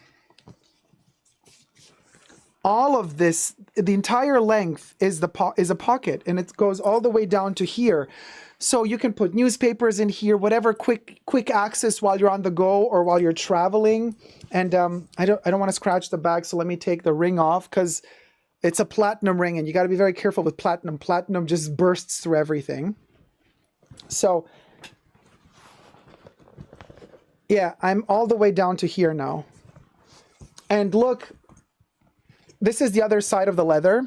the entire length is a pocket, and it goes all the way down to here. So you can put newspapers in here, whatever quick access while you're on the go or while you're traveling. And I don't want to scratch the bag, so let me take the ring off because it's a platinum ring, and you got to be very careful with platinum. Platinum just bursts through everything. So yeah, I'm all the way down to here now. And look, this is the other side of the leather.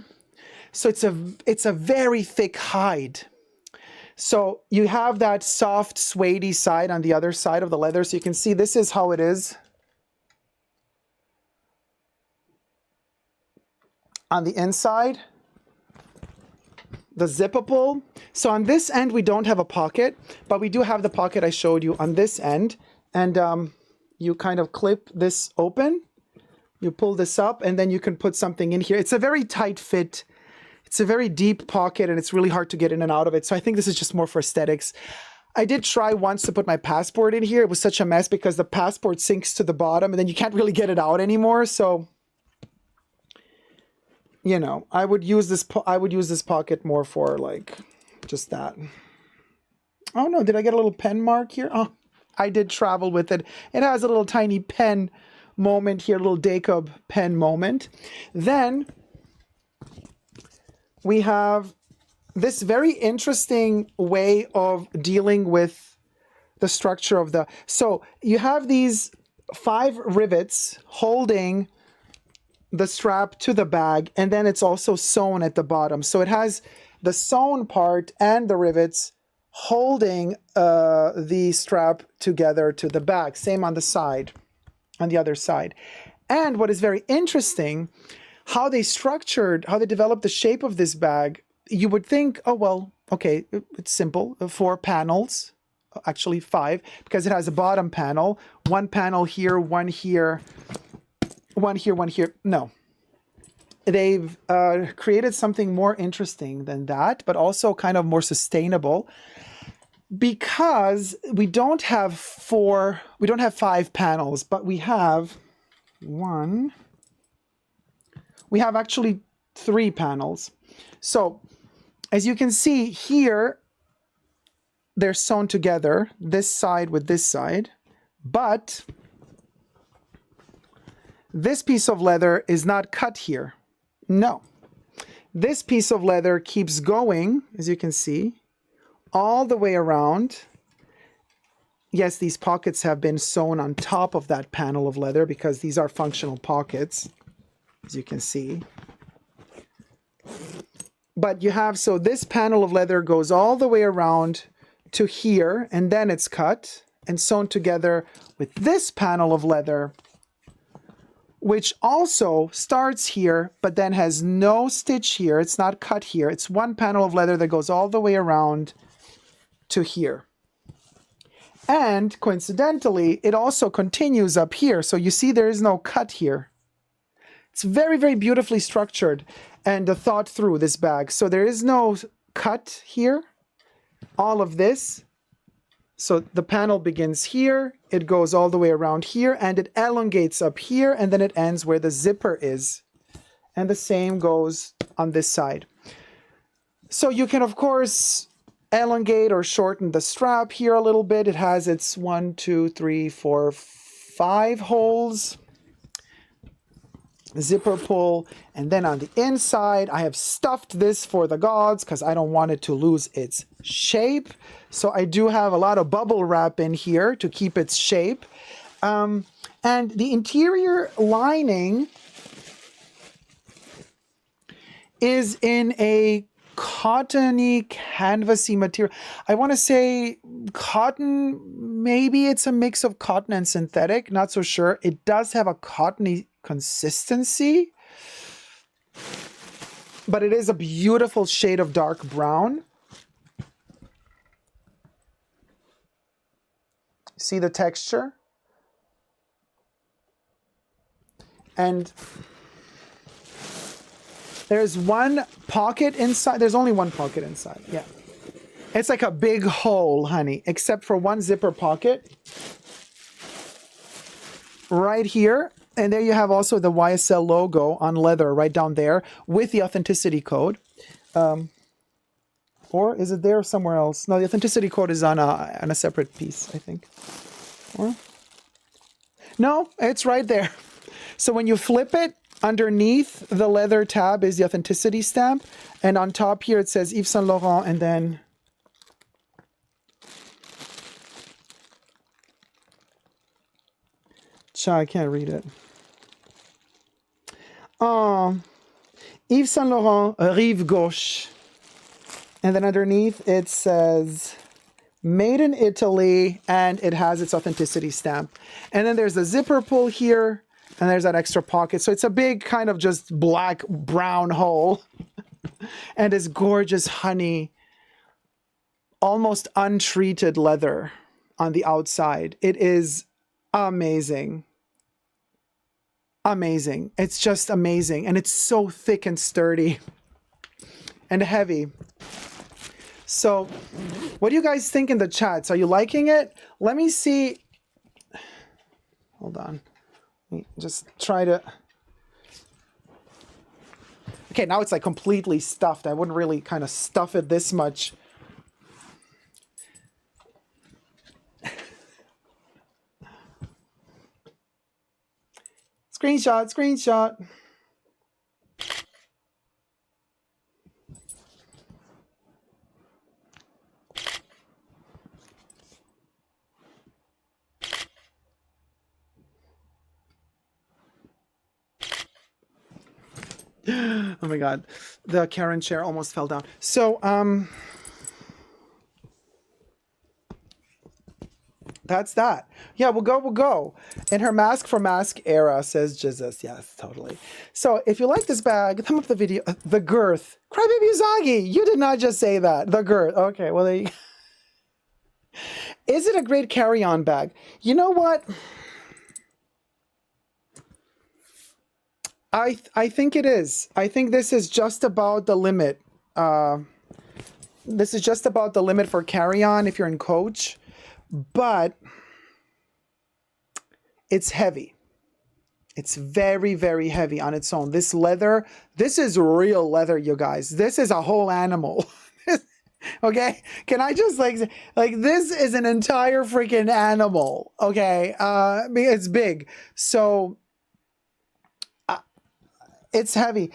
So it's a very thick hide. So you have that soft, suede side on the other side of the leather. So you can see this is how it is on the inside. The zippable. So on this end, we don't have a pocket, but we do have the pocket I showed you on this end. And you kind of clip this open. You pull this up, and then you can put something in here. It's a very tight fit It's a very deep pocket and it's really hard to get in and out of it. So I think this is just more for aesthetics. I did try once to put my passport in here. It was such a mess because the passport sinks to the bottom and then you can't really get it out anymore. So, you know, I would use this pocket more for like just that. Oh no, did I get a little pen mark here? Oh, I did travel with it. It has a little tiny pen moment here, a little Jacob pen moment. Then we have this very interesting way of dealing with the structure of the... So you have these 5 rivets holding the strap to the bag, and then it's also sewn at the bottom. So it has the sewn part and the rivets holding the strap together to the bag. Same on the side, on the other side. And what is very interesting, how they developed the shape of this bag, you would think, oh, well, okay, it's simple. 4 panels, actually 5, because it has a bottom panel, 1 panel here, 1 here, 1 here, 1 here. No. They've created something more interesting than that, but also kind of more sustainable, because we don't have 5 panels, but we have actually 3 panels. So as you can see here, they're sewn together, this side with this side, but this piece of leather is not cut here. No. This piece of leather keeps going, as you can see, all the way around. Yes, these pockets have been sewn on top of that panel of leather because these are functional pockets, as you can see. But you have, so this panel of leather goes all the way around to here, and then it's cut and sewn together with this panel of leather, which also starts here, but then has no stitch here. It's not cut here. It's one panel of leather that goes all the way around to here. And coincidentally, it also continues up here. So you see there is no cut here. It's very, very beautifully structured and thought through, this bag. So there is no cut here. All of this. So the panel begins here, it goes all the way around here, and it elongates up here, and then it ends where the zipper is. And the same goes on this side. So you can, of course, elongate or shorten the strap here a little bit. It has its 1, 2, 3, 4, 5 holes. Zipper pull, and then on the inside I have stuffed this for the gods because I don't want it to lose its shape. So I do have a lot of bubble wrap in here to keep its shape. And the interior lining is in a cottony, canvasy material. I want to say cotton, maybe it's a mix of cotton and synthetic, not so sure. It does have a cottony consistency, but it is a beautiful shade of dark brown. See the texture? And there's one pocket inside. There's only one pocket inside. Yeah. It's like a big hole, honey, except for one zipper pocket right here. And there you have also the YSL logo on leather right down there with the authenticity code. Or is it there somewhere else? No, the authenticity code is on a separate piece, I think. Or? No, it's right there. So when you flip it, underneath the leather tab is the authenticity stamp. And on top here it says Yves Saint Laurent, and then I can't read it. Yves Saint Laurent, Rive Gauche. And then underneath it says made in Italy, and it has its authenticity stamp. And then there's the zipper pull here, and there's that extra pocket. So it's a big kind of just black brown hole. And this gorgeous honey, almost untreated leather on the outside. It is amazing. Amazing. It's just amazing. And it's so thick and sturdy. and heavy. So what do you guys think in the chats? Are you liking it? Let me see. Hold on. Let me just try to. Okay, now it's like completely stuffed. I wouldn't really kind of stuff it this much. Screenshot, screenshot. Oh my God, the Karen chair almost fell down. So, that's that. Yeah, we'll go. And her mask for mask era, says Jesus. Yes, totally. So if you like this bag, thumb up the video. The girth. Crybaby Uzagi, you did not just say that. The girth. Okay, well, there you go. Is it a great carry-on bag? You know what? I think it is. I think this is just about the limit. This is just about the limit for carry-on if you're in coach. But it's heavy. It's very, very heavy on its own. This leather, this is real leather, you guys. This is a whole animal. Okay? Can I just like this is an entire freaking animal. Okay? It's big. So it's heavy.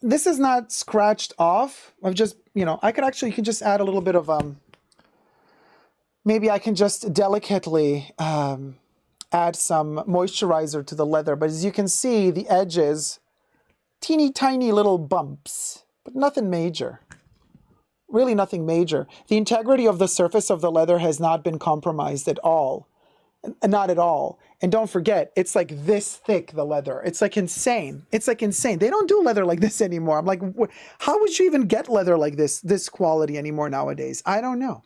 This is not scratched off. I've just, I could actually, you can just add a little bit of maybe I can just delicately add some moisturizer to the leather. But as you can see, the edges, teeny tiny little bumps, but nothing major. Really nothing major. The integrity of the surface of the leather has not been compromised at all. Not at all. And don't forget, it's like this thick, the leather. It's like insane. It's like insane. They don't do leather like this anymore. I'm like, how would you even get leather like this quality anymore nowadays? I don't know.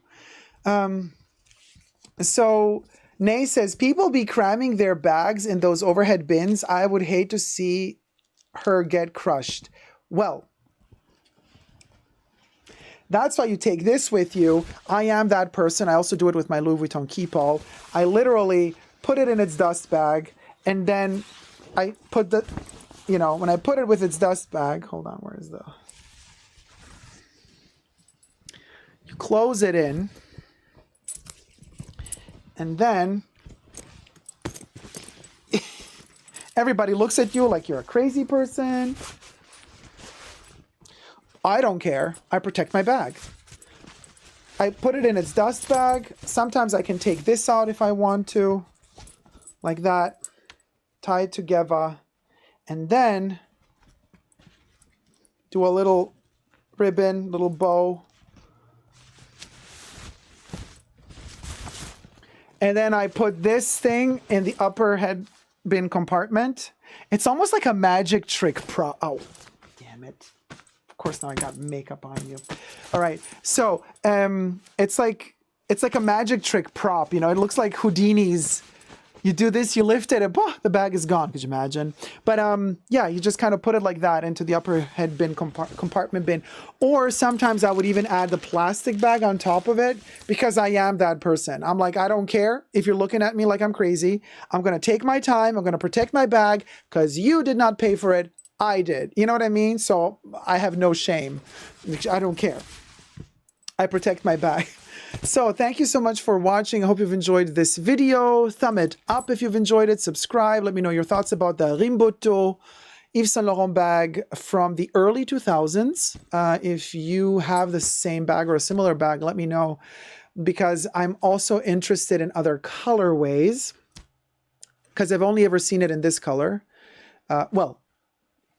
So Nay says, people be cramming their bags in those overhead bins. I would hate to see her get crushed. Well, that's why you take this with you. I am that person. I also do it with my Louis Vuitton Keepall. I literally put it in its dust bag, and then I put the, when I put it with its dust bag, hold on, where is the, you close it in, and then everybody looks at you like you're a crazy person. I don't care. I protect my bag. I put it in its dust bag. Sometimes I can take this out if I want to, like that, tie it together, and then do a little ribbon, little bow. And then I put this thing in the upper head bin compartment. It's almost like a magic trick oh, damn it. Of course, now I got makeup on you. All right. So it's like a magic trick prop. It looks like Houdini's. You do this, you lift it, and the bag is gone. Could you imagine? But yeah, you just kind of put it like that into the upper head bin compartment bin. Or sometimes I would even add the plastic bag on top of it, because I am that person. I'm like, I don't care if you're looking at me like I'm crazy. I'm going to take my time. I'm going to protect my bag because you did not pay for it. I did. You know what I mean? So I have no shame. I don't care. I protect my bag. So thank you so much for watching. I hope you've enjoyed this video. Thumb it up if you've enjoyed it. Subscribe. Let me know your thoughts about the Rimboto Yves Saint Laurent bag from the early 2000s. If you have the same bag or a similar bag, let me know, because I'm also interested in other colorways, because I've only ever seen it in this color. Well,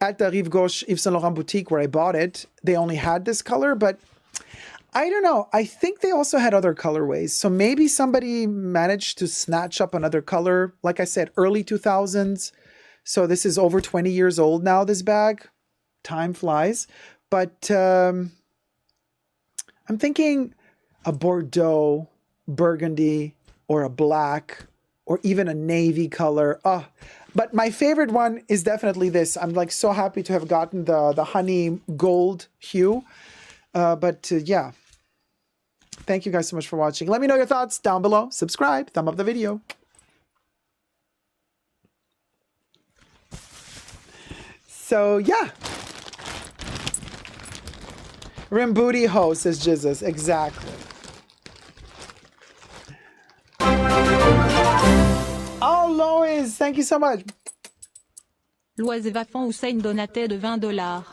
at the Rive Gauche Yves Saint Laurent boutique where I bought it, they only had this color, but I don't know. I think they also had other colorways. So maybe somebody managed to snatch up another color. Like I said, early 2000s. So this is over 20 years old now, this bag. Time flies. But I'm thinking a Bordeaux, burgundy, or a black, or even a navy color. Oh, But my favorite one is definitely this. I'm like so happy to have gotten the honey gold hue. Yeah. Thank you guys so much for watching. Let me know your thoughts down below. Subscribe, thumb up the video. So yeah. Rim booty ho, says Jesus. Exactly. Oh, Lois, thank you so much. Loise Vafan Hussein donated de $20.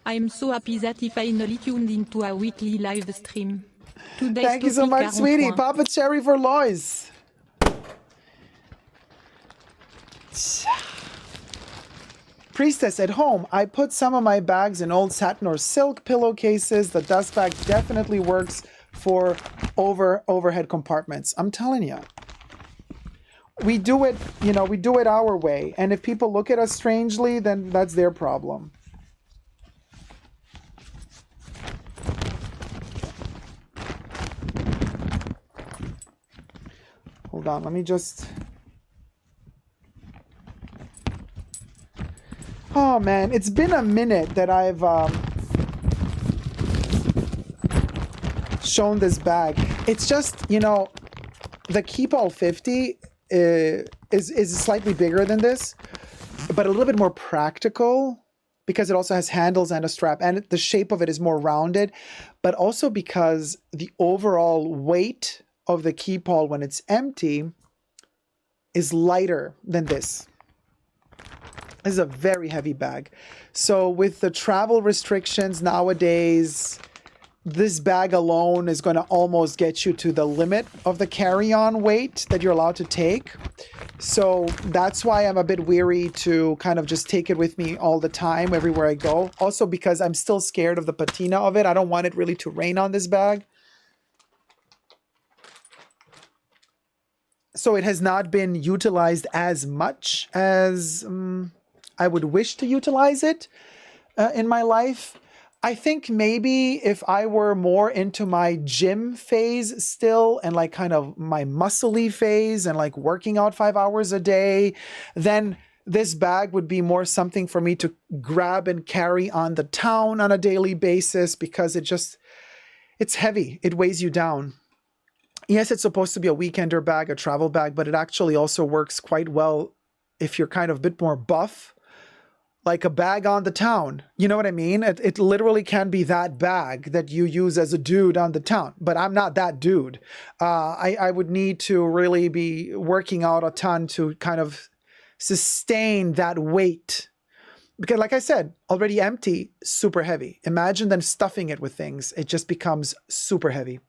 I'm so happy that I finally tuned into a weekly live stream. Today's Thank you so topic much, sweetie. point. Papa Cherry for Lois. Priestess at home. I put some of my bags in old satin or silk pillowcases. The dust bag definitely works for overhead compartments. I'm telling you. We do it, you know, we do it our way. And if people look at us strangely, then that's their problem. Hold on, let me just... Oh man, it's been a minute that I've shown this bag. It's just, you know, the Keepall 50 is slightly bigger than this, but a little bit more practical because it also has handles and a strap, and the shape of it is more rounded, but also because the overall weight of the Keepall when it's empty is lighter than this. This is a very heavy bag. So with the travel restrictions nowadays, this bag alone is going to almost get you to the limit of the carry-on weight that you're allowed to take. So that's why I'm a bit weary to kind of just take it with me all the time, everywhere I go. Also because I'm still scared of the patina of it. I don't want it really to rain on this bag. So it has not been utilized as much as I would wish to utilize it in my life. I think maybe if I were more into my gym phase still and like kind of my muscle-y phase and like working out 5 hours a day, then this bag would be more something for me to grab and carry on the town on a daily basis because it's heavy. It weighs you down. Yes, it's supposed to be a weekender bag, a travel bag, but it actually also works quite well if you're kind of a bit more buff. Like a bag on the town. You know what I mean? It literally can be that bag that you use as a dude on the town. But I'm not that dude. I would need to really be working out a ton to kind of sustain that weight. Because like I said, already empty, super heavy. Imagine then stuffing it with things. It just becomes super heavy.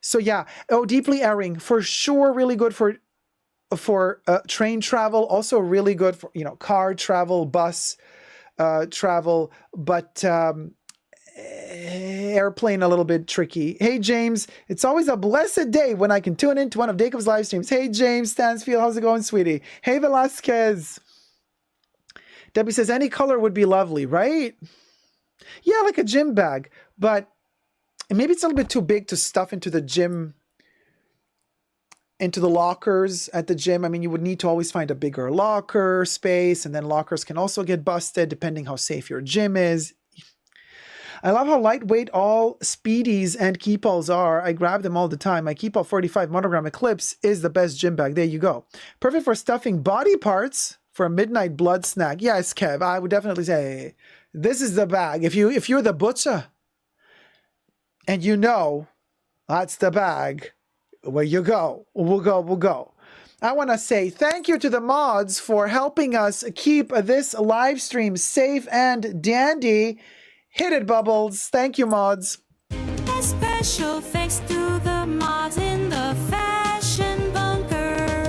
So yeah. Oh, deeply airing. For sure, really good for train travel, also really good for, you know, car travel, bus travel, but airplane a little bit tricky. Hey James, it's always a blessed day when I can tune into one of Jacob's live streams. Hey James Stansfield, how's it going, sweetie? Hey Velasquez. Debbie says any color would be lovely, right? Yeah, like a gym bag, but maybe it's a little bit too big to stuff into the gym, into the lockers at the gym. I mean, you would need to always find a bigger locker space, and then lockers can also get busted depending how safe your gym is. I love how lightweight all Speedies and Keepalls are. I grab them all the time. My Keepall 45 monogram Eclipse is the best gym bag. There you go. Perfect for stuffing body parts for a midnight blood snack. Yes, Kev, I would definitely say this is the bag. If you're the butcher and you know that's the bag, where you go, we'll go. I want to say thank you to the mods for helping us keep this live stream safe and dandy. Hit it, Bubbles. Thank you, mods. A special thanks to the mods in the fashion bunker.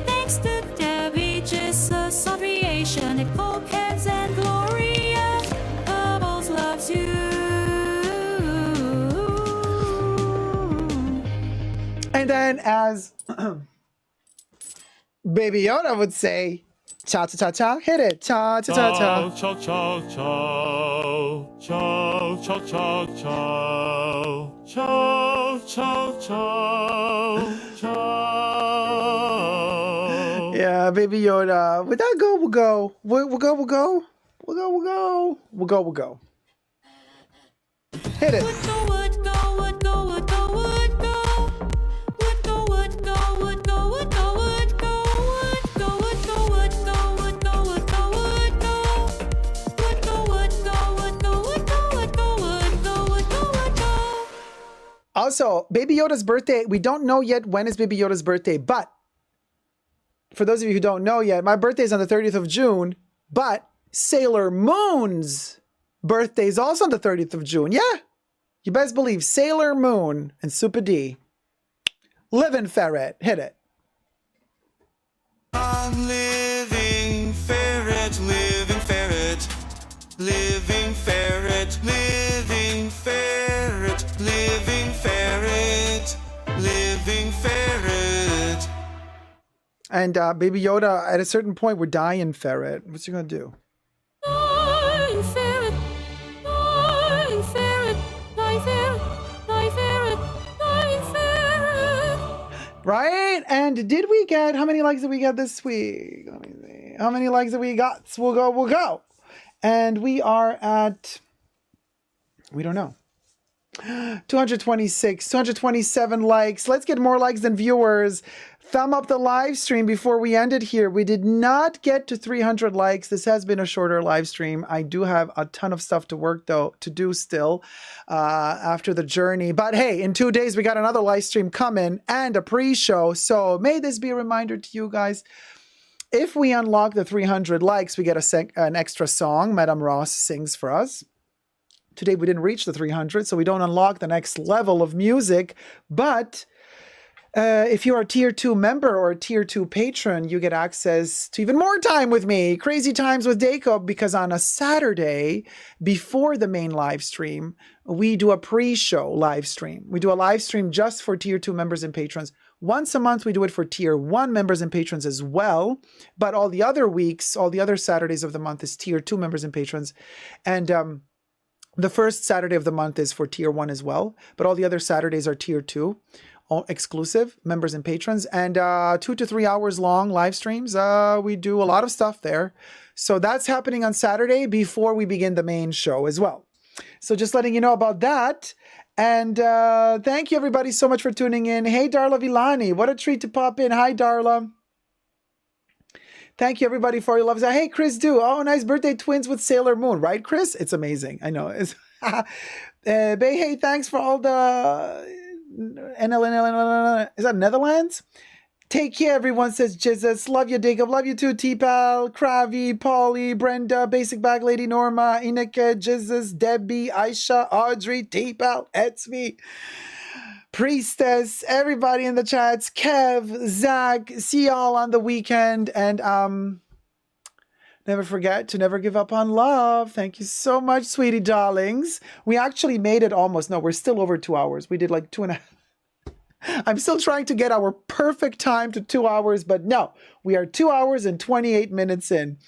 Thanks to Debbie, Jesus, Creation, Nicole, Kevs, and Gloria. Bubbles loves you. And then, as Baby Yoda would say, cha cha cha cha, hit it, cha cha cha cha. Ciao, ciao, ciao, ciao, ciao, ciao, ciao, ciao, ciao, ciao, ciao. Yeah, Baby Yoda. With that go, we'll go. We'll go. We'll go. We'll go. We'll go. We'll go. We'll go. Hit it. Would go, would go, would go, would go, would go. Would go, would go, would go, would go, would go. Would go, would go, would go, would go, would go, would go. Would go, would go, would go, would go, would go, would go, would go, would go. Also, Baby Yoda's birthday. We don't know yet when is Baby Yoda's birthday, but for those of you who don't know yet, my birthday is on the 30th of June, but Sailor Moon's birthday is also on the 30th of June. Yeah, you best believe Sailor Moon and Super D. Living Ferret, hit it. I'm living ferret, living ferret, living ferret, living ferret, living ferret, living ferret. And Baby Yoda, at a certain point, we're dying ferret. What's he gonna do? Dying ferret, dying ferret, dying ferret, dying ferret, dying ferret. Right? And did we get, how many likes did we get this week? Let me see. How many likes did we got? We'll go. And we are at, we don't know. 226, 227 likes. Let's get more likes than viewers. Thumb up the live stream before we end it here. We did not get to 300 likes. This has been a shorter live stream. I do have a ton of stuff to work though, to do still after the journey. But hey, in 2 days, we got another live stream coming and a pre-show. So may this be a reminder to you guys. If we unlock the 300 likes, we get an extra song Madame Ross sings for us. Today, we didn't reach the 300, so we don't unlock the next level of music. But if you are a tier 2 member or a tier 2 patron, you get access to even more time with me. Crazy times with Jacob, because on a Saturday before the main live stream, we do a pre-show live stream. We do a live stream just for tier 2 members and patrons. Once a month, we do it for tier 1 members and patrons as well. But all the other weeks, all the other Saturdays of the month is tier 2 members and patrons. And the first Saturday of the month is for tier 1 as well. But all the other Saturdays are tier 2. Exclusive members and patrons, and 2 to 3 hours long live streams. We do a lot of stuff there. So that's happening on Saturday before we begin the main show as well. So just letting you know about that. And thank you everybody so much for tuning in. Hey, Darla Villani, what a treat to pop in. Hi, Darla. Thank you everybody for your love. Hey, Chris Do. Oh, nice birthday twins with Sailor Moon. Right, Chris? It's amazing. I know. It's hey, thanks for all the... Is that Netherlands? Take care, everyone, says Jesus. Love you, Jacob. Love you too, T-Pal, Kravi, Polly, Brenda, Basic Bag Lady Norma, Ineke, Jesus, Debbie, Aisha, Audrey, T-Pal, Etsy, Priestess, everybody in the chats, Kev, Zach. See y'all on the weekend. And never forget to never give up on love. Thank you so much, sweetie darlings. We actually made it almost. No, we're still over 2 hours. We did like 2.5. I'm still trying to get our perfect time to 2 hours, but no, we are 2 hours and 28 minutes in.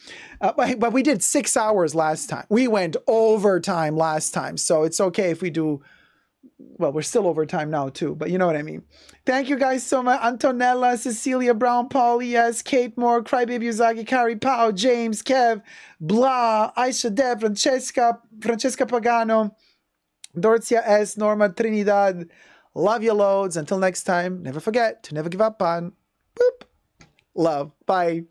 But we did 6 hours last time. We went overtime last time. So it's okay if we do, well, we're still overtime now too, but you know what I mean. Thank you guys so much. Antonella, Cecilia Brown, Paul, yes, Kate Moore, Crybaby Uzagi, Carrie Pau, James, Kev, Blah, Aisha Deb, Francesca Pagano, Dorcia S, Norma Trinidad. Love you loads. Until next time, never forget to never give up on love. Bye.